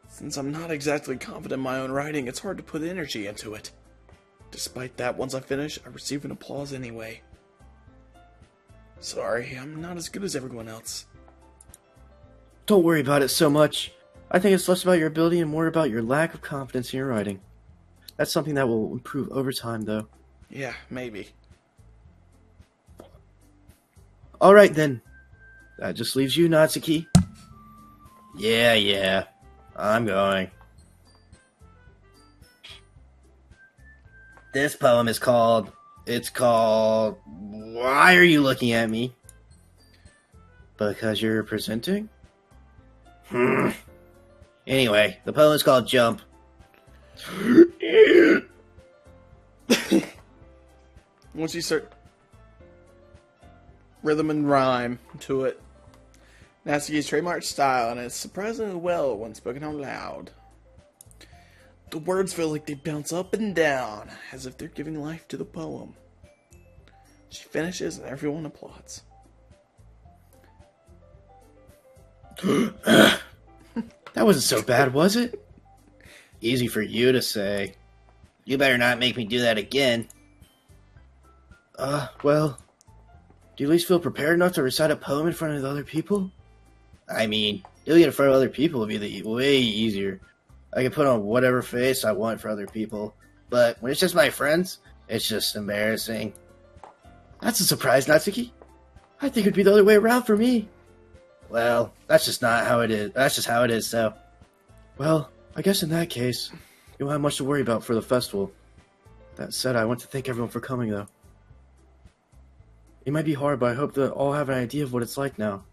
Since I'm not exactly confident in my own writing, it's hard to put energy into it. Despite that, once I finish, I receive an applause anyway. Sorry, I'm not as good as everyone else. Don't worry about it so much. I think it's less about your ability and more about your lack of confidence in your writing. That's something that will improve over time, though. Yeah, maybe. Alright then. That just leaves you, Natsuki. Yeah. I'm going. This poem is called... Why are you looking at me? Because you're presenting? Anyway, the poem is called Jump. Once you start rhythm and rhyme to it, Natsuki's trademark style, and it's surprisingly well when spoken out loud. The words feel like they bounce up and down, as if they're giving life to the poem. She finishes and everyone applauds. That wasn't so bad, was it? Easy for you to say. You better not make me do that again. Well, do you at least feel prepared enough to recite a poem in front of the other people? I mean, doing it in front of other people would be way easier. I can put on whatever face I want for other people. But when it's just my friends, it's just embarrassing. That's a surprise, Natsuki. I think it'd be the other way around for me. Well, that's just not how it is. That's just how it is, so. Well, I guess in that case, you won't have much to worry about for the festival. That said, I want to thank everyone for coming, though. It might be hard, but I hope that all have an idea of what it's like now.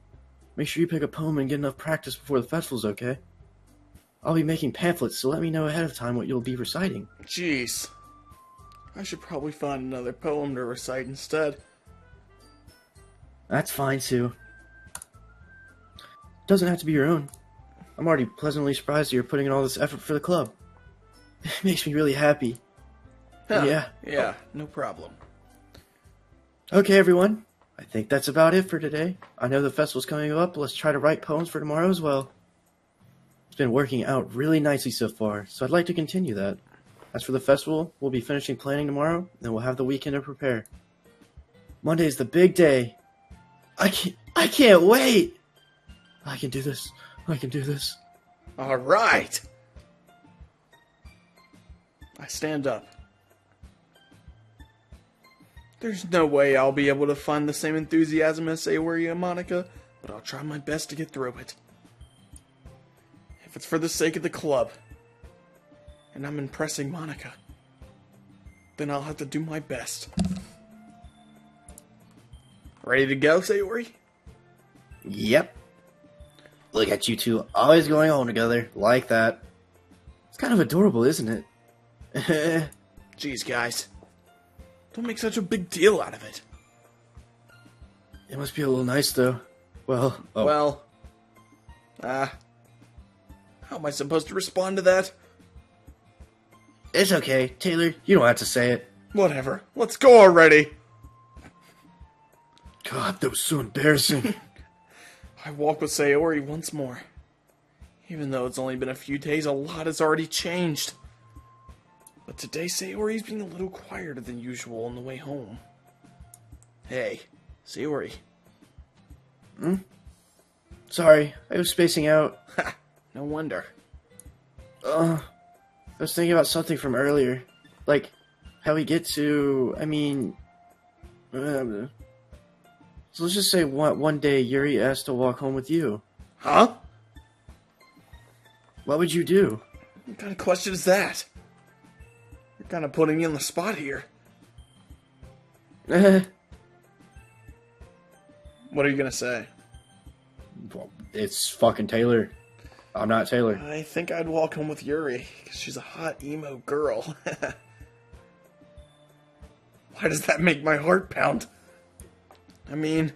Make sure you pick a poem and get enough practice before the festival's okay? I'll be making pamphlets, so let me know ahead of time what you'll be reciting. Jeez. I should probably find another poem to recite instead. That's fine, too. Doesn't have to be your own. I'm already pleasantly surprised that you're putting in all this effort for the club. It makes me really happy. Huh. Yeah. No problem. Okay, everyone. I think that's about it for today. I know the festival's coming up. Let's try to write poems for tomorrow as well. It's been working out really nicely so far, so I'd like to continue that. As for the festival, we'll be finishing planning tomorrow, and we'll have the weekend to prepare. Monday is the big day. I can't wait! I can do this. I can do this. All right. I stand up. There's no way I'll be able to find the same enthusiasm as Sayori and Monica, but I'll try my best to get through it. If it's for the sake of the club, and I'm impressing Monica, then I'll have to do my best. Ready to go, Sayori? Yep. Look at you two always going home together like that. It's kind of adorable, isn't it? Jeez, guys. Don't make such a big deal out of it. It must be a little nice, though. Well, how am I supposed to respond to that? It's okay, Taylor. you don't have to say it. Whatever. Let's go already. God, that was so embarrassing. I walk with Sayori once more. Even though it's only been a few days, a lot has already changed. But today, Sayori's being a little quieter than usual on the way home. Hey, Sayori. Sorry, I was spacing out. Ha! No wonder. I was thinking about something from earlier. Like, how we get to... so let's just say one day Yuri asked to walk home with you. Huh? What would you do? What kind of question is that? You're kind of putting me on the spot here. What are you gonna say? Well, it's fucking Taylor. I'm not Taylor. I think I'd walk home with Yuri, because she's a hot emo girl. Why does that make my heart pound? I mean,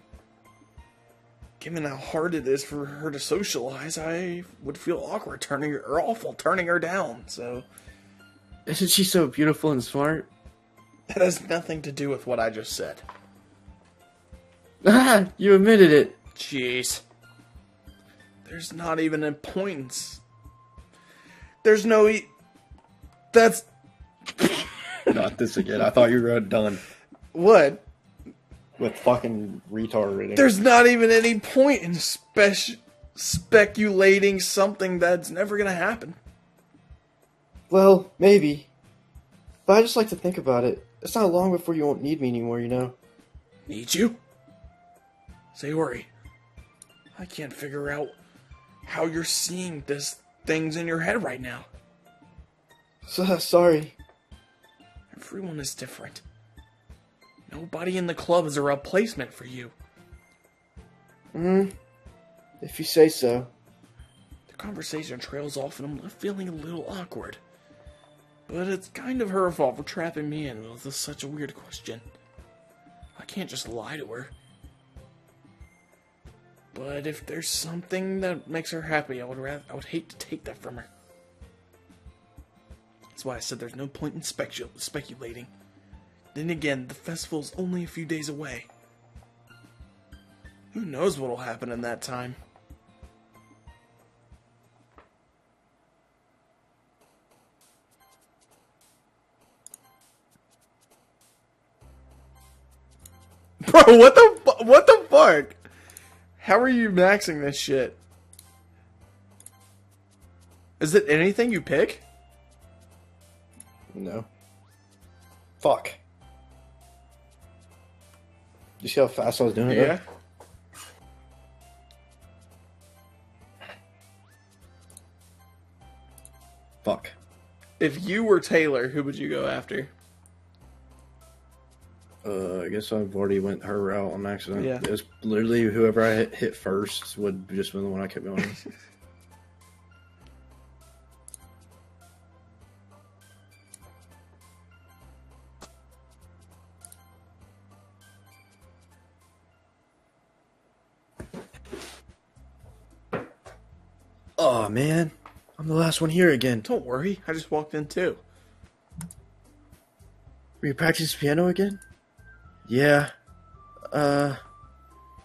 given how hard it is for her to socialize, I would feel awkward awful turning her down, so... Isn't she so beautiful and smart? That has nothing to do with what I just said. Ah, you admitted it. Jeez. There's not even a point. There's no That's... Not this again. I thought you were done What? with fucking retard reading. There's not even any point in speculating something that's never gonna happen. Well, maybe. But I just like to think about it. It's not long before you won't need me anymore, you know? Need you? Sayori, I can't figure out how you're seeing this things in your head right now. So, sorry. Everyone is different. Nobody in the club is a replacement for you. If you say so. The conversation trails off and I'm left feeling a little awkward. But it's kind of her fault for trapping me in with such a weird question. I can't just lie to her. But if there's something that makes her happy, I would hate to take that from her. That's why I said there's no point in speculating. Then again, the festival's only a few days away. Who knows what'll happen in that time? Bro, what the fuck? How are you maxing this shit? Is it anything you pick? No. Fuck. You see how fast I was doing it? Yeah. Fuck. If you were Taylor, who would you go after? I guess I've already went her route on accident. Yeah. It was literally whoever I hit first would just been the one I kept going. Oh man, I'm the last one here again. Don't worry, I just walked in too. Were you practicing piano again? Yeah. You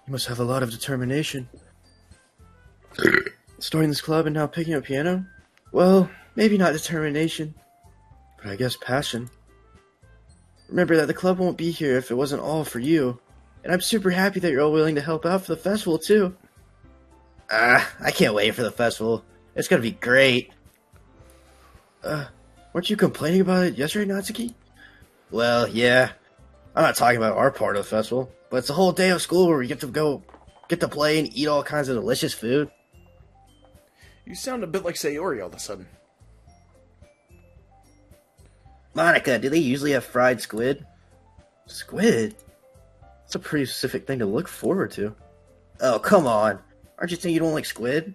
must have a lot of determination. Starting this club and now picking up piano? Well, maybe not determination, but I guess passion. Remember that the club won't be here if it wasn't all for you. And I'm super happy that you're all willing to help out for the festival too. I can't wait for the festival. It's gonna be great. Weren't you complaining about it yesterday, Natsuki? Well, yeah. I'm not talking about our part of the festival, but it's a whole day of school where we get to play and eat all kinds of delicious food. You sound a bit like Sayori all of a sudden. Monica, do they usually have fried squid? Squid? That's a pretty specific thing to look forward to. Oh, come on. Aren't you saying you don't like squid?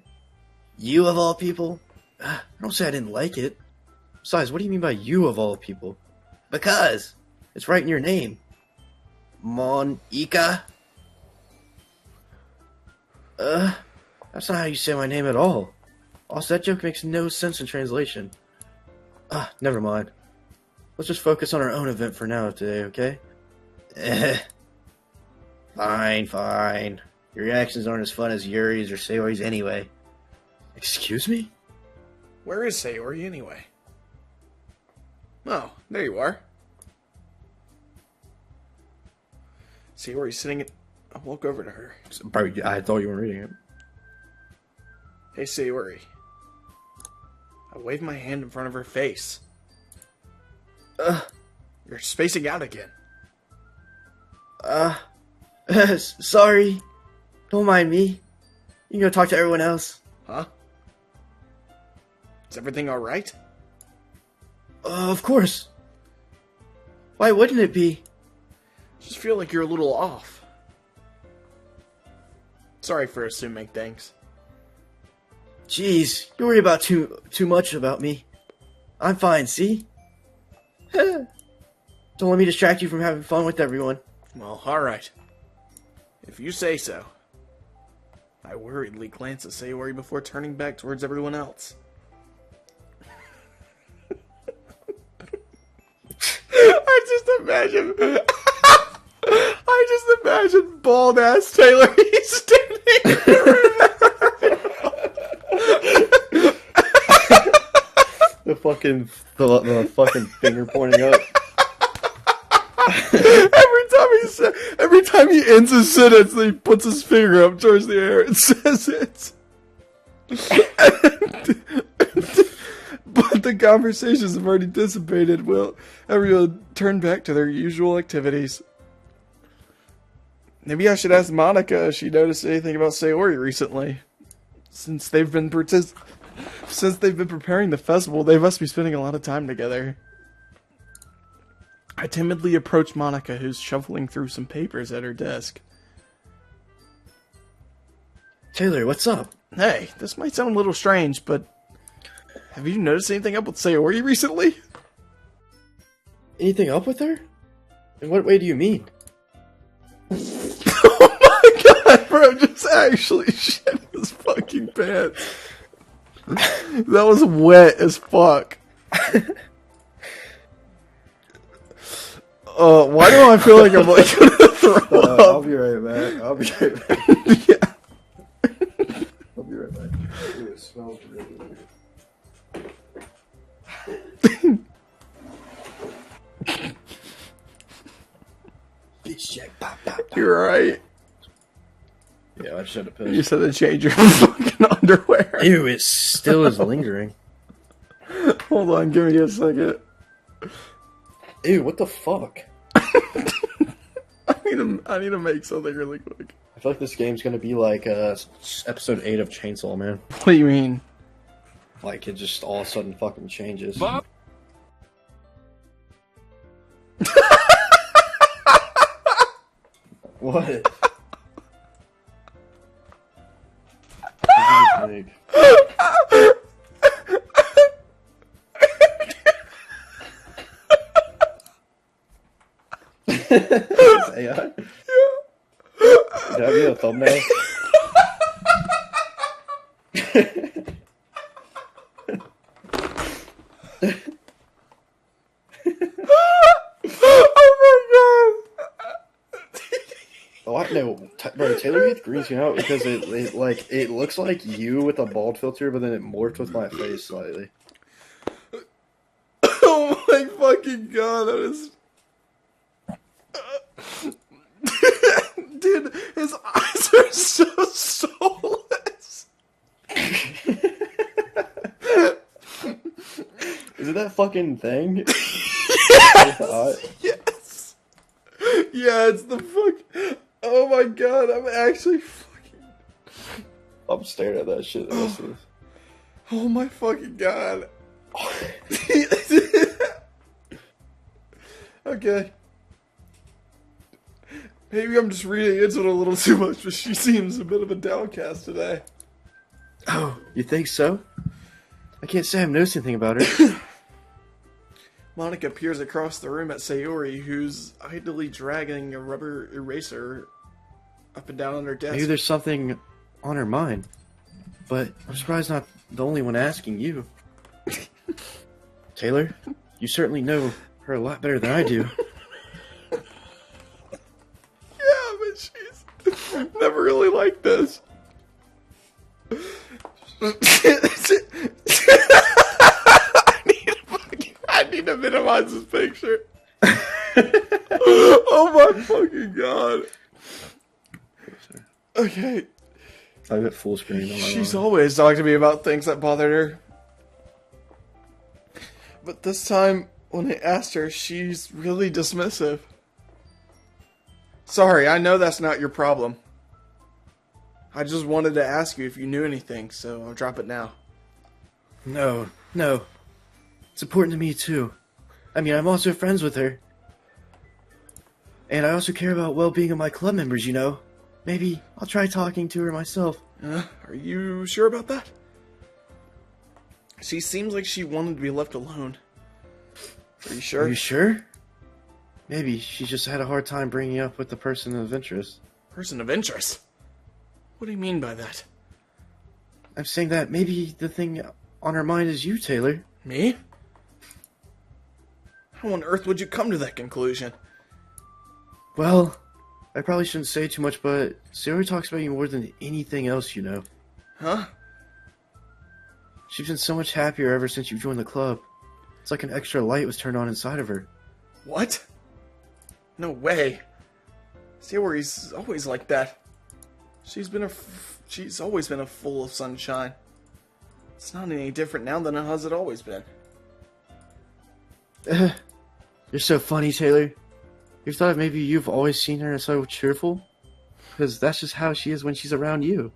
You of all people? Don't say I didn't like it. Besides, what do you mean by you of all people? Because it's right in your name. Monica? That's not how you say my name at all. Also, that joke makes no sense in translation. Never mind. Let's just focus on our own event for now today, okay? Fine. Your reactions aren't as fun as Yuri's or Sayori's anyway. Excuse me? Where is Sayori anyway? Oh, there you are. Sayori's sitting at... I'll walk over to her. Bro, I thought you were reading it. Hey, Sayori. I waved my hand in front of her face. You're spacing out again. Sorry. Don't mind me. You can go talk to everyone else. Huh? Is everything alright? Of course. Why wouldn't it be? Just feel like you're a little off. Sorry for assuming things. Jeez, you worry about too much about me. I'm fine, see? Don't let me distract you from having fun with everyone. Well, alright. If you say so. I worriedly glanced at Sayori before turning back towards everyone else. I just imagine bald ass Taylor. He's standing the fucking finger pointing up. Every time he ends his sentence, he puts his finger up towards the air and says it. But the conversations have already dissipated. Will everyone turn back to their usual activities? Maybe I should ask Monica if she noticed anything about Sayori recently. Since they've been preparing the festival, they must be spending a lot of time together. I timidly approach Monica, who's shuffling through some papers at her desk. Taylor, what's up? Hey, this might sound a little strange, but have you noticed anything up with Sayori recently? Anything up with her? In what way do you mean? Oh my god, bro, just actually shit his fucking pants. That was wet as fuck. Why do I feel like I'm like gonna throw up? I'll be right back. Yeah. I'll be right back. Ooh, it smells really weird. Bitch check. Pop, pop, pop. You're right. Yeah, I should have You pissed. said to change your fucking underwear. Ew, it still is lingering. Hold on, give me a second. Ew, what the fuck? I need to make something really quick. I feel like this game's gonna be like episode 8 of Chainsaw Man. What do you mean? Like, it just all of a sudden fucking changes. What? Big. Is this AI? Did that be a thumbnail? Oh, I know, bro. Taylor Heath greens me out because it looks like you with a bald filter, but then it morphed with my face slightly. Oh my fucking god, that is. Dude, his eyes are so soulless. Is it that fucking thing? Yes. Yeah, it's the fuck. Oh my god, I'm actually fucking. I'm staring at that shit. The rest of this. Oh my fucking god. Okay. Maybe I'm just reading into it a little too much, but she seems a bit of a downcast today. Oh, you think so? I can't say I've noticed anything about her. Monica peers across the room at Sayori, who's idly dragging a rubber eraser up and down on her desk. Maybe there's something on her mind. But I'm surprised not the only one asking you. Taylor, you certainly know her a lot better than I do. Yeah, but she's never really like this. I need to minimize this picture. Oh my fucking god. Okay. I have it full screen on my She's phone. always talked to me about things that bothered her. But this time, when I asked her, she's really dismissive. Sorry, I know that's not your problem. I just wanted to ask you if you knew anything, so I'll drop it now. No. It's important to me too. I mean, I'm also friends with her. And I also care about well-being of my club members, you know. Maybe I'll try talking to her myself. Are you sure about that? She seems like she wanted to be left alone. Are you sure? Are you sure? Maybe she just had a hard time bringing up with the person of interest. Person of interest? What do you mean by that? I'm saying that maybe the thing on her mind is you, Taylor. Me? How on earth would you come to that conclusion? Well, I probably shouldn't say too much, but Sayori talks about you more than anything else, you know. Huh? She's been so much happier ever since you joined the club. It's like an extra light was turned on inside of her. What? No way. Sayori's always like that. She's always been a full of sunshine. It's not any different now than it has always been. You're so funny, Taylor. You thought maybe you've always seen her so cheerful? Because that's just how she is when she's around you.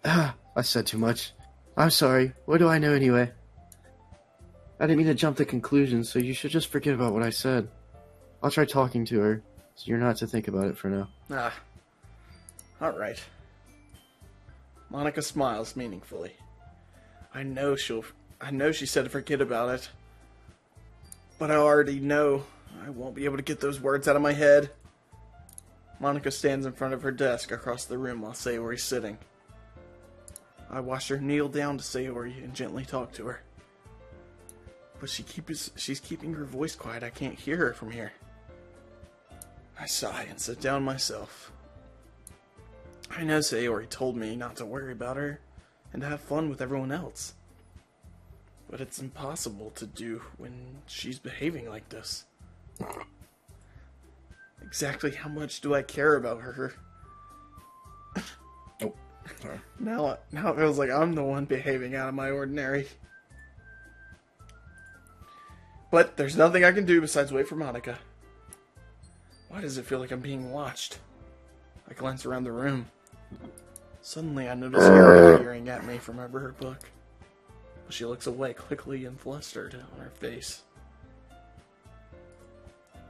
I said too much. I'm sorry. What do I know anyway? I didn't mean to jump to conclusions, so you should just forget about what I said. I'll try talking to her, so you're not to think about it for now. Alright. Monica smiles meaningfully. I know she said to forget about it. But I already know I won't be able to get those words out of my head. Monica stands in front of her desk across the room while Sayori's sitting. I watch her kneel down to Sayori and gently talk to her. But she's keeping her voice quiet. I can't hear her from here. I sigh and sit down myself. I know Sayori told me not to worry about her and to have fun with everyone else. But it's impossible to do when she's behaving like this. Exactly how much do I care about her? Oh, sorry. Now it feels like I'm the one behaving out of my ordinary. But there's nothing I can do besides wait for Monica. Why does it feel like I'm being watched? I glance around the room. Suddenly I notice Yuri peering at me from over her book. But she looks away quickly and flustered on her face.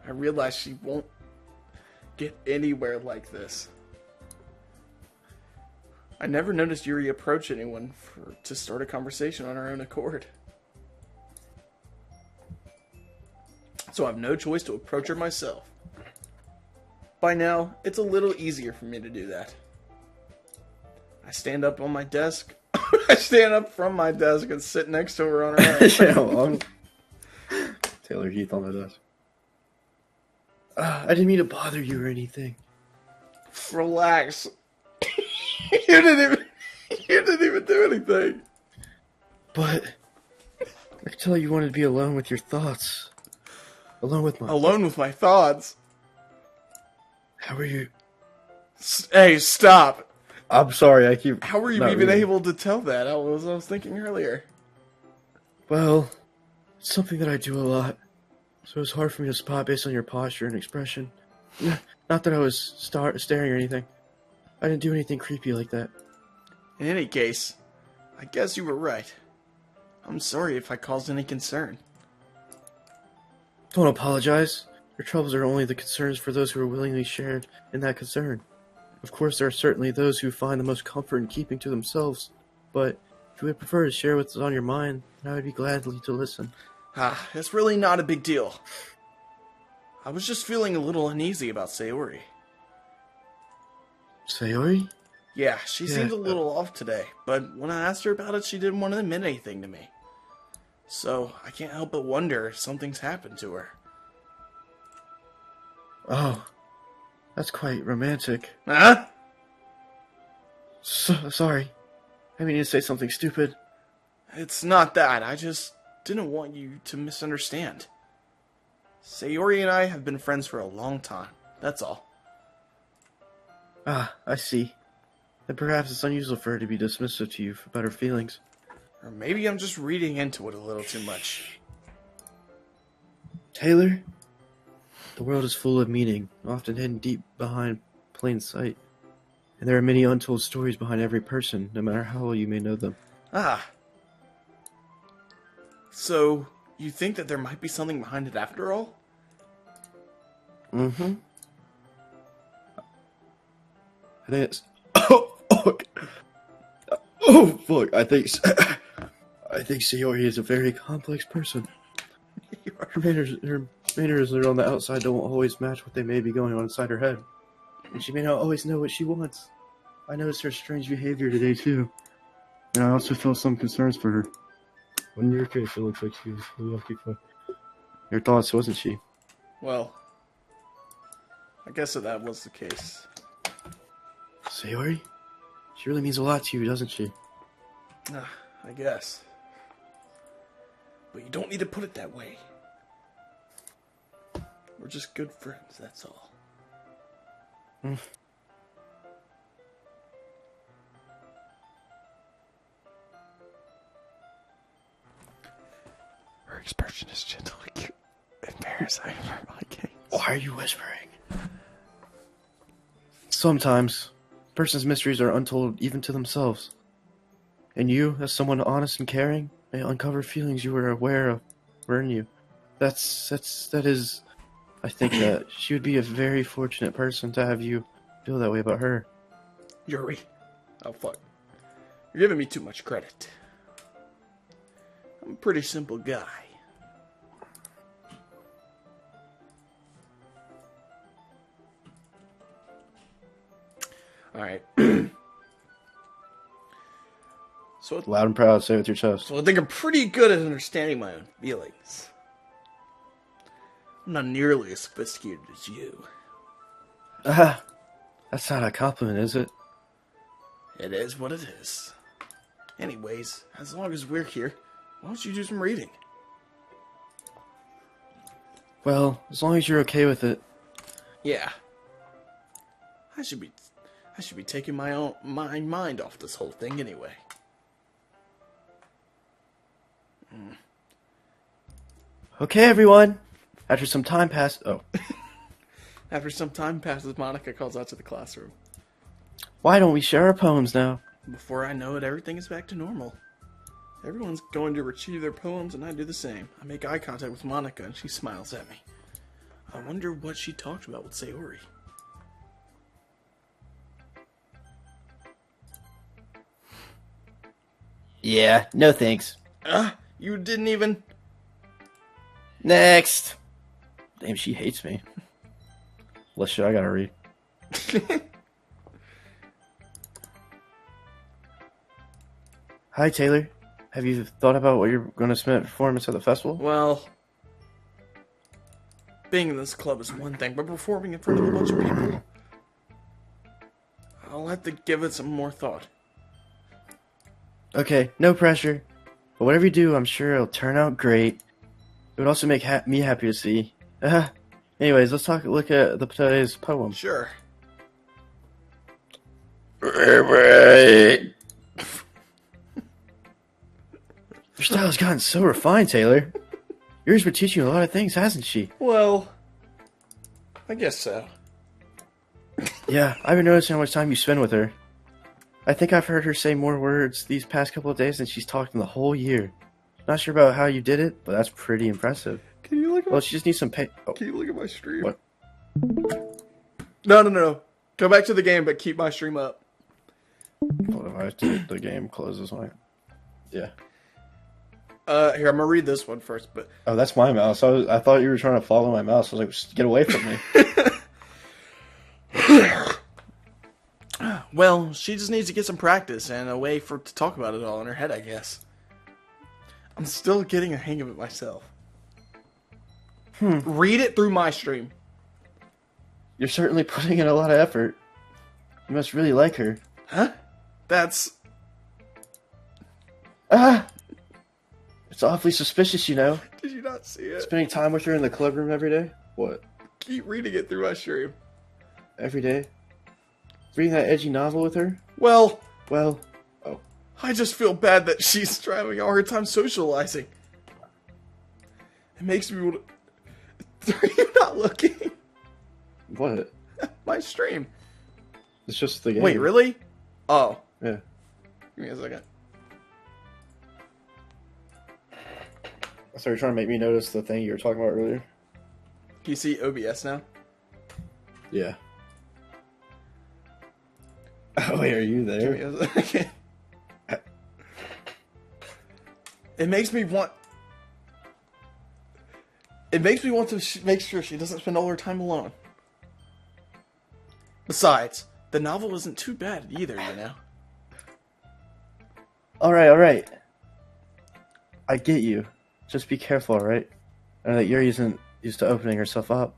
I realize she won't get anywhere like this. I never noticed Yuri approach anyone to start a conversation on her own accord. So I have no choice to approach her myself. By now, it's a little easier for me to do that. I stand up on my desk. I stand up from my desk and sit next to her on her own. Taylor Heath on the desk. I didn't mean to bother you or anything. Relax. You didn't even do anything. But I could tell you wanted to be alone with your thoughts. Alone with my thoughts. How are you? Hey, stop. I'm sorry, I keep... How were you even able to tell that? I was thinking earlier. Well, it's something that I do a lot. So it's hard for me to spot based on your posture and expression. Not that I was staring or anything. I didn't do anything creepy like that. In any case, I guess you were right. I'm sorry if I caused any concern. Don't apologize. Your troubles are only the concerns for those who are willingly shared in that concern. Of course, there are certainly those who find the most comfort in keeping to themselves, but if you would prefer to share what's on your mind, then I would be gladly to listen. It's really not a big deal. I was just feeling a little uneasy about Sayori. Sayori? Yeah, she seems a little off today, but when I asked her about it, she didn't want to admit anything to me. So, I can't help but wonder if something's happened to her. Oh, that's quite romantic. Huh? Sorry. I mean to say something stupid. It's not that. I just didn't want you to misunderstand. Sayori and I have been friends for a long time. That's all. Ah, I see. Then perhaps it's unusual for her to be dismissive to you about her feelings. Or maybe I'm just reading into it a little too much. Taylor, the world is full of meaning, often hidden deep behind plain sight. And there are many untold stories behind every person, no matter how well you may know them. So, you think that there might be something behind it after all? Mm-hmm. I think it's... Oh, fuck. Oh, fuck. I think Sayori is a very complex person. Her manners on the outside don't always match what they may be going on inside her head. And she may not always know what she wants. I noticed her strange behavior today, too. And I also felt some concerns for her. But in your case, it looks like she was lucky for your thoughts, wasn't she? Well, I guess that was the case. Sayori? She really means a lot to you, doesn't she? I guess. But you don't need to put it that way. We're just good friends, that's all. Her expression is gently cute and embarrassing for my case. Why are you whispering? Sometimes, a person's mysteries are untold even to themselves. And you, as someone honest and caring, may uncover feelings you were aware of were in you. That is, I think that she would be a very fortunate person to have you feel that way about her. Yuri. Oh, fuck. You're giving me too much credit. I'm a pretty simple guy. Alright. So Loud and proud, say it with your chest. I think I'm pretty good at understanding my own feelings. I'm not nearly as sophisticated as you. That's not a compliment, is it? It is what it is. Anyways, as long as we're here, Why don't you do some reading? Well, as long as you're okay with it. Yeah. I should be taking my mind off this whole thing anyway. Okay, everyone. After some time passes... Oh. After some time passes, Monica calls out to the classroom. Why don't we share our poems now? Before I know it, everything is back to normal. Everyone's going to retrieve their poems, and I do the same. I make eye contact with Monica, and she smiles at me. I wonder what she talked about with Sayori. Yeah, no thanks. You didn't even... Next. Damn, she hates me. What shit I gotta read? Hi, Taylor. Have you thought about what you're going to submit at performance at the festival? Well, being in this club is one thing, but performing in front of a bunch of people, I'll have to give it some more thought. Okay, no pressure. But whatever you do, I'm sure it'll turn out great. It would also make me happy to see. Anyways, let's look at today's poem. Sure. Your style has gotten so refined, Taylor. Yours been teaching you a lot of things, hasn't she? Well, I guess so. Yeah, I've been noticing how much time you spend with her. I think I've heard her say more words these past couple of days than she's talked in the whole year. Not sure about how you did it, but that's pretty impressive. Can you look at Well, she just needs some pay. Oh. Can you look at my stream? What? No. Go back to the game, but keep my stream up. What if I have to, the game closes on it? Yeah. Here, I'm gonna read this one first, but... Oh, that's my mouse. I thought you were trying to follow my mouse. I was like, just get away from me. Well, she just needs to get some practice and a way to talk about it all in her head, I guess. I'm still getting a hang of it myself. Read it through my stream. You're certainly putting in a lot of effort. You must really like her. Huh? That's... It's awfully suspicious, you know. Did you not see it? Spending time with her in the club room every day? What? Keep reading it through my stream. Every day? Reading that edgy novel with her? Well, oh. I just feel bad that she's having a hard time socializing. It makes me want to... Are you not looking? What? My stream. It's just the game. Wait, really? Oh. Yeah. Give me a second. So you're trying to make me notice the thing you were talking about earlier? Can you see OBS now? Yeah. Oh, wait, are you there? Give me a second. It makes me want... It makes me want to make sure she doesn't spend all her time alone. Besides, the novel isn't too bad either, you know? Alright. I get you. Just be careful, alright? I know that Yuri isn't used to opening herself up.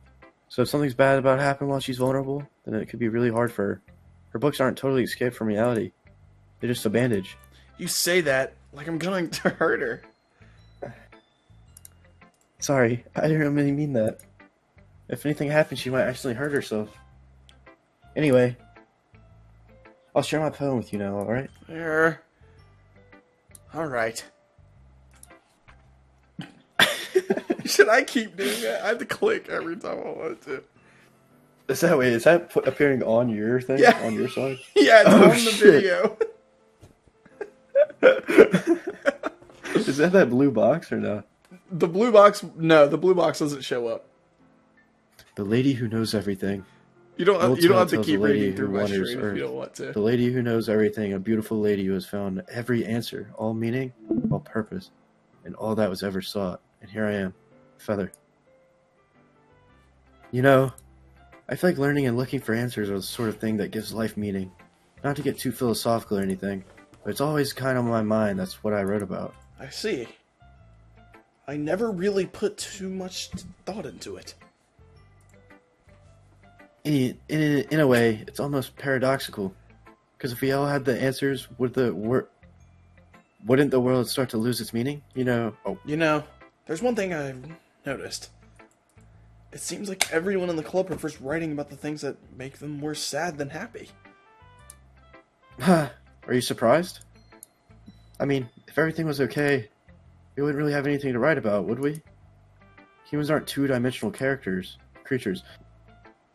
So if something's bad about to happen while she's vulnerable, then it could be really hard for her. Her books aren't totally escape from reality. They're just a bandage. You say that like I'm going to hurt her. Sorry, I didn't really mean that. If anything happens, she might actually hurt herself. Anyway, I'll share my poem with you now, alright? There. Alright. Should I keep doing that? I have to click every time I want to. Is that appearing on your thing? Yeah. On your side? Yeah, it's Oh, on the shit. video. Is that blue box or not? The blue box, no, the blue box doesn't show up. The lady who knows everything. You don't have to tells keep the lady reading through who my wanders stream if earth. you don't want to. The lady who knows everything, a beautiful lady who has found every answer, all meaning, all purpose, and all that was ever sought. And here I am, Feather. You know, I feel like learning and looking for answers are the sort of thing that gives life meaning. Not to get too philosophical or anything, but it's always kind of on my mind. That's what I wrote about. I see. I never really put too much thought into it. In a way, it's almost paradoxical. Because if we all had the answers, would the wouldn't the world start to lose its meaning? Oh, You know, there's one thing I've noticed. It seems like everyone in the club prefers writing about the things that make them more sad than happy. are you surprised? I mean, if everything was okay, we wouldn't really have anything to write about, would we? Humans aren't two-dimensional creatures.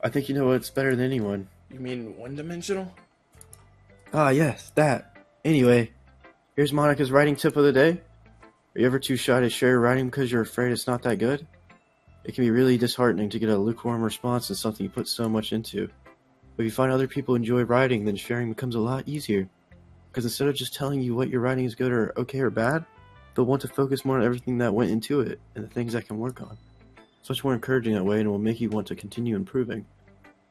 I think you know what's better than anyone. You mean one-dimensional? Ah, yes, that. Anyway, here's Monica's writing tip of the day. Are you ever too shy to share your writing because you're afraid it's not that good? It can be really disheartening to get a lukewarm response to something you put so much into. But if you find other people enjoy writing, then sharing becomes a lot easier. Because instead of just telling you what your writing is good or okay or bad, they'll want to focus more on everything that went into it and the things that can work on. It's much more encouraging that way and will make you want to continue improving.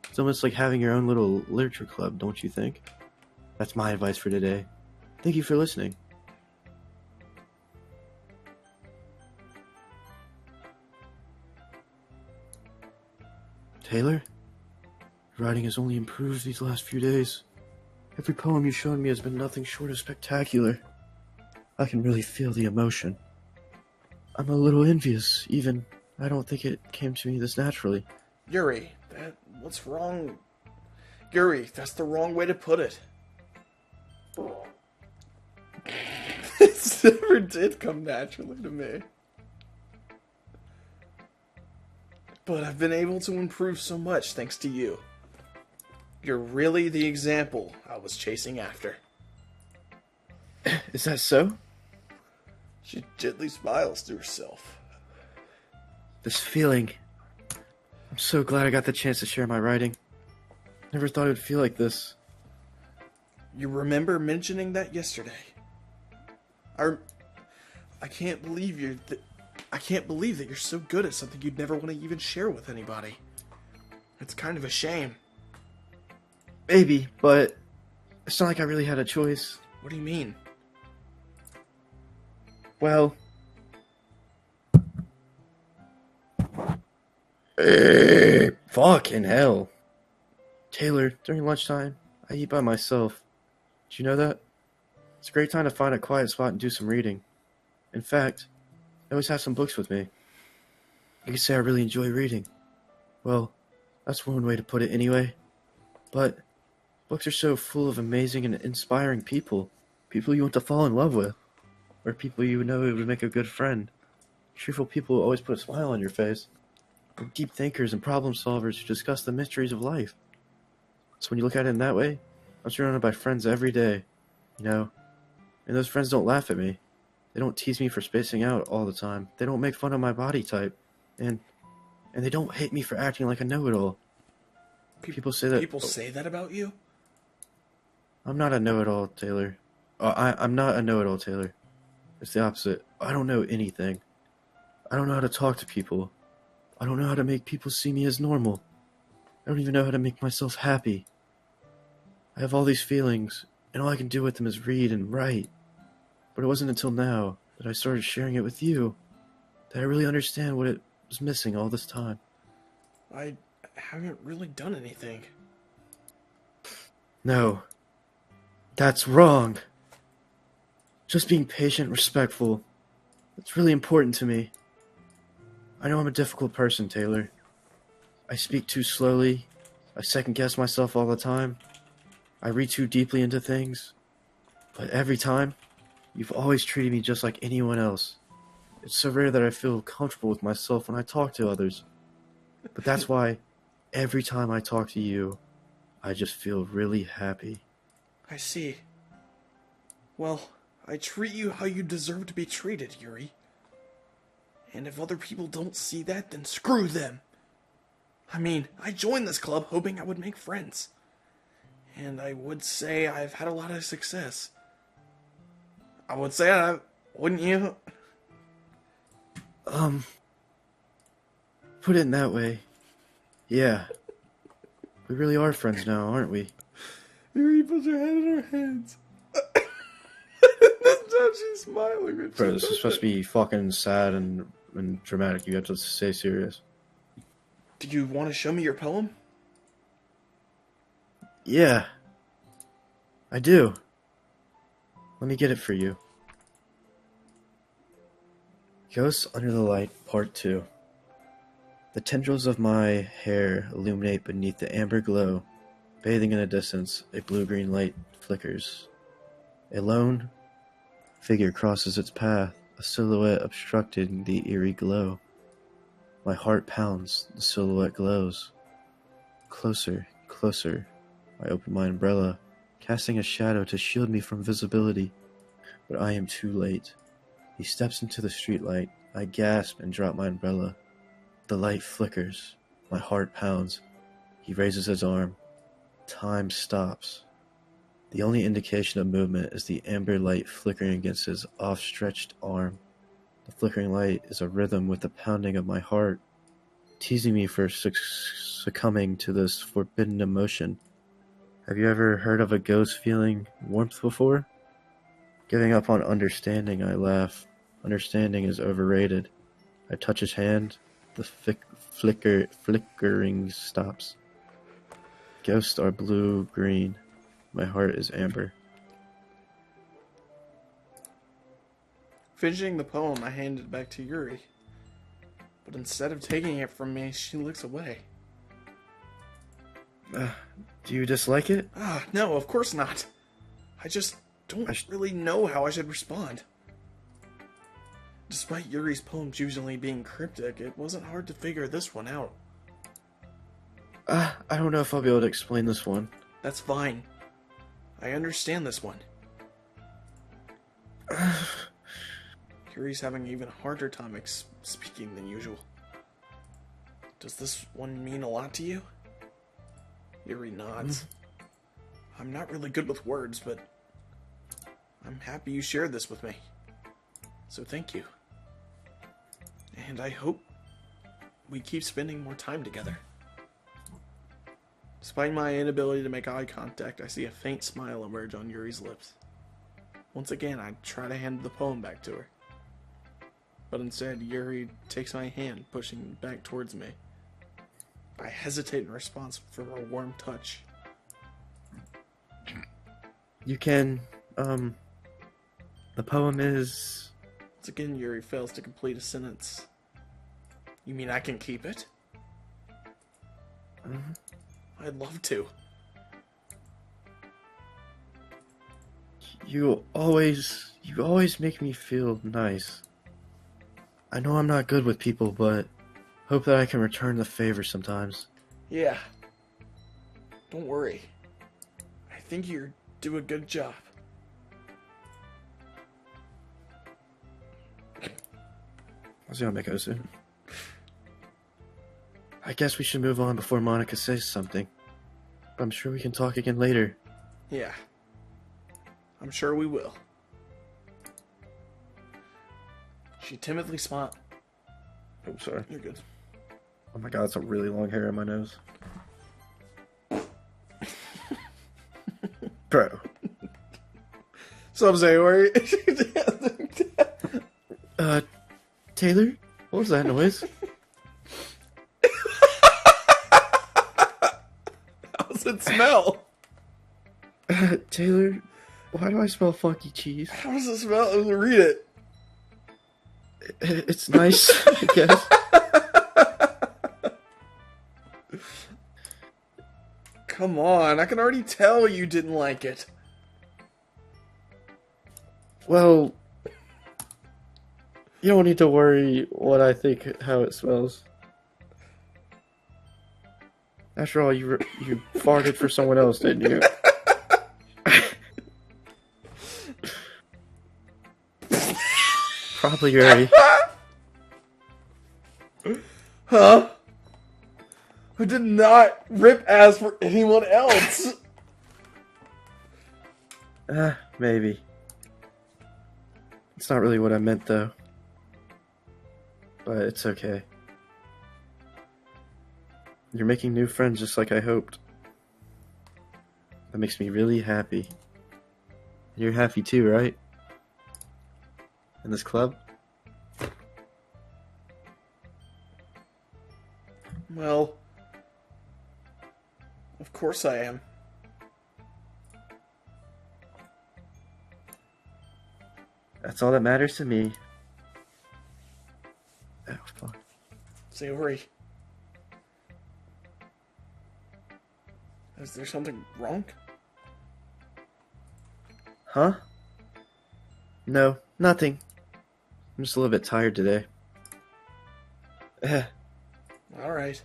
It's almost like having your own little literature club, don't you think? That's my advice for today. Thank you for listening. Taylor, your writing has only improved these last few days. Every poem you've shown me has been nothing short of spectacular. I can really feel the emotion. I'm a little envious, even. I don't think it came to me this naturally. Yuri, what's wrong? Yuri, that's the wrong way to put it. It never did come naturally to me. But I've been able to improve so much thanks to you. You're really the example I was chasing after. Is that so? She gently smiles to herself. This feeling. I'm so glad I got the chance to share my writing. Never thought it would feel like this. You remember mentioning that yesterday? I can't believe I can't believe that you're so good at something you'd never want to even share with anybody. It's kind of a shame. Maybe, but it's not like I really had a choice. What do you mean? Well, fucking hell. Taylor, during lunchtime, I eat by myself. Did you know that? It's a great time to find a quiet spot and do some reading. In fact, I always have some books with me. I could say I really enjoy reading. Well, that's one way to put it anyway. But books are so full of amazing and inspiring people. People you want to fall in love with. Or people you know would make a good friend. Cheerful people who always put a smile on your face. Or deep thinkers and problem solvers who discuss the mysteries of life. So when you look at it in that way, I'm surrounded by friends every day. And those friends don't laugh at me. They don't tease me for spacing out all the time. They don't make fun of my body type. And they don't hate me for acting like a know-it-all. People say that... People say that about you? I'm not a know-it-all, Taylor. I'm not a know-it-all, Taylor. It's the opposite. I don't know anything. I don't know how to talk to people. I don't know how to make people see me as normal. I don't even know how to make myself happy. I have all these feelings, and all I can do with them is read and write. But it wasn't until now that I started sharing it with you that I really understand what it was missing all this time. I haven't really done anything. No. That's wrong. Just being patient, respectful. It's really important to me. I know I'm a difficult person, Taylor. I speak too slowly. I second-guess myself all the time. I read too deeply into things. But every time, you've always treated me just like anyone else. It's so rare that I feel comfortable with myself when I talk to others. But that's why, every time I talk to you, I just feel really happy. I see. Well, I treat you how you deserve to be treated, Yuri. And if other people don't see that, then screw them. I mean, I joined this club hoping I would make friends. And I would say I've had a lot of success. I would say that, wouldn't you? Put it in that way. Yeah. We really are friends now, aren't we? Yuri puts her head in her hands. This time she's smiling. Bro, this is supposed to be fucking sad and dramatic. You have to stay serious. Do you want to show me your poem? Yeah. I do. Let me get it for you. Ghosts Under the Light, Part 2. The tendrils of my hair illuminate beneath the amber glow. Bathing in the distance, a blue-green light flickers. A lone figure crosses its path, a silhouette obstructing the eerie glow. My heart pounds, the silhouette glows. Closer, closer. I open my umbrella, casting a shadow to shield me from visibility. But I am too late. He steps into the streetlight. I gasp and drop my umbrella. The light flickers. My heart pounds. He raises his arm. Time stops. The only indication of movement is the amber light flickering against his off-stretched arm. The flickering light is a rhythm with the pounding of my heart, teasing me for succumbing to this forbidden emotion. Have you ever heard of a ghost feeling warmth before? Giving up on understanding, I laugh. Understanding is overrated. I touch his hand. The flickering stops. Ghosts are blue-green. My heart is amber. Finishing the poem, I handed it back to Yuri. But instead of taking it from me, she looks away. Do you dislike it? No, of course not. I just don't really know how I should respond. Despite Yuri's poems usually being cryptic, it wasn't hard to figure this one out. I don't know if I'll be able to explain this one. That's fine. I understand this one. Yuri's having an even harder time speaking than usual. Does this one mean a lot to you? Yuri nods. I'm not really good with words, but I'm happy you shared this with me. So thank you. And I hope we keep spending more time together. Despite my inability to make eye contact, I see a faint smile emerge on Yuri's lips. Once again, I try to hand the poem back to her. But instead, Yuri takes my hand, pushing it back towards me. I hesitate in response for her warm touch. You can, the poem is... Once again, Yuri fails to complete a sentence. You mean I can keep it? I'd love to. You always make me feel nice. I know I'm not good with people, but hope that I can return the favor sometimes. Yeah. Don't worry. I think you do a good job. I'll see how it goes soon. I guess we should move on before Monica says something. I'm sure we can talk again later. Yeah. I'm sure we will. She timidly smiled. Oh, sorry. You're good. Oh my god, it's a really long hair on my nose. Bro. So I'm saying, where Taylor? What was that noise? How's it smell? Taylor, why do I smell funky cheese? How does it smell? Read it. It's nice, I guess. Come on, I can already tell you didn't like it. Well, you don't need to worry what I think how it smells. After all, you farted for someone else, didn't you? Probably Yuri. Huh? Who did not rip ass for anyone else? Maybe. It's not really what I meant, though. But it's okay. You're making new friends just like I hoped. That makes me really happy. You're happy too, right? In this club? Well, of course I am. That's all that matters to me. Sayori. Is there something wrong? Huh? No, nothing. I'm just a little bit tired today. Alright.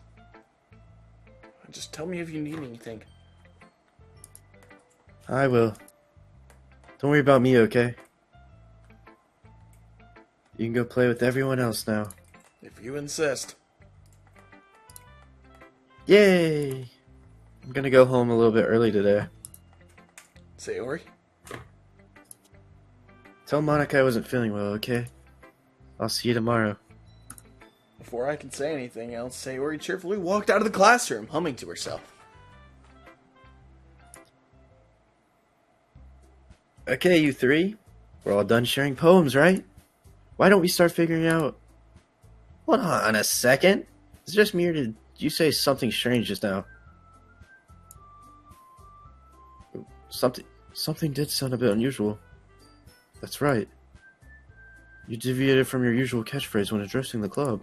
Just tell me if you need anything. I will. Don't worry about me, okay? You can go play with everyone else now. If you insist. Yay! I'm gonna go home a little bit early today. Sayori? Tell Monica I wasn't feeling well, okay? I'll see you tomorrow. Before I could say anything else, Sayori cheerfully walked out of the classroom, humming to herself. Okay, you three. We're all done sharing poems, right? Why don't we start figuring out... Hold on a second. Is it just me or did you say something strange just now? Something did sound a bit unusual. That's right. You deviated from your usual catchphrase when addressing the club.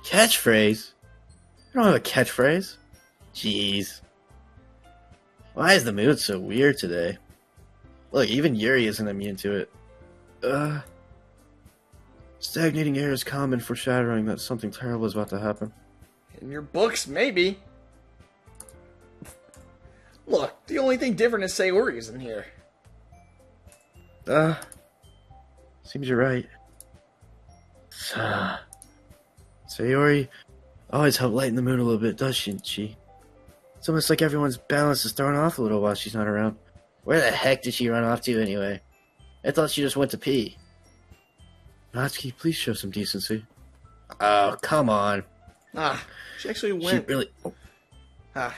Catchphrase? I don't have a catchphrase. Jeez. Why is the mood so weird today? Look, even Yuri isn't immune to it. Stagnating air is common foreshadowing that something terrible is about to happen. In your books, maybe. Look, the only thing different is Sayori isn't here. Seems you're right. Sayori always helps lighten the mood a little bit, doesn't she? It's almost like everyone's balance is thrown off a little while she's not around. Where the heck did she run off to anyway? I thought she just went to pee. Natsuki, please show some decency. Oh, come on. She actually went...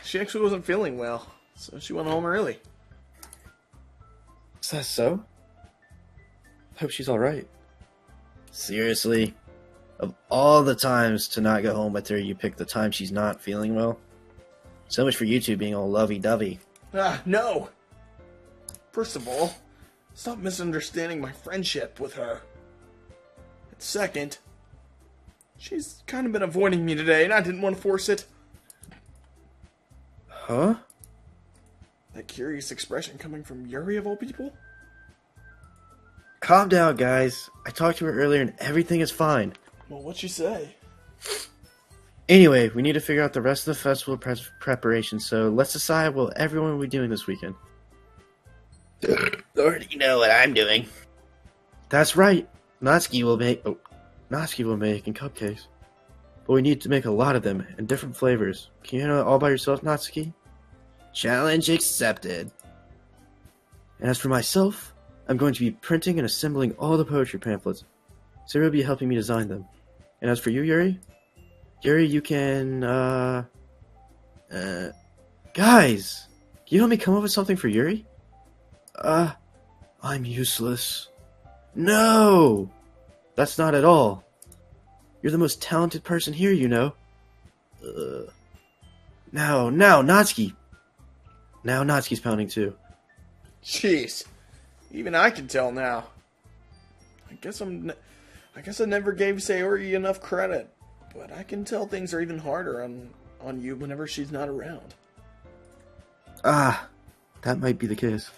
she actually wasn't feeling well, so she went home early. Is that so? Hope she's alright. Seriously? Of all the times to not go home with her, you pick the time she's not feeling well? So much for you two being all lovey-dovey. No! First of all, stop misunderstanding my friendship with her. And second, she's kind of been avoiding me today, and I didn't want to force it. Huh? That curious expression coming from Yuri of all people? Calm down, guys. I talked to her earlier and everything is fine. Well, what'd she say? Anyway, we need to figure out the rest of the festival preparation, so let's decide what everyone will be doing this weekend. Already know what I'm doing. That's right. Natsuki will make cupcakes. But we need to make a lot of them, in different flavors. Can you handle it all by yourself, Natsuki? Challenge accepted. And as for myself, I'm going to be printing and assembling all the poetry pamphlets. Sarah will be helping me design them. And as for you, Yuri? Yuri, you can, guys! Can you help me come up with something for Yuri? I'm useless. No! That's not at all. You're the most talented person here, you know. Now, Natsuki! Now Natsuki's pounding too. Jeez. Even I can tell now. I guess I never gave Sayori enough credit. But I can tell things are even harder on you whenever she's not around. That might be the case.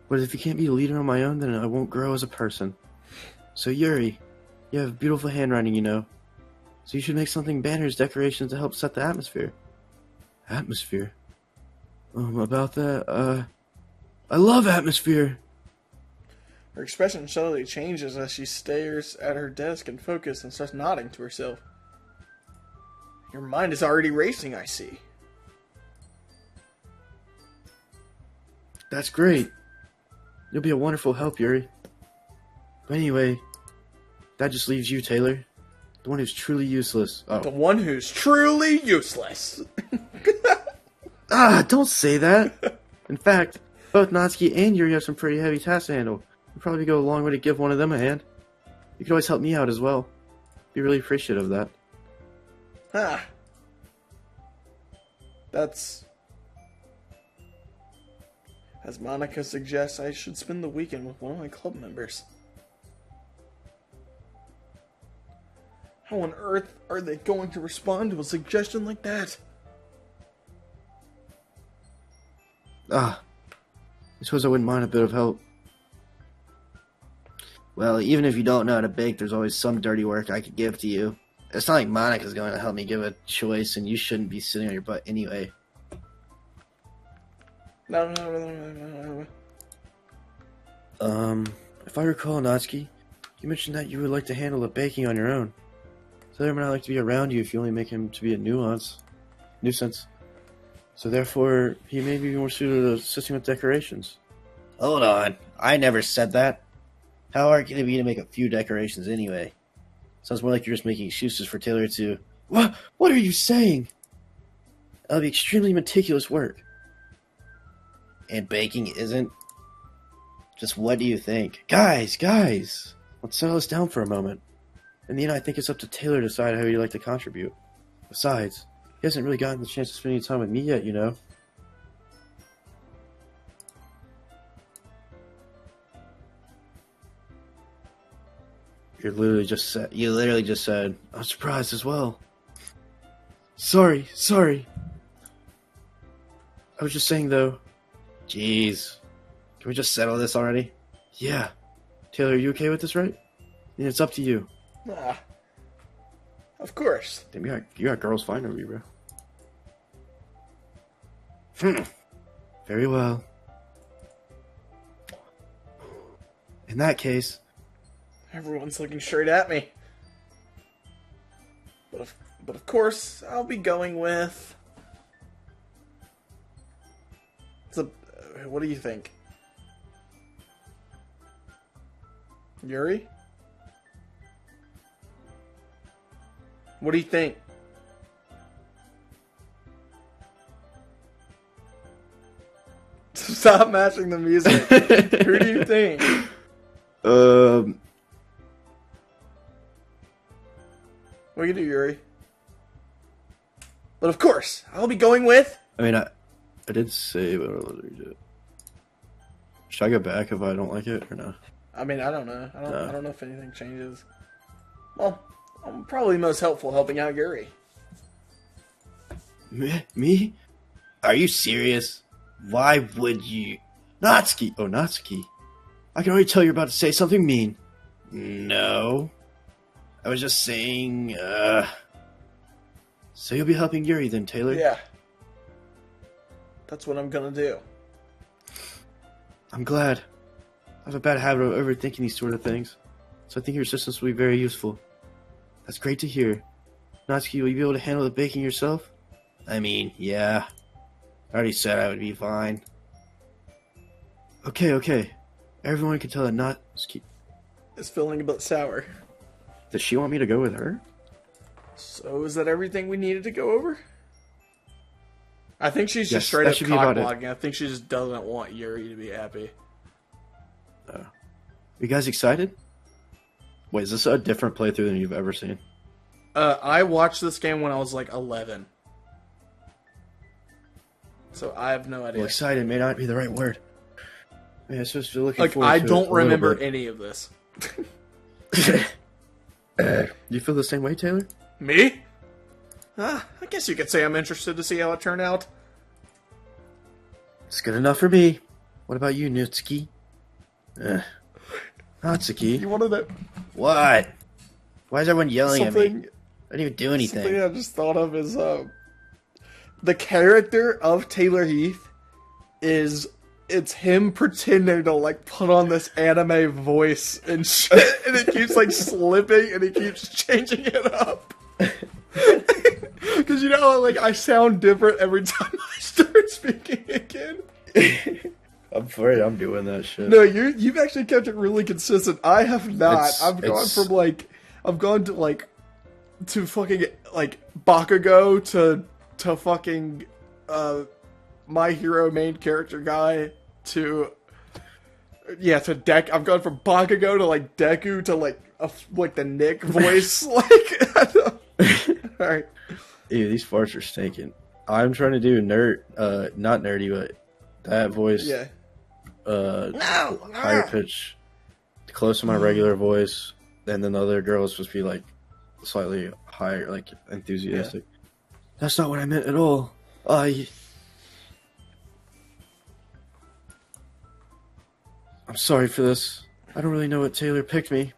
But if you can't be a leader on my own, then I won't grow as a person. So Yuri, you have beautiful handwriting, you know. So you should make something banners, decorations to help set the atmosphere. Atmosphere? About that, I love atmosphere! Her expression subtly changes as she stares at her desk and focuses and starts nodding to herself. Your mind is already racing, I see. That's great. You'll be a wonderful help, Yuri. But anyway, that just leaves you, Taylor. The one who's truly useless. The one who's truly useless. Don't say that. In fact, both Natsuki and Yuri have some pretty heavy tasks to handle. It'd probably go a long way to give one of them a hand. You could always help me out as well. Be really appreciative of that. That's... As Monica suggests, I should spend the weekend with one of my club members. How on earth are they going to respond to a suggestion like that? I suppose I wouldn't mind a bit of help. Well, even if you don't know how to bake, there's always some dirty work I could give to you. It's not like Monica's going to help me give a choice, and you shouldn't be sitting on your butt anyway. No. If I recall, Natsuki, you mentioned that you would like to handle the baking on your own. So there might not like to be around you if you only make him to be a nuisance. So therefore, he may be more suited to assisting with decorations. Hold on, I never said that. How hard can it be to make a few decorations anyway? Sounds more like you're just making excuses for Taylor to... What are you saying? That'll be extremely meticulous work. And baking isn't? Just what do you think? Guys! Let's settle this down for a moment. In the end, I think it's up to Taylor to decide how he'd like to contribute. Besides, he hasn't really gotten the chance to spend any time with me yet, you know? You literally just said, I'm surprised as well. Sorry. I was just saying, though. Jeez. Can we just settle this already? Yeah. Taylor, are you okay with this, right? And it's up to you. Of course. Damn, you got girls fine over you, bro. Very well. In that case... Everyone's looking straight at me. But of course, I'll be going with... what do you think? Yuri? What do you think? Stop matching the music. Who do you think? What do you do, Yuri? But of course, I'll be going with... I mean, I did say, but I'll read it. Should I go back if I don't like it, or no? I mean, I don't know. I don't know if anything changes. Well, I'm probably most helpful helping out Yuri. Me? Are you serious? Why would you... Natsuki! Oh, Natsuki. I can already tell you're about to say something mean. No. I was just saying, So you'll be helping Yuri then, Taylor? Yeah. That's what I'm gonna do. I'm glad. I have a bad habit of overthinking these sort of things, so I think your assistance will be very useful. That's great to hear. Natsuki, will you be able to handle the baking yourself? I mean, yeah. I already said I would be fine. Okay. Everyone can tell that Natsuki... It's feeling a bit sour. Does she want me to go with her? So is that everything we needed to go over? I think she's just Yes, straight that up should be about it. cock-blocking. I think she just doesn't want Yuri to be happy. You guys excited? Wait, is this a different playthrough than you've ever seen? I watched this game when I was like 11. So I have no idea. Well, excited may not be the right word. I mean, I'm supposed to be looking Like, forward I to it don't a little remember bit. any of this. You feel the same way, Taylor? Me? I guess you could say I'm interested to see how it turned out. It's good enough for me. What about you, Natsuki? Natsuki? You wanted to... What? Why is everyone yelling at me? Something... I didn't even do anything. Something I just thought of is, the character of Taylor Heath is... It's him pretending to, like, put on this anime voice and shit, and it keeps, like, slipping, and he keeps changing it up. Because, you know, like, I sound different every time I start speaking again. I'm afraid I'm doing that shit. No, you've actually kept it really consistent. I have not. I've gone to fucking, like, Bakugo to fucking, My Hero main character guy to I've gone from Bakugo to, like, Deku to, like, the Nick voice. Like, alright. Ew, these farts are stinking. I'm trying to do not nerdy, but that voice. Yeah. Higher pitch, close to my regular voice, and then the other girl is supposed to be like slightly higher, like enthusiastic. That's not what I meant at all. I'm sorry for this. I don't really know what Taylor picked me.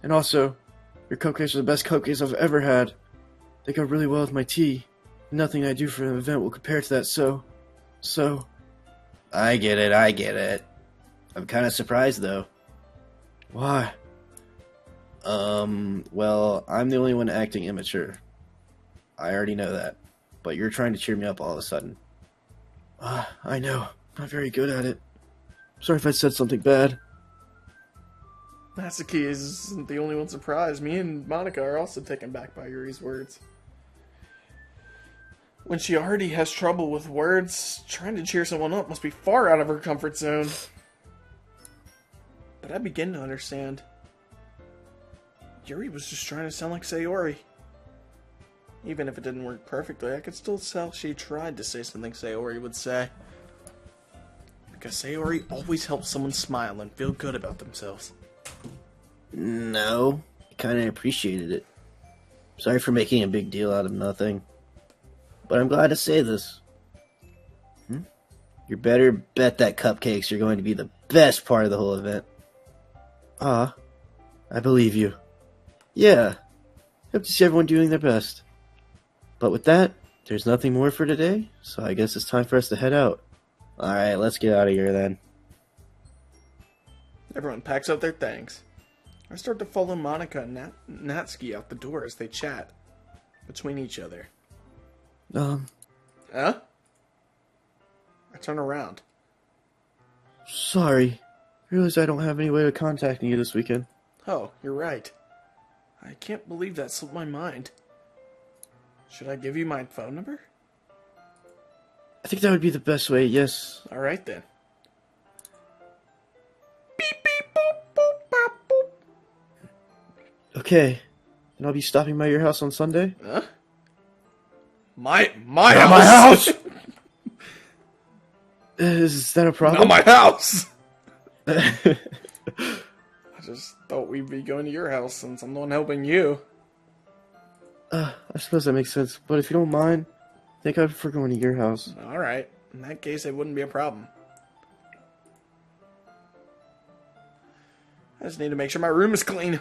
And also, your cupcakes are the best cupcakes I've ever had. They go really well with my tea. Nothing I do for an event will compare to that, so... I get it. I'm kind of surprised, though. Why? Well, I'm the only one acting immature. I already know that. But you're trying to cheer me up all of a sudden. I know. Not very good at it. Sorry if I said something bad. Natsuki isn't the only one surprised. Me and Monica are also taken back by Yuri's words. When she already has trouble with words, trying to cheer someone up must be far out of her comfort zone. But I begin to understand. Yuri was just trying to sound like Sayori. Even if it didn't work perfectly, I could still tell she tried to say something Sayori would say. Because Sayori always helps someone smile and feel good about themselves. No, I kind of appreciated it. Sorry for making a big deal out of nothing. But I'm glad to say this. You better bet that cupcakes are going to be the best part of the whole event. I believe you. Yeah. Hope to see everyone doing their best. But with that, there's nothing more for today, so I guess it's time for us to head out. Alright, let's get out of here then. Everyone packs up their things. I start to follow Monica and Natsuki out the door as they chat between each other. Huh? I turn around. Sorry. I realize I don't have any way of contacting you this weekend. Oh, you're right. I can't believe that slipped my mind. Should I give you my phone number? I think that would be the best way, yes. Alright then. Beep beep boop boop bop boop. Okay. And I'll be stopping by your house on Sunday? Huh? My house! Is that a problem? Not my house! I just thought we'd be going to your house since I'm the one helping you. I suppose that makes sense, but if you don't mind, I think I'd prefer going to your house. Alright. In that case, it wouldn't be a problem. I just need to make sure my room is clean.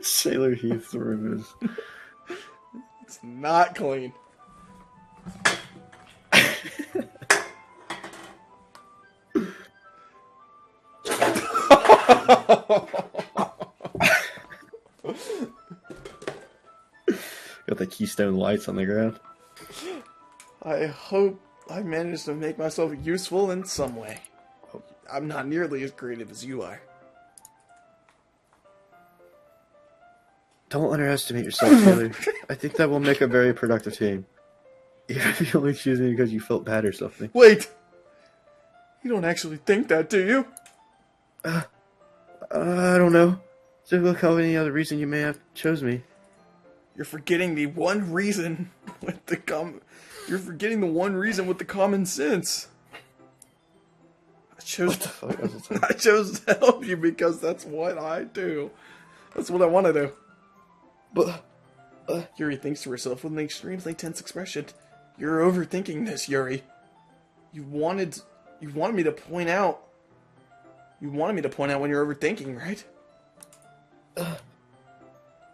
Sailor Heath's room is... It's not clean. Got the Keystone lights on the ground. I hope I managed to make myself useful in some way. I'm not nearly as creative as you are. Don't underestimate yourself, Taylor. I think that will make a very productive team. Even if you only choose me because you felt bad or something. Wait! You don't actually think that, do you? I don't know. So look how any other reason you may have chose me. You're forgetting the one reason with the You're forgetting the one reason with the common sense. I chose to help you because that's what I do. That's what I want to do. But Yuri thinks to herself with an extremely tense expression. You're overthinking this, Yuri. You wanted me to point out. You wanted me to point out when you're overthinking, right? I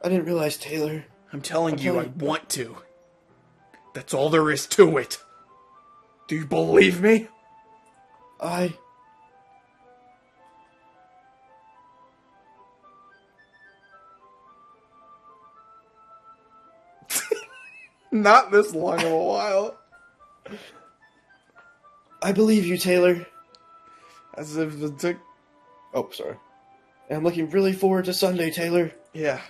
didn't realize, Taylor. I'm telling you, I want to. That's all there is to it. Do you believe me? Not this long of a while. I believe you, Taylor. As if it took... Oh, sorry. And I'm looking really forward to Sunday, Taylor. Yeah.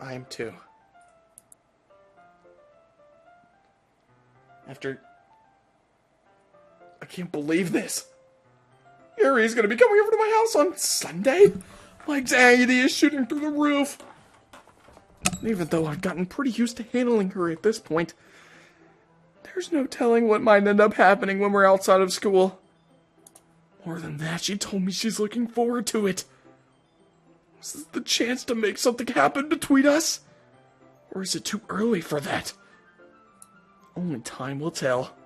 I am too. After... I can't believe this. Yuri's gonna be coming over to my house on Sunday? My anxiety is shooting through the roof. Even though I've gotten pretty used to handling her at this point, there's no telling what might end up happening when we're outside of school. More than that, she told me she's looking forward to it. Is this the chance to make something happen between us? Or is it too early for that? Only time will tell.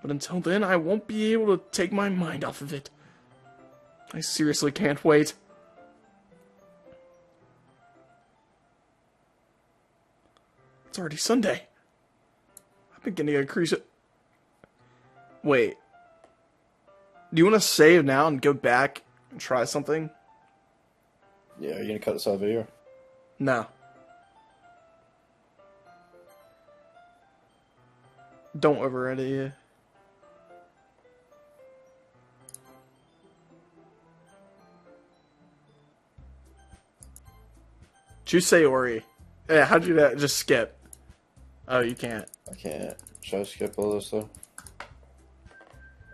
But until then, I won't be able to take my mind off of it. I seriously can't wait. It's already Sunday. I've been getting a cruise. Wait. Do you want to save now and go back and try something? Yeah, are you gonna cut this out of the video? No. Don't override it, yeah. Choose Sayori. Yeah, how'd you do that? Just skip. Oh, you can't. I can't. Should I skip all this though?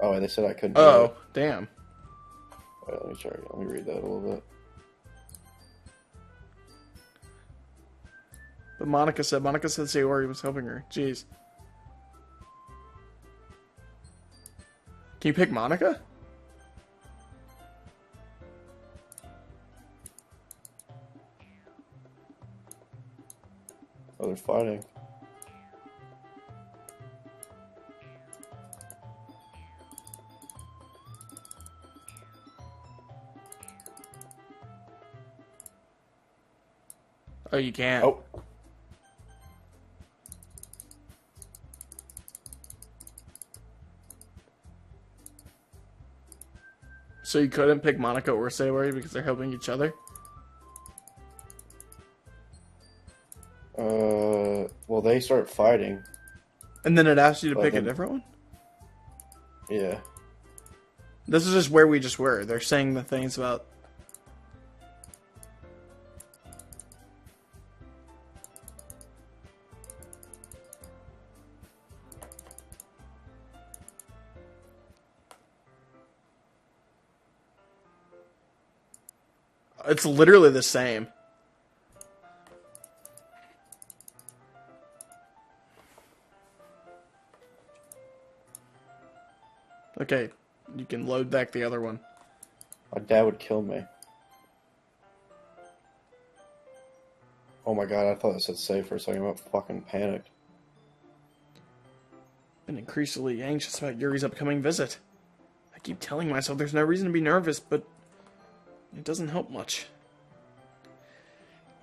Oh, wait, they said I couldn't. Do Oh, it. damn. Wait, let me try. Let me read that a little bit. But Monica said Sayori was helping her. Jeez. Can you pick Monica? Oh, they're fighting. Oh, you can't. Oh. So you couldn't pick Monica or Sayori because they're helping each other? Well, they start fighting. And then it asks you to Well, pick a then- different one? Yeah. This is just where we just were. They're saying the things about... It's literally the same. Okay, you can load back the other one. My dad would kill me. Oh my god, I thought it said save for a second. I'm fucking panicked. Been increasingly anxious about Yuri's upcoming visit. I keep telling myself there's no reason to be nervous, but it doesn't help much.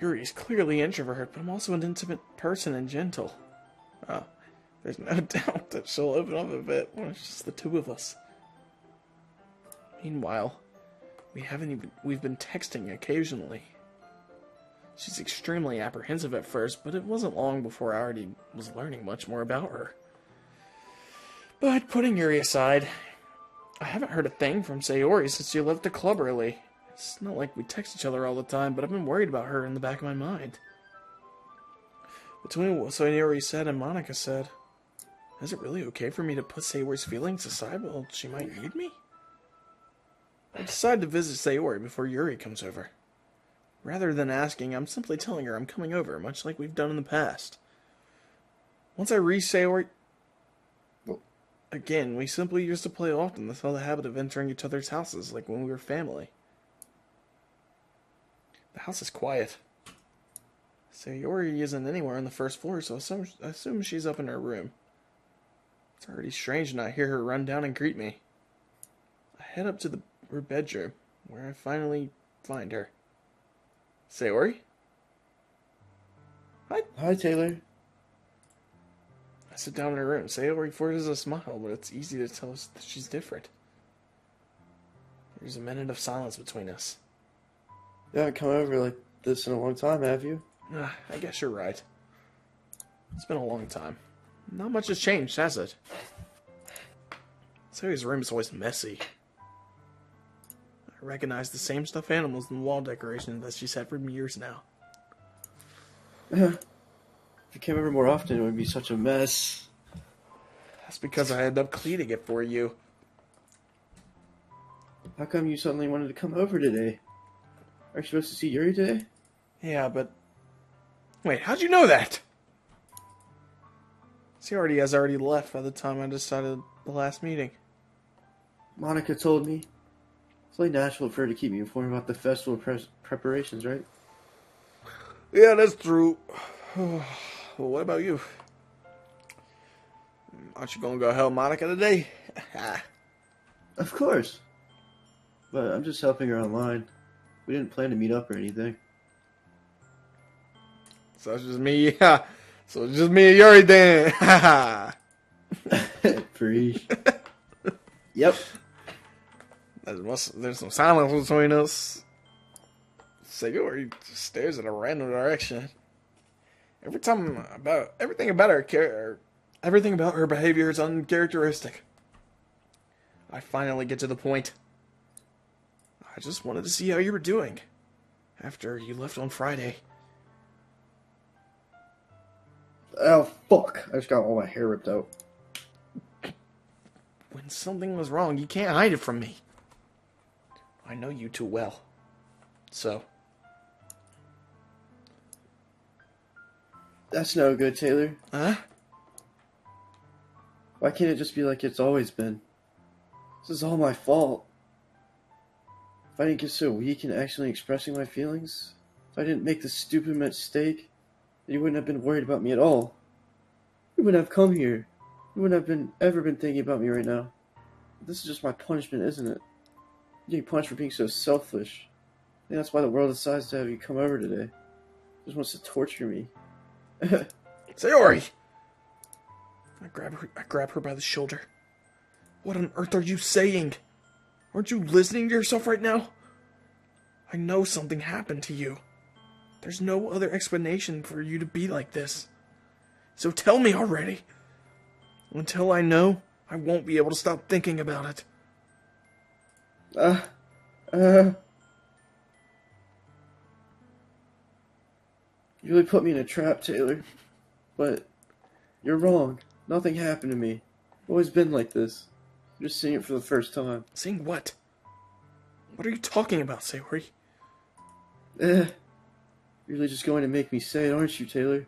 Yuri is clearly introverted, but I'm also an intimate person and gentle. Oh, there's no doubt that she'll open up a bit when it's just the two of us. Meanwhile, we've been texting occasionally. She's extremely apprehensive at first, but it wasn't long before I already was learning much more about her. But putting Yuri aside, I haven't heard a thing from Sayori since she left the club early. It's not like we text each other all the time, but I've been worried about her in the back of my mind. Between what Sayori said and Monica said, is it really okay for me to put Sayori's feelings aside while she might need me? I decided to visit Sayori before Yuri comes over. Rather than asking, I'm simply telling her I'm coming over, much like we've done in the past. Once I reach Sayori... Again, we simply used to play often. That's how the habit of entering each other's houses, like when we were family. The house is quiet. Sayori isn't anywhere on the first floor, so I assume she's up in her room. It's already strange to not hear her run down and greet me. I head up to her bedroom, where I finally find her. Sayori? Hi, Taylor. I sit down in her room. Sayori forces a smile, but it's easy to tell that she's different. There's a minute of silence between us. You haven't come over like this in a long time, have you? I guess you're right. It's been a long time. Not much has changed, has it? Sayori's room is always messy. I recognize the same stuffed animals and wall decorations that she's had for years now. If you came over more often, it would be such a mess. That's because I ended up cleaning it for you. How come you suddenly wanted to come over today? Are you supposed to see Yuri today? Yeah, but... Wait, how'd you know that? Sayori has already left by the time I decided the last meeting. Monica told me. It's only natural for her to keep me informed about the festival preparations, right? Yeah, that's true. Well, what about you? Aren't you gonna go help Monica today? Of course. But I'm just helping her online. We didn't plan to meet up or anything. So it's just me. So it's just me and Yuri then. Preach. Yep. There's some silence between us. Sayori just stares in a random direction. Everything about her behavior is uncharacteristic. I finally get to the point. I just wanted to see how you were doing after you left on Friday. Oh, fuck. I just got all my hair ripped out. When something was wrong, you can't hide it from me. I know you too well. So, That's no good, Taylor. huh? Why can't it just be like it's always been? This is all my fault. If I didn't get so weak in actually expressing my feelings, if I didn't make this stupid mistake, then you wouldn't have been worried about me at all. You wouldn't have come here. You wouldn't have ever been thinking about me right now. This is just my punishment, isn't it? I'm getting punished for being so selfish. I think that's why the world decides to have you come over today. It just wants to torture me. Sayori! I grab her by the shoulder. What on earth are you saying? Aren't you listening to yourself right now? I know something happened to you. There's no other explanation for you to be like this. So tell me already. Until I know, I won't be able to stop thinking about it. You really put me in a trap, Taylor. But you're wrong. Nothing happened to me. I've always been like this. I'm just seeing it for the first time. Seeing what? What are you talking about, Sayori? You're really just going to make me say it, aren't you, Taylor?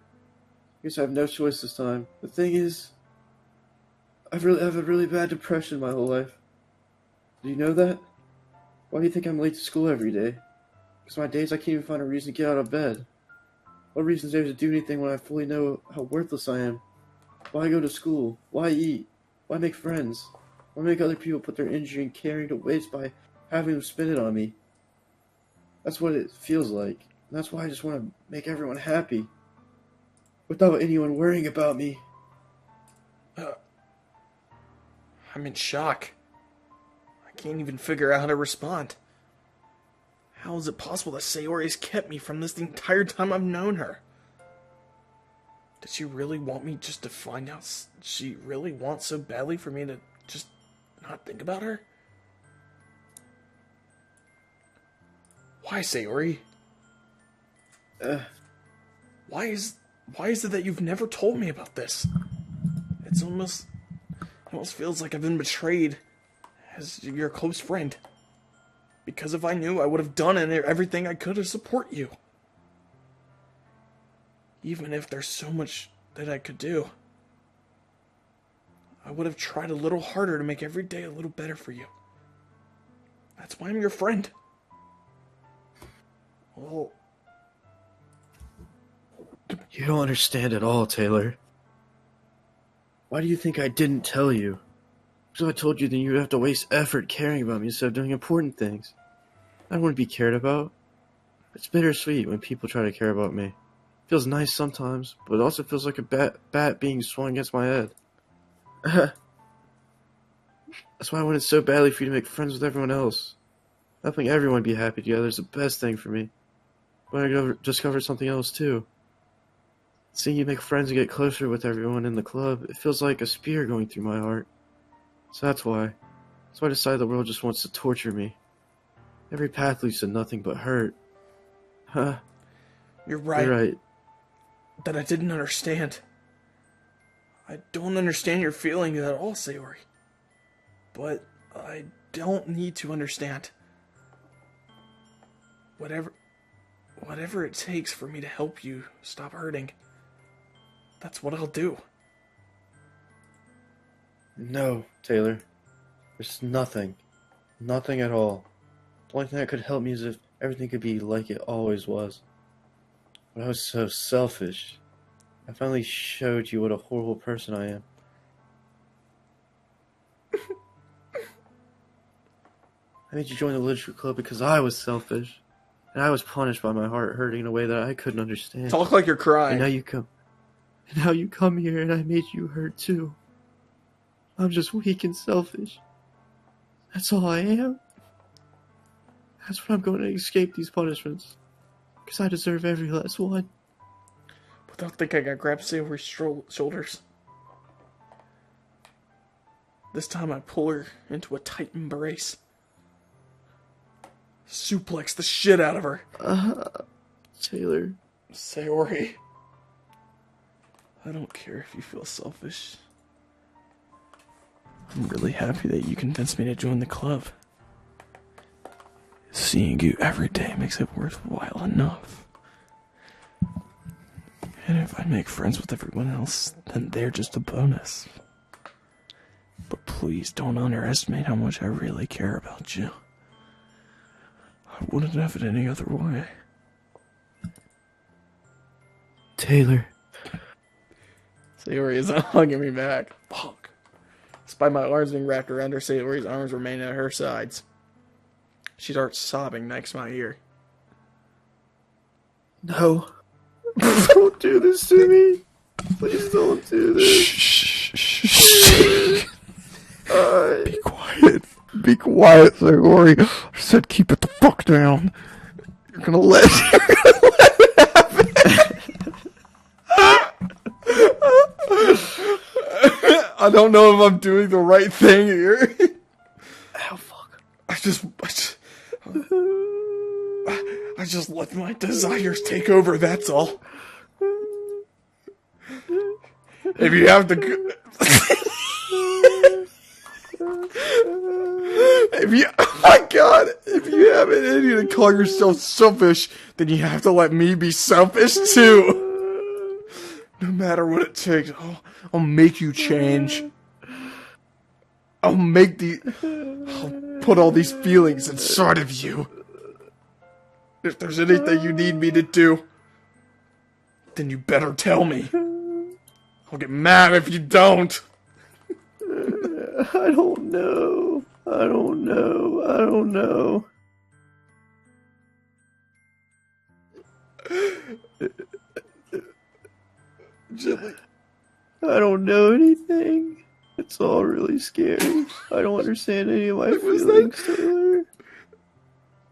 Guess I have no choice this time. The thing is, I've had a really bad depression my whole life. Do you know that? Why do you think I'm late to school every day? Because my days I can't even find a reason to get out of bed. What reason is there to do anything when I fully know how worthless I am? Why go to school? Why eat? Why make friends? Why make other people put their energy and caring to waste by having them spend it on me? That's what it feels like. And that's why I just want to make everyone happy. Without anyone worrying about me. I'm in shock. I can't even figure out how to respond. How is it possible that Sayori has kept me from this the entire time I've known her? Did she really want me just to find out? She really wants so badly for me to just not think about her? Why, Sayori? Why is it that you've never told me about this? It almost feels like I've been betrayed as your close friend. Because if I knew, I would have done everything I could to support you. Even if there's so much that I could do, I would have tried a little harder to make every day a little better for you. That's why I'm your friend. Well, You don't understand at all, Taylor. Why do you think I didn't tell you? So I told you then you would have to waste effort caring about me instead of doing important things. I don't want to be cared about. It's bittersweet when people try to care about me. It feels nice sometimes, but it also feels like a bat being swung against my head. That's why I wanted so badly for you to make friends with everyone else. Helping everyone be happy together is the best thing for me. But I discovered something else too. Seeing you make friends and get closer with everyone in the club, it feels like a spear going through my heart. So that's why. I decided the world just wants to torture me. Every path leads to nothing but hurt. Huh. you're right. You're right. That I didn't understand. I don't understand your feelings at all, Sayori. But I don't need to understand. Whatever it takes for me to help you stop hurting, that's what I'll do. No, Taylor. There's nothing. Nothing at all. The only thing that could help me is if everything could be like it always was. But I was so selfish. I finally showed you what a horrible person I am. I made you join the literature club because I was selfish. And I was punished by my heart hurting in a way that I couldn't understand. Talk like you're And crying. now you come. And now you come here and I made you hurt too. I'm just weak and selfish. That's all I am. That's what I'm going to escape these punishments. Because I deserve every last one. But don't think I got grabbed Sayori's shoulders. This time I pull her into a tight embrace. Suplex the shit out of her. Taylor. Sayori. I don't care if you feel selfish. I'm really happy that you convinced me to join the club. Seeing you every day makes it worthwhile enough. And if I make friends with everyone else, then they're just a bonus. But please don't underestimate how much I really care about you. I wouldn't have it any other way. Taylor. Sayori isn't hugging me back. Fuck. Despite my arms being wrapped around her, Sayori's arms remain at her sides. She starts sobbing next to my ear. No. Don't do this to me. Please don't do this. Shh. Be quiet. Be quiet, Sayori. I said keep it the fuck down. You're gonna let it happen. I don't know if I'm doing the right thing here. Ow, fuck. I just let my desires take over, that's all. If you have to... oh my god, if you have it in you to call yourself selfish, then you have to let me be selfish too. No matter what it takes, I'll make you change. I'll put all these feelings inside of you. If there's anything you need me to do, then you better tell me. I'll get mad if you don't. I don't know. Gently. I don't know anything. It's all really scary. I don't understand any of my feelings, Taylor.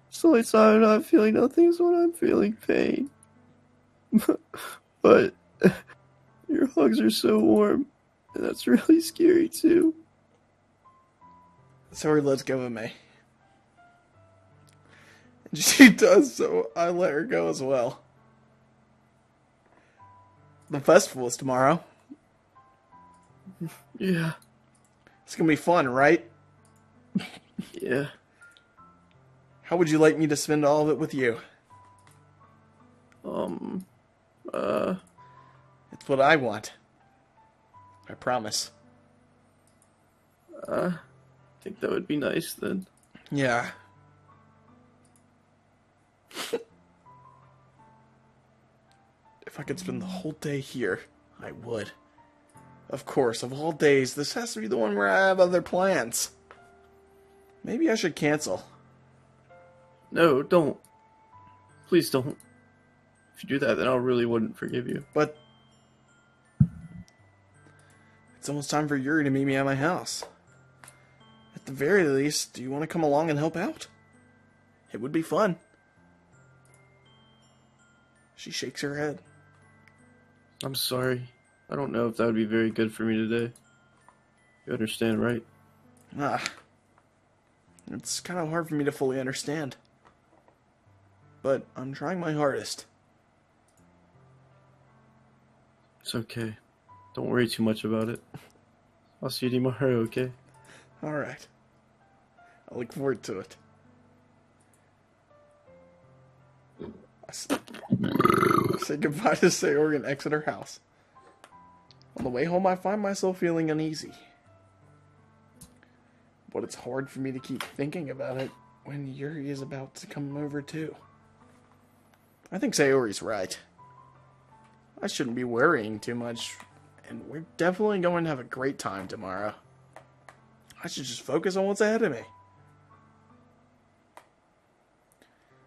It's the only time I'm not feeling nothing is when I'm feeling pain. But your hugs are so warm, and that's really scary too. Sorry, let's go with me. And she does, so I let her go as well. The festival is tomorrow. Yeah. It's gonna be fun, right? Yeah. How would you like me to spend all of it with you? It's what I want. I promise. I think that would be nice then. Yeah. If I could spend the whole day here, I would. Of course, of all days, this has to be the one where I have other plans. Maybe I should cancel. No, don't. Please don't. If you do that, then I really wouldn't forgive you. But it's almost time for Yuri to meet me at my house. At the very least, do you want to come along and help out? It would be fun. She shakes her head. I'm sorry. I don't know if that would be very good for me today. You understand, right? It's kind of hard for me to fully understand. But I'm trying my hardest. It's okay. Don't worry too much about it. I'll see you tomorrow, okay? Alright. I look forward to it. I say goodbye to Sayori and exit her house. On the way home, I find myself feeling uneasy. But it's hard for me to keep thinking about it when Yuri is about to come over too. I think Sayori's right. I shouldn't be worrying too much, and we're definitely going to have a great time tomorrow. I should just focus on what's ahead of me.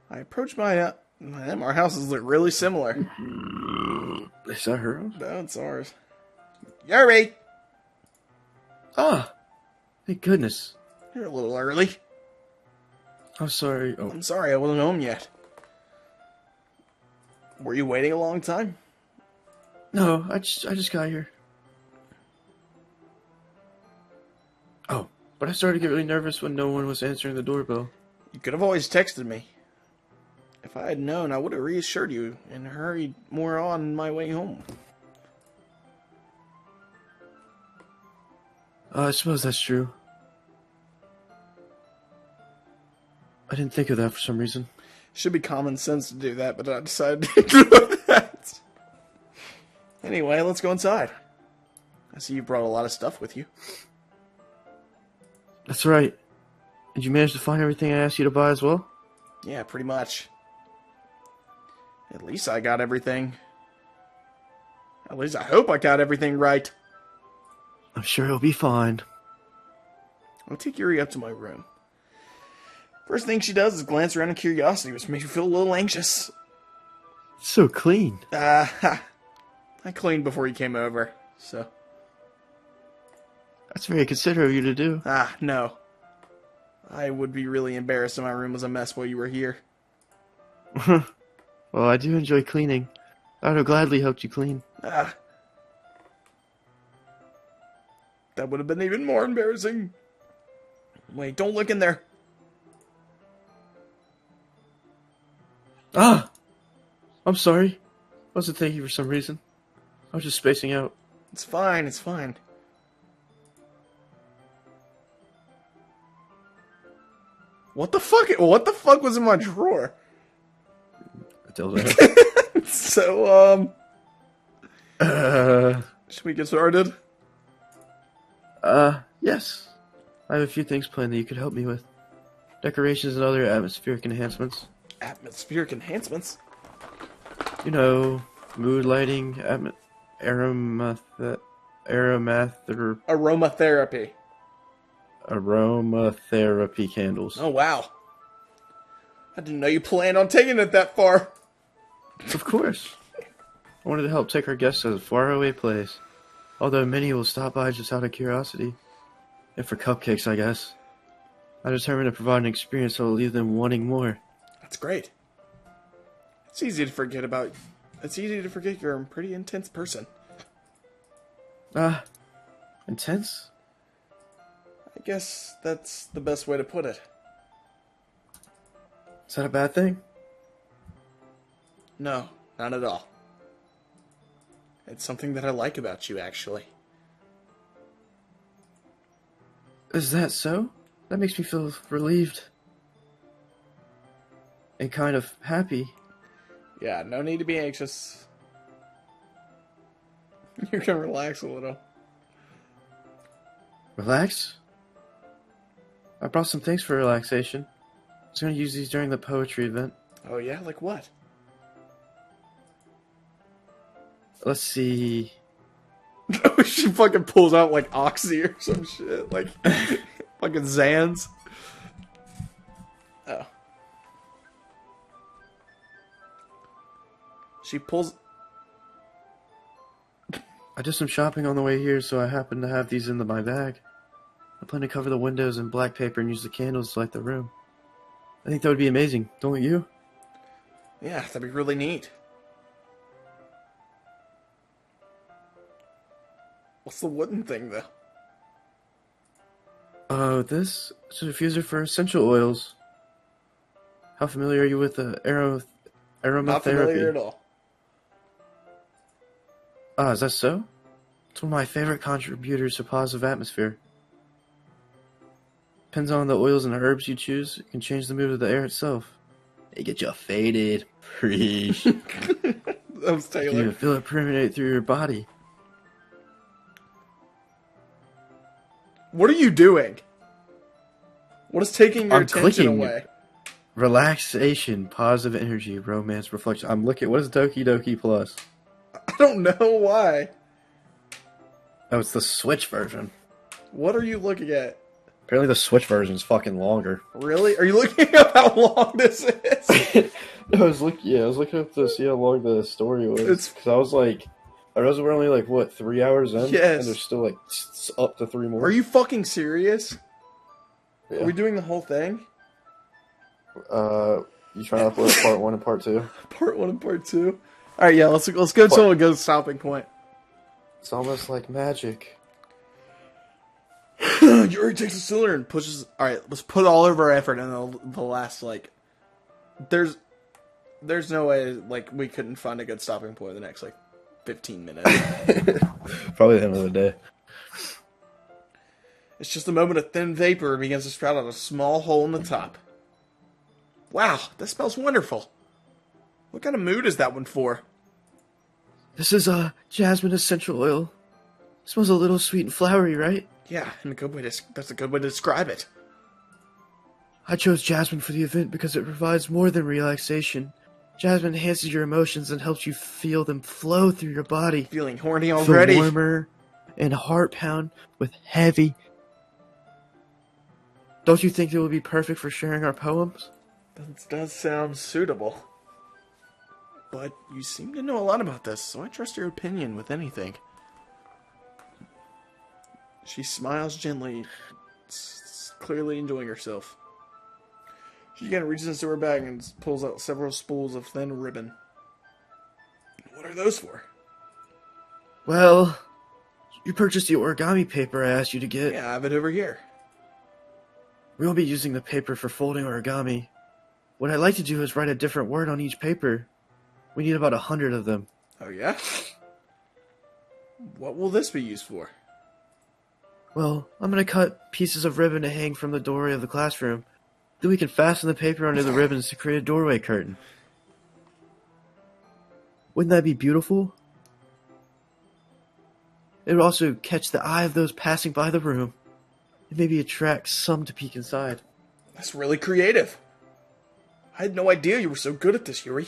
I approached my our houses look really similar. Is that her house? No, it's ours. Yuri! Ah! Thank goodness. You're a little early. I'm sorry. Oh, I'm sorry, I wasn't home yet. Were you waiting a long time? no, I just got here. Oh, but I started to get really nervous when no one was answering the doorbell. You could have always texted me. If I had known, I would have reassured you and hurried more on my way home. I suppose that's true. I didn't think of that for some reason. Should be common sense to do that, but I decided to do that. Anyway, let's go inside. I see you brought a lot of stuff with you. That's right. Did you manage to find everything I asked you to buy as well? Yeah, pretty much. At least I got everything. At least I hope I got everything right. I'm sure it'll be fine. I'll take Yuri up to my room. First thing she does is glance around in curiosity, which makes me feel a little anxious. It's so clean. I cleaned before you came over, so... That's very considerate of you to do. No. I would be really embarrassed if my room was a mess while you were here. Well, I do enjoy cleaning. I would have gladly helped you clean. That would have been even more embarrassing. Wait, don't look in there. Ah! I'm sorry. I wasn't thinking for some reason. I was just spacing out. It's fine, it's fine. What the fuck was in my drawer? So, should we get started? Yes. I have a few things planned that you could help me with. Decorations and other atmospheric enhancements. Atmospheric enhancements? You know, mood lighting, Aromatherapy. aromatherapy candles. Oh, wow. I didn't know you planned on taking it that far. Of course. I wanted to help take our guests to a faraway place. Although many will stop by just out of curiosity. And for cupcakes, I guess. I determined to provide an experience that will leave them wanting more. That's great. It's easy to forget you're a pretty intense person. Intense? I guess that's the best way to put it. Is that a bad thing? No, not at all. It's something that I like about you, actually. Is that so? That makes me feel relieved. And kind of happy. Yeah, no need to be anxious. You can relax a little. Relax? I brought some things for relaxation. I was going to use these during the poetry event. Oh yeah? Like what? Let's see. She fucking pulls out like Oxy or some shit. Like fucking Zans. Oh. She pulls... I did some shopping on the way here, so I happened to have these in my bag. I plan to cover the windows in black paper and use the candles to light the room. I think that would be amazing, don't you? Yeah, that'd be really neat. What's the wooden thing, though? This is a diffuser for essential oils. How familiar are you with aromatherapy? Not familiar at all. Is that so? It's one of my favorite contributors to positive atmosphere. Depends on the oils and the herbs you choose. It can change the mood of the air itself. It gets you faded. Preach. That was You can Taylor. even feel it permeate through your body. What are you doing? What is taking your I'm attention clicking. away? Relaxation, positive energy, romance, reflection. I'm looking. What is Doki Doki Plus? I don't know why. Oh, it's the Switch version. What are you looking at? Apparently, the Switch version is fucking longer. Really? Are you looking up how long this is? I was looking up to see how long the story was. It's- Because I was like, I realized we're only like what 3 hours in, Yes. and there's still like up to 3 more. Are you fucking serious? Yeah. Are we doing the whole thing? You trying to upload part 1 and part 2? Part 1 and part 2? Alright, yeah, let's go to a good stopping point. It's almost like magic. Yuri takes a cylinder and pushes. Alright, let's put all of our effort in the last, like. There's no way, like, we couldn't find a good stopping point in the next, like, 15 minutes. Probably the end of the day. It's just a moment of thin vapor begins to sprout out a small hole in the top. Wow, that smells wonderful. What kind of mood is that one for? This is jasmine essential oil. Smells a little sweet and flowery, right? Yeah, and that's a good way to describe it. I chose jasmine for the event because it provides more than relaxation. Jasmine enhances your emotions and helps you feel them flow through your body. Feeling horny Feel already. warmer and heart pound with heavy. Don't you think it would be perfect for sharing our poems? That does sound suitable. But you seem to know a lot about this, so I trust your opinion with anything. She smiles gently, clearly enjoying herself. She again reaches into her bag and pulls out several spools of thin ribbon. What are those for? Well, you purchased the origami paper I asked you to get. Yeah, I have it over here. We won't be using the paper for folding origami. What I'd like to do is write a different word on each paper. We need about 100 of them. Oh, yeah? What will this be used for? Well, I'm going to cut pieces of ribbon to hang from the doorway of the classroom. Then we can fasten the paper under the ribbons to create a doorway curtain. Wouldn't that be beautiful? It would also catch the eye of those passing by the room, and maybe attract some to peek inside. That's really creative. I had no idea you were so good at this, Yuri.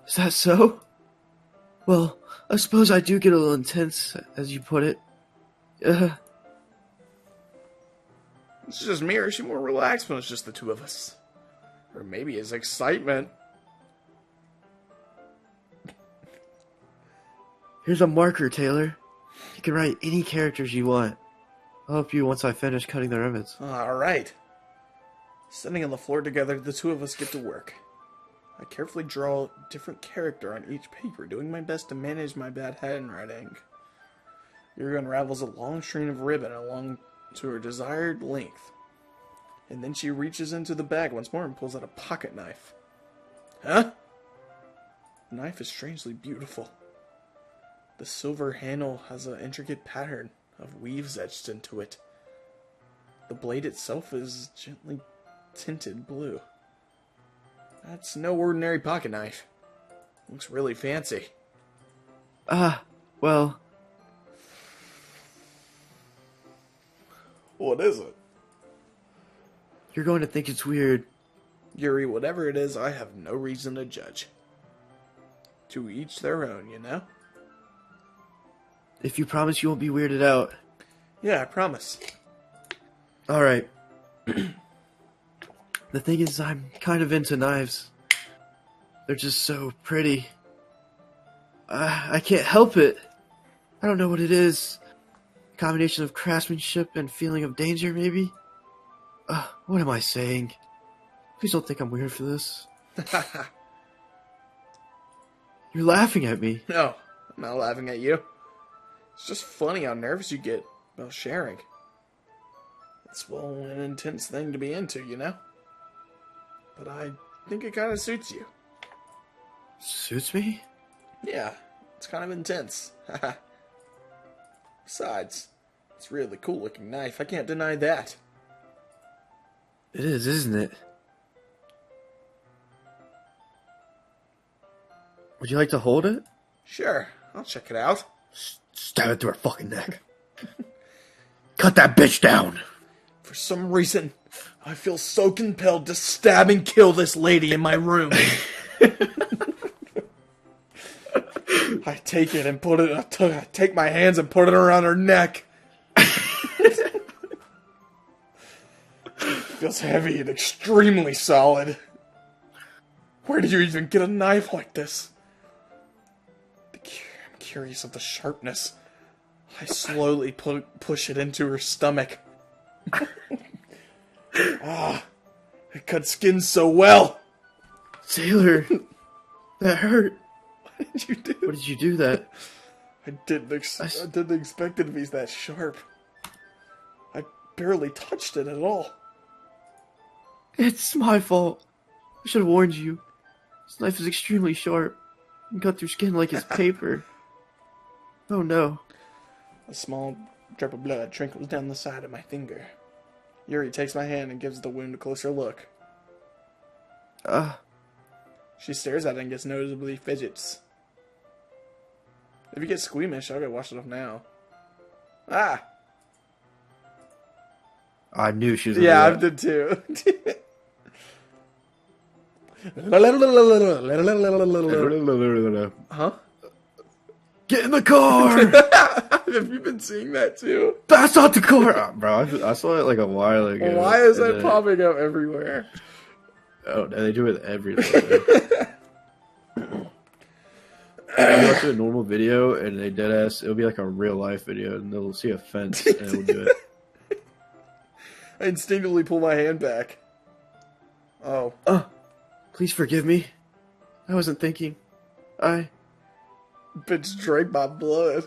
Is that so? Well, I suppose I do get a little intense, as you put it. It's just me, or is she more relaxed when it's just the two of us? Or maybe it's excitement. Here's a marker, Taylor. You can write any characters you want. I'll help you once I finish cutting the ribbons. Alright. Sitting on the floor together, the two of us get to work. I carefully draw a different character on each paper, doing my best to manage my bad handwriting. Yuri unravels a long string of ribbon along to her desired length. And then she reaches into the bag once more and pulls out a pocket knife. Huh? The knife is strangely beautiful. The silver handle has an intricate pattern of weaves etched into it. The blade itself is gently tinted blue. That's no ordinary pocket knife. Looks really fancy. Well, What is it? you're going to think it's weird. Yuri, whatever it is, I have no reason to judge. To each their own, you know? If you promise you won't be weirded out. Yeah, I promise. Alright. The thing is, I'm kind of into knives. They're just so pretty. I can't help it. I don't know what it is. A combination of craftsmanship and feeling of danger, maybe? What am I saying? Please don't think I'm weird for this. You're laughing at me. No, I'm not laughing at you. It's just funny how nervous you get about sharing. It's, well, an intense thing to be into, you know? But I think it kind of suits you. Suits me? Yeah, it's kind of intense. Besides, it's a really cool looking knife. I can't deny that. It is, isn't it? Would you like to hold it? Sure, I'll check it out. Stab it through her fucking neck. Cut that bitch down! For some reason, I feel so compelled to stab and kill this lady in my room. I take it and put it. I take my hands and put it around her neck. Feels heavy and extremely solid. Where did you even get a knife like this? I'm curious of the sharpness. I slowly push it into her stomach. It cuts skin so well. Taylor, that hurt. What did you do? What did you do that? I didn't expect it to be that sharp. I barely touched it at all. It's my fault. I should have warned you. This knife is extremely sharp. You can cut through skin like it's paper. Oh no. A small drop of blood trickles down the side of my finger. Yuri takes my hand and gives the wound a closer look. She stares at it and gets noticeably fidgets. If you get squeamish, I'll go wash it off now. I knew she was Yeah, I gonna do did too. that. Huh? Get in the car! Have you been seeing that too? That's not the car! Bro, I saw it like a while ago. Why is that popping up everywhere? Oh, they do it with everything. I watch a normal video and they deadass, it'll be like a real life video and they'll see a fence and it'll do it. I instinctively pull my hand back. Oh. Please forgive me. I wasn't thinking. Bitch drank my blood.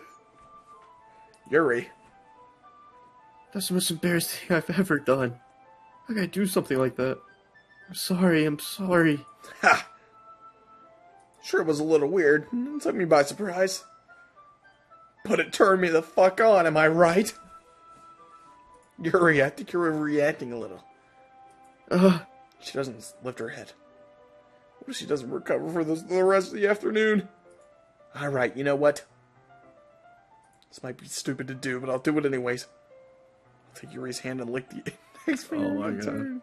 Yuri. That's the most embarrassing thing I've ever done. How could I do something like that? I'm sorry. Ha! Sure, it was a little weird. It took me by surprise. But it turned me the fuck on, am I right? Yuri, I think you're overreacting a little. She doesn't lift her head. What if she doesn't recover for the rest of the afternoon? Alright, you know what? This might be stupid to do, but I'll do it anyways. I'll take Yuri's hand and lick the index finger. Oh my god.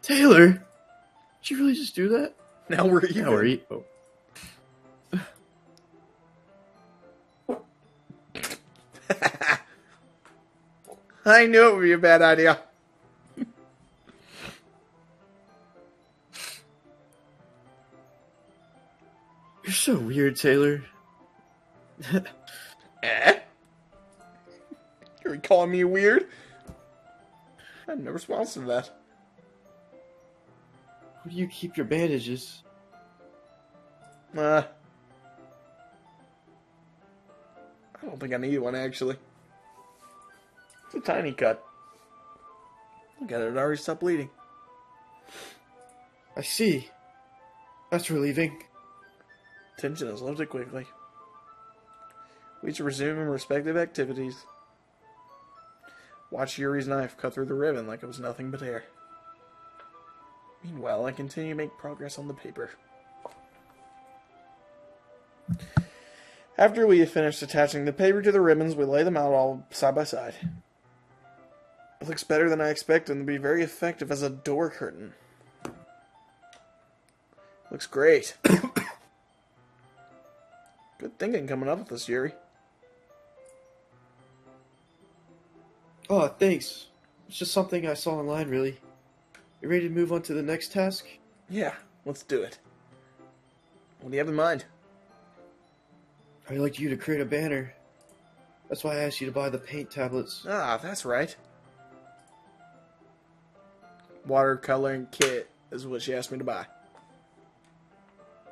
Taylor! Did you really just do that? Now we're even. I knew it would be a bad idea. You're so weird, Taylor. You're calling me weird? I had no response to that. Where do you keep your bandages? I don't think I need one, actually. It's a tiny cut. Look at it, it already stopped bleeding. I see. That's relieving. Tension is lifted quickly. We each resume our respective activities. Watch Yuri's knife cut through the ribbon like it was nothing but air. Meanwhile, I continue to make progress on the paper. After we have finished attaching the paper to the ribbons, we lay them out all side by side. It looks better than I expected and will be very effective as a door curtain. Looks great. Good thinking coming up with this, Yuri. Oh, thanks. It's just something I saw online, really. You ready to move on to the next task? Yeah, let's do it. What do you have in mind? I'd like you to create a banner. That's why I asked you to buy the paint tablets. Ah, that's right. Watercoloring kit is what she asked me to buy.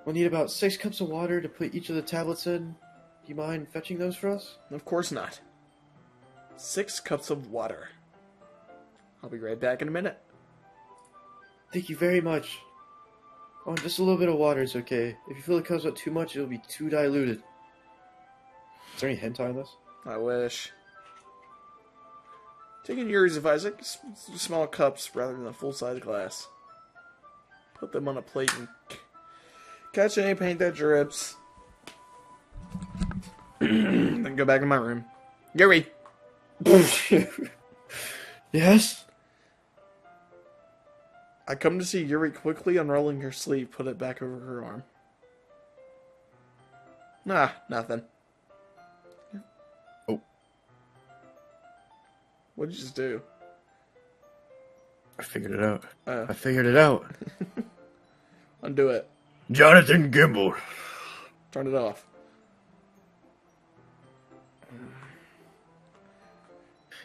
We'll need about 6 cups of water to put each of the tablets in. Do you mind fetching those for us? Of course not. 6 cups of water. I'll be right back in a minute. Thank you very much. Oh, just a little bit of water is okay. If you feel it comes out too much, it'll be too diluted. Is there any hentai in this? I wish. Taking Yuri's advice, I get small cups rather than a full-size glass. Put them on a plate and catch any paint that drips. Then go back in my room. Yuri! Yes? I come to see Yuri quickly unrolling her sleeve, put it back over her arm. Nah, nothing. Oh. What'd you just do? I figured it out. Oh. I figured it out. Undo it. Jonathan Gimble. Turn it off.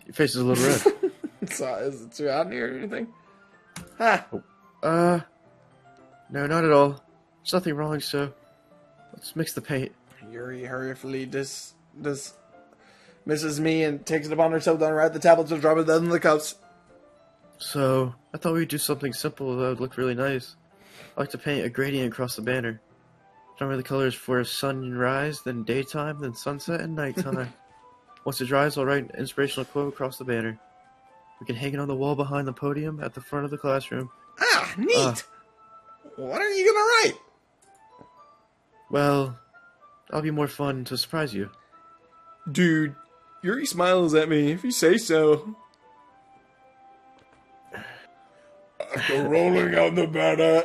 Your face is a little red. Is it too hot in here or anything? Ha! No, not at all. There's nothing wrong, so let's mix the paint. Yuri hurriedly misses me and takes it upon herself to unwrap the tablets and drop it down in the cups. So, I thought we'd do something simple that would look really nice. I like to paint a gradient across the banner. Remember the colors for sunrise, then daytime, then sunset, and nighttime. Once it dries, I'll write an inspirational quote across the banner. We can hang it on the wall behind the podium at the front of the classroom. Ah, neat! What are you gonna write? Well, that'll be more fun to surprise you. Dude, Yuri smiles at me if you say so. After rolling out the banner.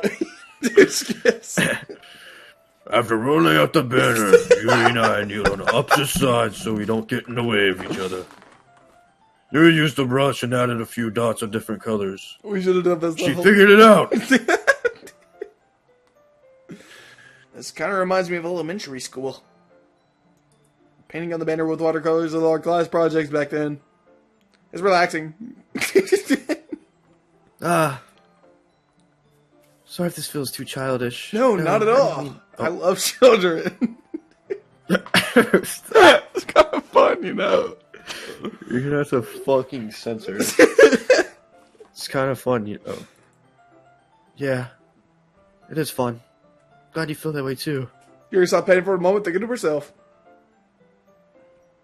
Yes. After rolling out the banner, Yuri and I kneel on opposite sides so we don't get in the way of each other. Yuri used the brush and added a few dots of different colors. We should have done this. She figured it out. This kind of reminds me of elementary school. Painting on the banner with watercolors with our class projects back then. It's relaxing. Sorry if this feels too childish. No, not at all. I mean- I love children. It's kind of fun, you know. You're gonna have to fucking censor it. It's kind of fun, you know. Yeah, it is fun. Glad you feel that way too. Yuri stopped painting for a moment, thinking to herself.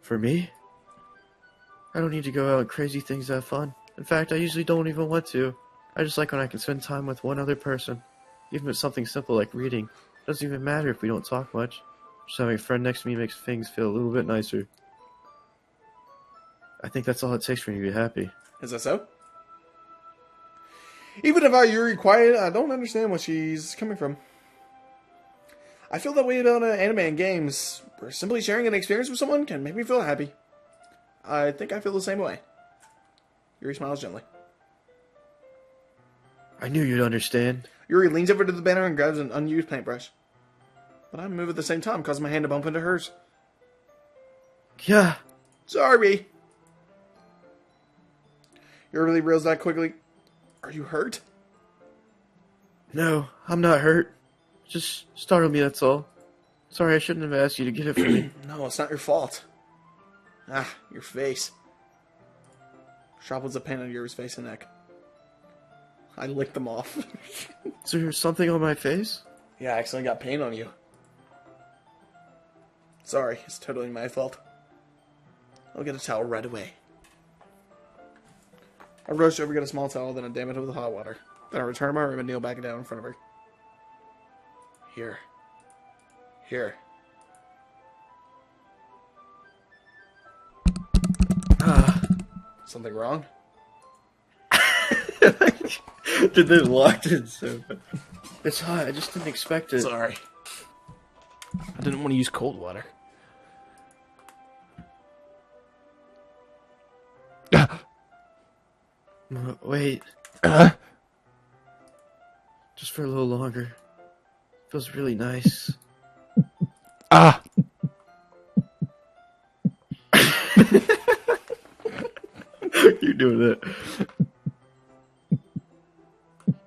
For me? I don't need to go out and crazy things to have fun. In fact, I usually don't even want to. I just like when I can spend time with one other person. Even if it's something simple like reading. It doesn't even matter if we don't talk much. Just having a friend next to me makes things feel a little bit nicer. I think that's all it takes for me to be happy. Is that so? Even if I Yuri quiet, I don't understand where she's coming from. I feel that way about anime and games, where simply sharing an experience with someone can make me feel happy. I think I feel the same way. Yuri smiles gently. I knew you'd understand. Yuri leans over to the banner and grabs an unused paintbrush. But I move at the same time, causing my hand to bump into hers. Yeah. Sorry. Yuri reels back quickly. Are you hurt? No, I'm not hurt. Just startled me, that's all. Sorry, I shouldn't have asked you to get it for me. No, it's not your fault. Ah, your face. Droplets of paint on Yuri's face and neck. I licked them off. Is there something on my face? Yeah, I accidentally got paint on you. Sorry, it's totally my fault. I'll get a towel right away. I rush over, get a small towel, then I dam it with hot water. Then I return to my room and kneel back down in front of her. Here. Here. Something wrong? Did they locked it so bad? It's hot, I just didn't expect it. Sorry. I didn't want to use cold water. Wait. Just for a little longer. Feels really nice. You're doing that.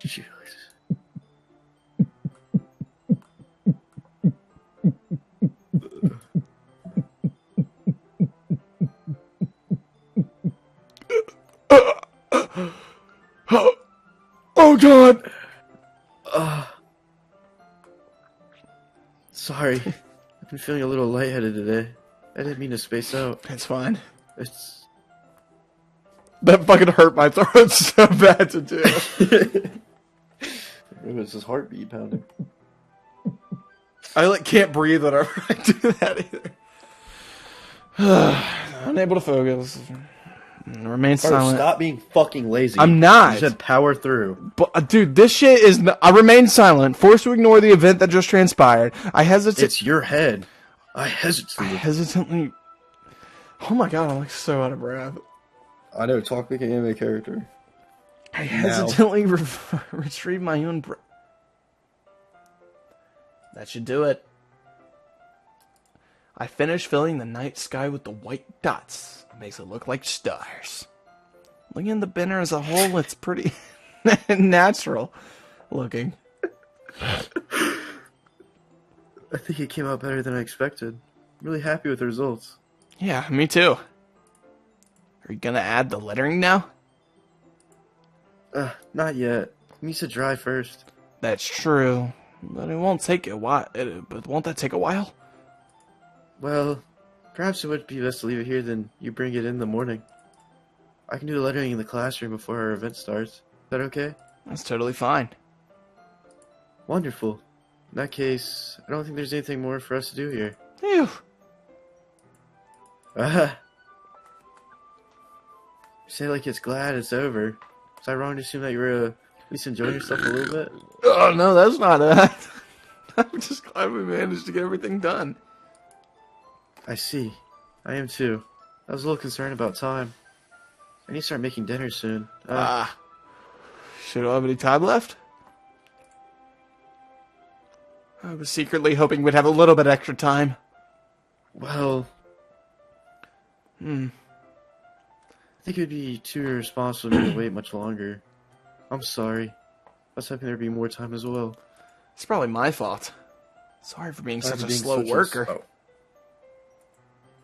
Jeez. Oh God! Sorry. I've been feeling a little lightheaded today. I didn't mean to space out. It's fine. It's... That fucking hurt my throat so bad to do. It was his heartbeat pounding. I can't breathe whenever I do that either. Unable to focus. Remain Bro, silent. stop being fucking lazy. I'm not. You said power through. But, dude, this shit is... I remain silent, forced to ignore the event that just transpired. I hesitate... It's your head. I hesitate. hesitantly... Oh my god, I'm like so out of breath. I know, talk like an anime character. I hesitantly retrieve my own breath. That should do it. I finish filling the night sky with the white dots. It makes it look like stars. Looking at the binner as a whole, it's pretty natural looking. I think it came out better than I expected. I'm really happy with the results. Yeah, me too. Are you gonna add the lettering now? Not yet. It needs to dry first. That's true, but it won't take a while. But won't that take a while? Well, perhaps it would be best to leave it here than you bring it in the morning. I can do the lettering in the classroom before our event starts. Is that okay? That's totally fine. Wonderful. In that case, I don't think there's anything more for us to do here. Phew. You say like it's glad it's over. Was I wrong to assume that you were at least enjoying yourself a little bit? Oh no, that's not it. I'm just glad we managed to get everything done. I see. I am too. I was a little concerned about time. I need to start making dinner soon. Should I have any time left? I was secretly hoping we'd have a little bit extra time. Well... I think it would be too irresponsible of me to wait much longer. I'm sorry. I was hoping there'd be more time as well. It's probably my fault. Sorry for being such a slow worker.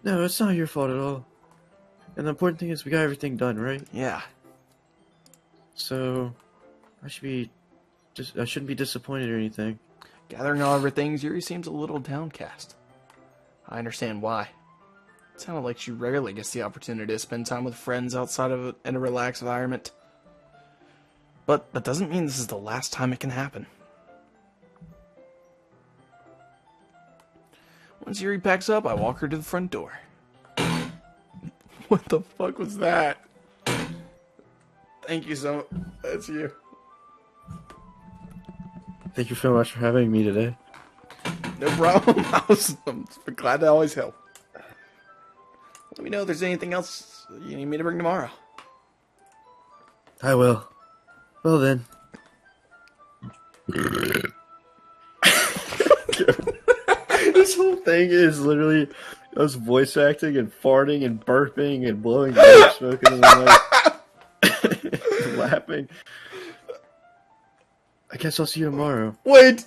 No, it's not your fault at all. And the important thing is we got everything done, right? Yeah. So, I shouldn't be disappointed or anything. Gathering all of her things, Yuri seems a little downcast. I understand why. It sounded like she rarely gets the opportunity to spend time with friends outside of in a relaxed environment. But that doesn't mean this is the last time it can happen. Once Yuri packs up, I walk her to the front door. What the fuck was that? Thank you so much. That's you. Thank you so much for having me today. No problem. I'm glad to always help. Let me know if there's anything else you need me to bring tomorrow. I will. Well then. This whole thing is literally us voice acting and farting and burping and blowing smoke into the mic. Laughing. I guess I'll see you tomorrow. Wait!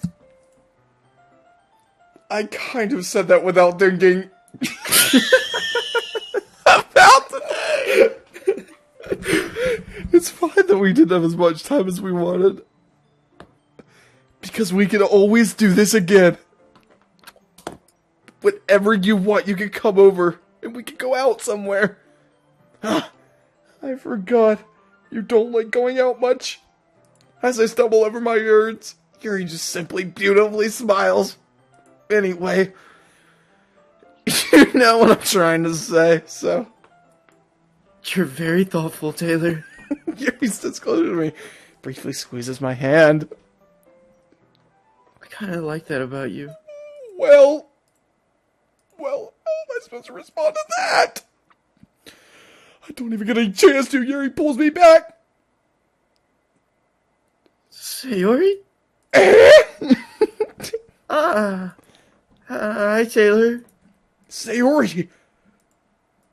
I kind of said that without thinking. About today! It's fine that we didn't have as much time as we wanted. Because we can always do this again. Whenever you want, you can come over and we can go out somewhere. I forgot. You don't like going out much. As I stumble over my words, Yuri just simply beautifully smiles. Anyway, you know what I'm trying to say, so. You're very thoughtful, Taylor. Yuri sits closer to me, briefly squeezes my hand. I kind of like that about you. Well, how am I supposed to respond to that? I don't even get a chance to. Yuri pulls me back. Sayori? Hi, Taylor. Sayori.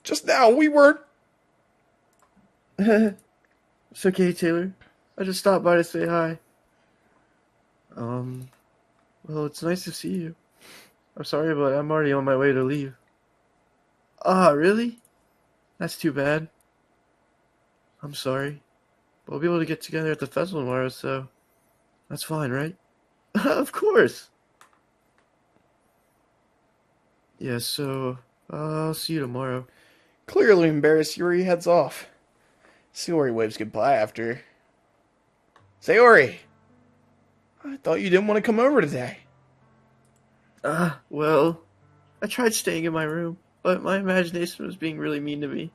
Just now, we weren't. It's okay, Taylor. I just stopped by to say hi. Well, it's nice to see you. I'm sorry, but I'm already on my way to leave. Really? That's too bad. I'm sorry. But we'll be able to get together at the festival tomorrow, so that's fine, right? Of course! Yeah, so I'll see you tomorrow. Clearly embarrassed, Yuri heads off. Sayori waves goodbye after. Sayori! I thought you didn't want to come over today. Well, I tried staying in my room, but my imagination was being really mean to me.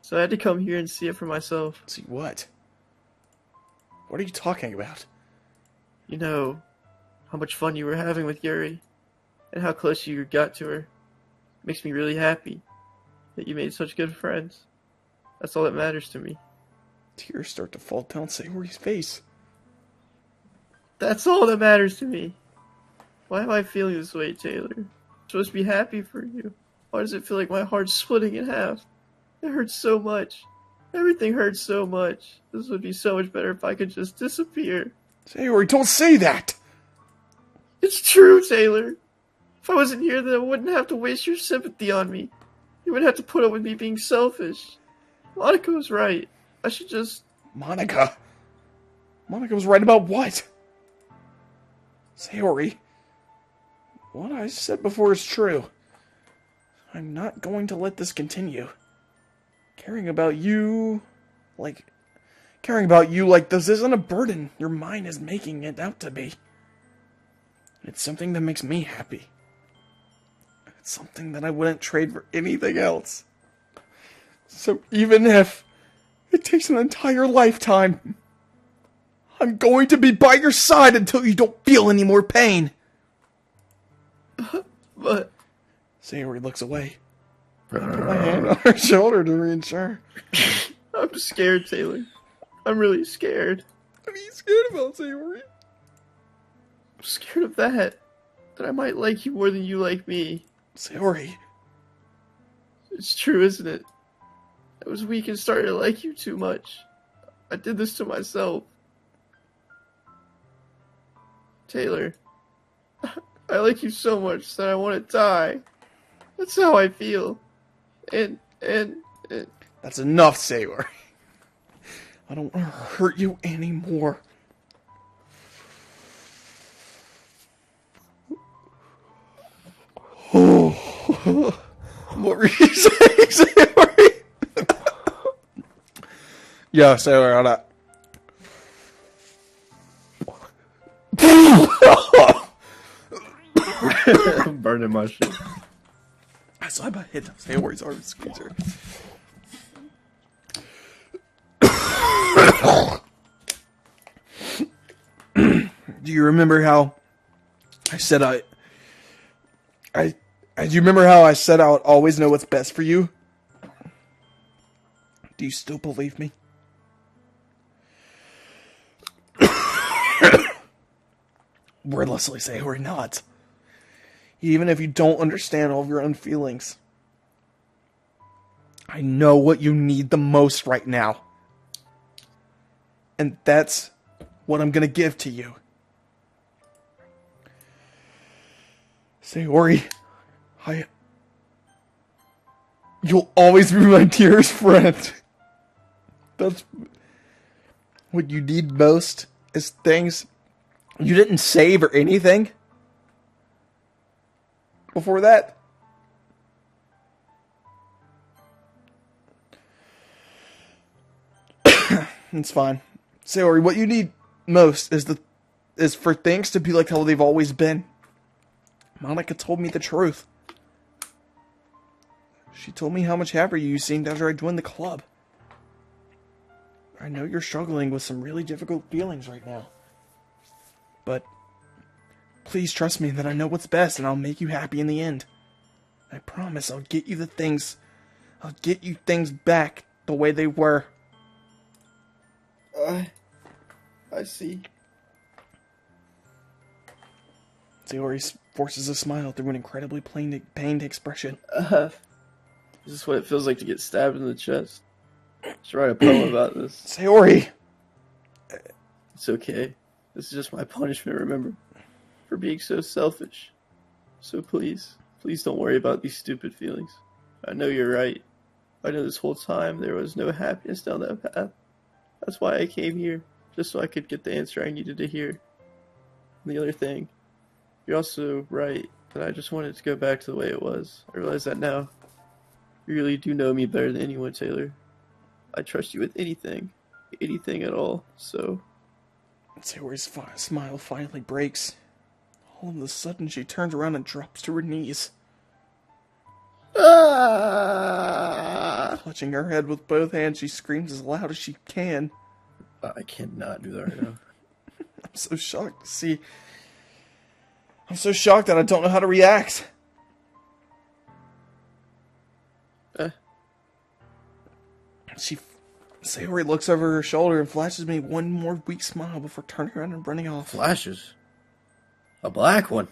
So I had to come here and see it for myself. See what? What are you talking about? You know, how much fun you were having with Yuri, and how close you got to her. Makes me really happy that you made such good friends. That's all that matters to me. Tears start to fall down Sayori's face. That's all that matters to me. Why am I feeling this way, Taylor? I'm supposed to be happy for you. Why does it feel like my heart's splitting in half? It hurts so much. Everything hurts so much. This would be so much better if I could just disappear. Sayori, don't say that! It's true, Taylor. If I wasn't here, then I wouldn't have to waste your sympathy on me. You wouldn't have to put up with me being selfish. Monica was right. I should just... Monica? Monica was right about what? Sayori, what I said before is true. I'm not going to let this continue. Caring about you like this isn't a burden your mind is making it out to be. It's something that makes me happy. It's something that I wouldn't trade for anything else. So even if it takes an entire lifetime, I'm going to be by your side until you don't feel any more pain. But... Sayori looks away. I put my hand on her shoulder to reassure. I'm scared, Taylor. I'm really scared. What are you scared about, Sayori? I'm scared of that. That I might like you more than you like me. Sayori. It's true, isn't it? I was weak and started to like you too much. I did this to myself. Taylor, I like you so much that I want to die. That's how I feel. And That's enough, Sayori. I don't want to hurt you anymore. What were you saying, Sayori? Yeah, Sayori, on that. I'm burning my shit. I saw my head up Sayori's arm squeezer. Do you remember how I said do you remember how I said I would always know what's best for you? Do you still believe me? Wordlessly, Sayori nods. Even if you don't understand all of your own feelings. I know what you need the most right now. And that's what I'm gonna give to you. Sayori, you'll always be my dearest friend. That's what you need most is things you didn't save or anything before that. It's fine. Sayori, what you need most is for things to be like how they've always been. Monica told me the truth. She told me how much happier you seemed after I joined the club. I know you're struggling with some really difficult feelings right now. But please trust me that I know what's best and I'll make you happy in the end. I promise I'll get you things back the way they were. I see. Sayori forces a smile through an incredibly pained expression. Is this what it feels like to get stabbed in the chest? Should write a poem about this. Sayori! It's okay. This is just my punishment, remember? For being so selfish. So please don't worry about these stupid feelings. I know you're right. I know this whole time there was no happiness down that path. That's why I came here, just so I could get the answer I needed to hear. And the other thing, you're also right that I just wanted to go back to the way it was. I realize that now. You really do know me better than anyone, Taylor. I trust you with anything at all, so... Sayori's smile finally breaks. All of a sudden, she turns around and drops to her knees. Ah! Clutching her head with both hands, she screams as loud as she can. I cannot do that right now. I'm so shocked to see. I'm so shocked that I don't know how to react. Sayori looks over her shoulder and flashes me one more weak smile before turning around and running off. Flashes. A black one.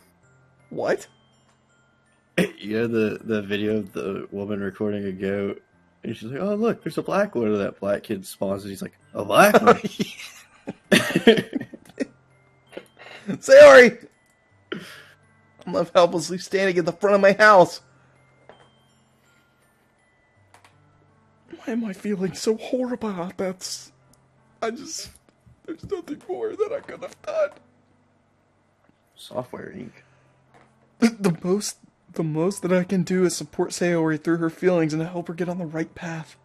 What? You know the video of the woman recording a goat, and she's like, "Oh look, there's a black one." And that black kid spawns, and he's like, "A black one." Sayori! I'm left helplessly standing at the front of my house. Why am I feeling so horrible about that? There's nothing more that I could have done. Software ink. The most that I can do is support Sayori through her feelings and help her get on the right path.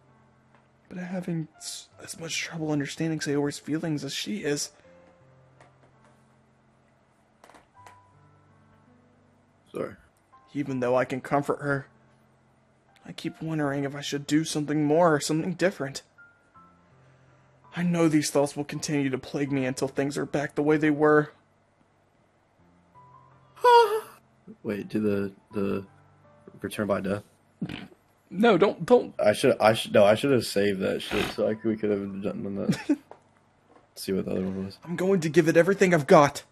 But I'm having as much trouble understanding Sayori's feelings as she is. Sorry. Even though I can comfort her, I keep wondering if I should do something more or something different. I know these thoughts will continue to plague me until things are back the way they were. Wait, do the return by death? No, don't. I should have saved that shit so we could have done that. See what the other one was. I'm going to give it everything I've got.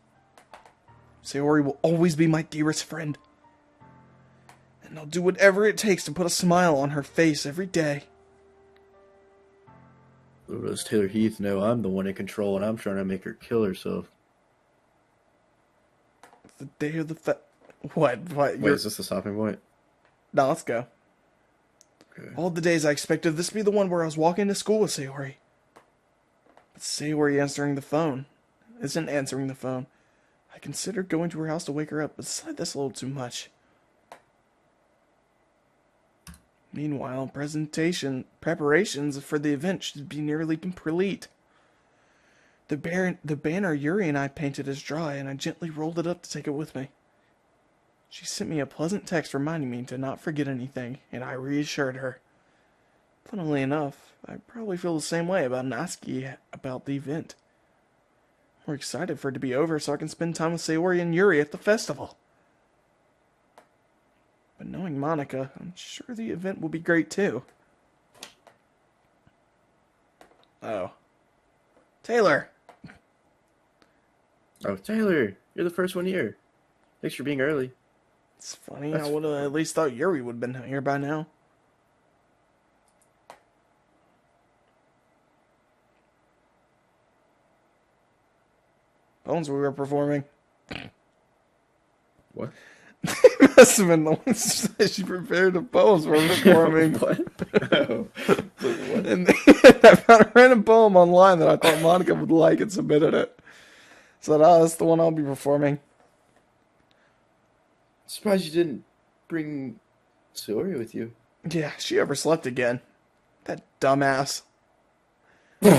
Sayori will always be my dearest friend. And I'll do whatever it takes to put a smile on her face every day. Little does Taylor Heath know I'm the one in control and I'm trying to make her kill herself. The day of the What? Wait, is this the stopping point? No, let's go. Okay. All the days I expected this to be the one where I was walking to school with Sayori. But Sayori isn't answering the phone. I considered going to her house to wake her up, but decided that's a little too much. Meanwhile, preparations for the event should be nearly complete. The banner Yuri and I painted is dry, and I gently rolled it up to take it with me. She sent me a pleasant text reminding me to not forget anything, and I reassured her. Funnily enough, I probably feel the same way about Natsuki about the event. We're excited for it to be over so I can spend time with Sayori and Yuri at the festival. But knowing Monica, I'm sure the event will be great too. Oh. Taylor! Oh, Taylor, you're the first one here. Thanks for being early. It's funny, I would have at least thought Yuri would have been here by now. Bones we were performing. What? Must have been the one that she prepared the poems for performing. What? Oh. What? And I found a random poem online that I thought Monica would like and submitted it. So that's the one I'll be performing. Surprised you didn't bring Sayori with you. Yeah, she overslept again. That dumbass. I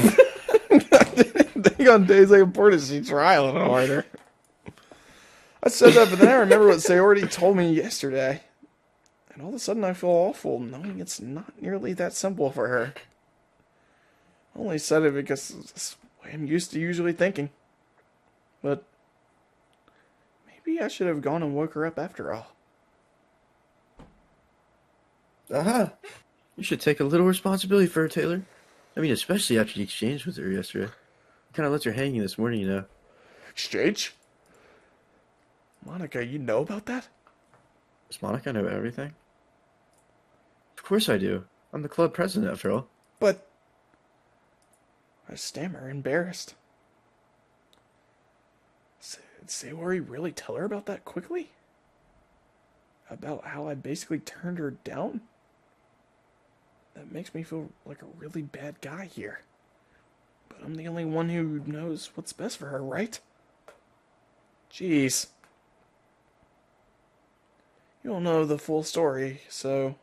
think on days like important, she try a little harder. I said that, but then I remember what Sayori told me yesterday. And all of a sudden I feel awful, knowing it's not nearly that simple for her. I only said it because it's the way I'm used to usually thinking. But maybe I should have gone and woke her up after all. Aha! You should take a little responsibility for her, Taylor. I mean, especially after you exchanged with her yesterday. Kind of left her hanging this morning, you know. Exchange? Monica, you know about that? Does Monica know everything? Of course I do. I'm the club president, after all. But I stammer, embarrassed. Did Sayori really tell her about that quickly? About how I basically turned her down? That makes me feel like a really bad guy here. But I'm the only one who knows what's best for her, right? Jeez. You don't know the full story, so...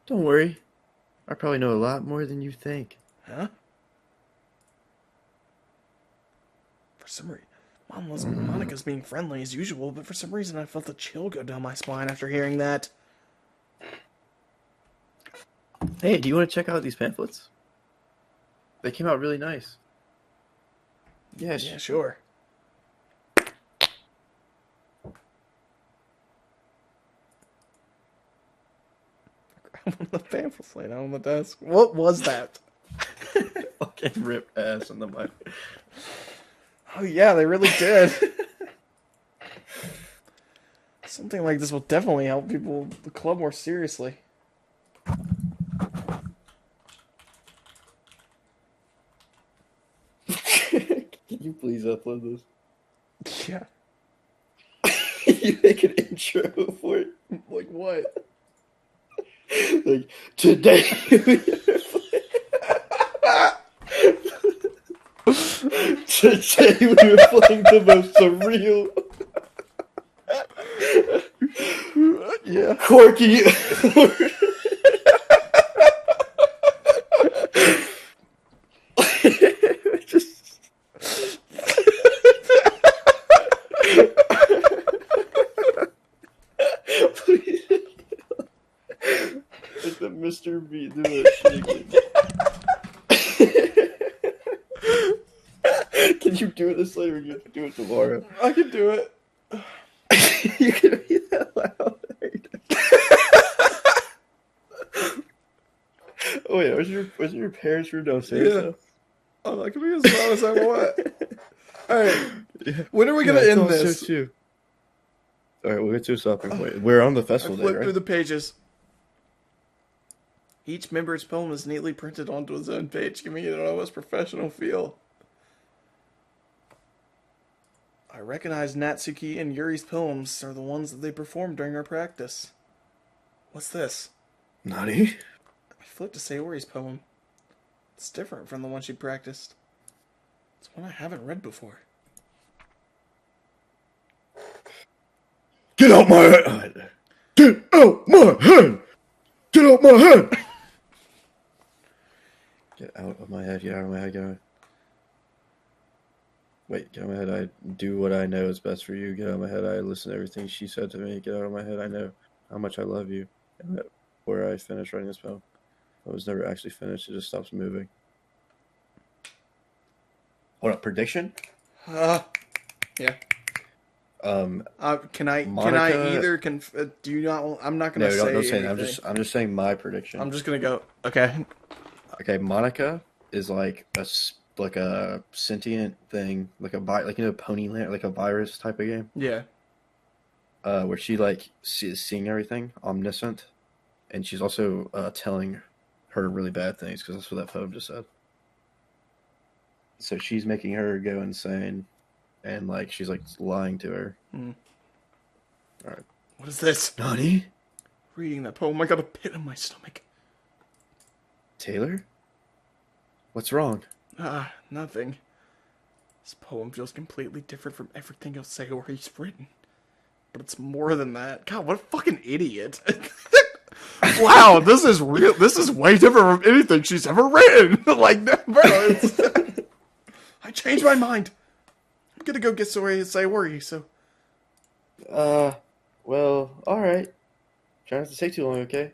Don't worry. I probably know a lot more than you think. Huh? For some reason... Monica's being friendly as usual, but for some reason I felt a chill go down my spine after hearing that. Hey, do you want to check out these pamphlets? They came out really nice. Yeah, sure. The pamphlets laid out on the desk. What was that? Fucking ripped ass on the mic. Oh yeah, they really did. Something like this will definitely help people the club more seriously. Can you please upload this? Yeah. You make an intro for it. Like what? Like, today today we were playing the most surreal, Yeah. quirky. Just please. Let the Mr. B do that shit again. Can you do this later? Or you have to do it tomorrow. I can do it. You can be that loud. Oh wait, was your parents' room downstairs? Yeah. Oh, I can be as loud as I want. Alright. When are we gonna end this? Too. Alright, we'll get to a stopping point. We're on the festival day, Flip right? through the pages. Each member's poem is neatly printed onto his own page, giving it an almost professional feel. I recognize Natsuki and Yuri's poems are the ones that they performed during our practice. What's this? Nani? I flipped to Sayori's poem. It's different from the one she practiced. It's one I haven't read before. Get out my head! Get out my head! Get out my head! Get out of my head, get out of my head, get out of my head. Wait, get out of my head, I do what I know is best for you. Get out of my head, I listen to everything she said to me. Get out of my head, I know how much I love you. And where I finished writing this poem. I was never actually finished, it just stops moving. Hold up, prediction? Yeah. Can I either do you not? I'm not gonna say. Don't say anything. that. I'm just saying my prediction. I'm just gonna go. Okay. Okay, Monica is like a sentient thing, like Ponyland, like a virus type of game. Yeah. Where she is seeing everything, omniscient, and she's also telling her really bad things because that's what that poem just said. So she's making her go insane, and she's lying to her. Mm. All right. What is this? Nani? Reading that poem, I got a pit in my stomach. Taylor? What's wrong? Nothing. This poem feels completely different from everything else Sayori's written. But it's more than that. God, what a fucking idiot. Wow, this is real. This is way different from anything she's ever written. I changed my mind. I'm gonna go get Sayori, so. Well, alright. Try not to take too long, okay?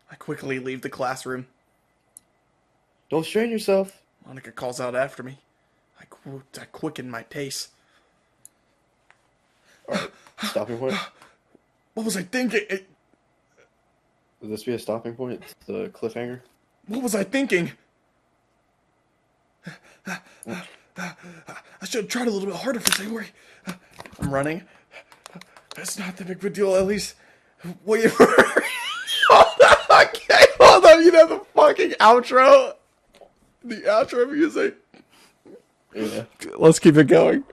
I quickly leave the classroom. Don't strain yourself. Monica calls out after me. I quicken my pace. Alright, stopping point. What was I thinking? Would this be a stopping point? The cliffhanger? What was I thinking? I should have tried a little bit harder for Sayori. I'm running. It's not that big of a deal, at least. Wait for her. Okay, hold on. You know the fucking outro? The outro music. Yeah. Let's keep it going.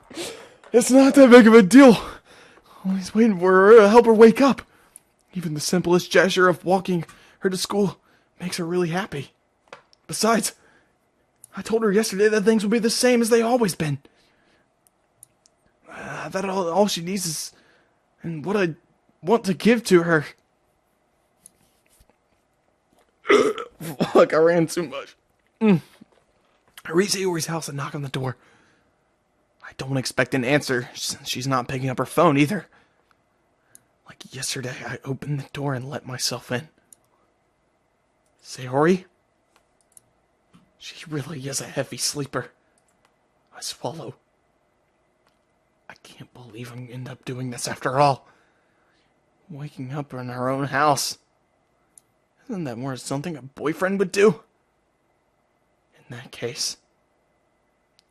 It's not that big of a deal. All he's waiting for her to help her wake up. Even the simplest gesture of walking her to school makes her really happy. Besides, I told her yesterday that things will be the same as they always been. That all she needs is and what I want to give to her. Fuck, I ran too much. I reach Sayori's house and knock on the door. I I don't expect an answer since she's not picking up her phone either. Like yesterday, I opened the door and let myself in. Sayori? She really is a heavy sleeper. I swallow. I can't believe I'm going to end up doing this after all. Waking up in our own house. Isn't that more something a boyfriend would do? In that case,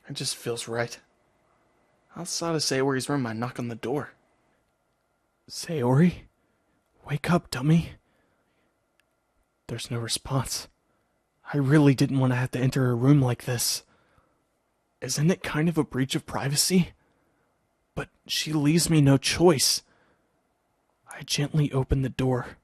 it just feels right. Outside of Sayori's room, I knock on the door. Sayori? Wake up, dummy. There's no response. I really didn't want to have to enter her room like this. Isn't it kind of a breach of privacy? But she leaves me no choice. I gently open the door.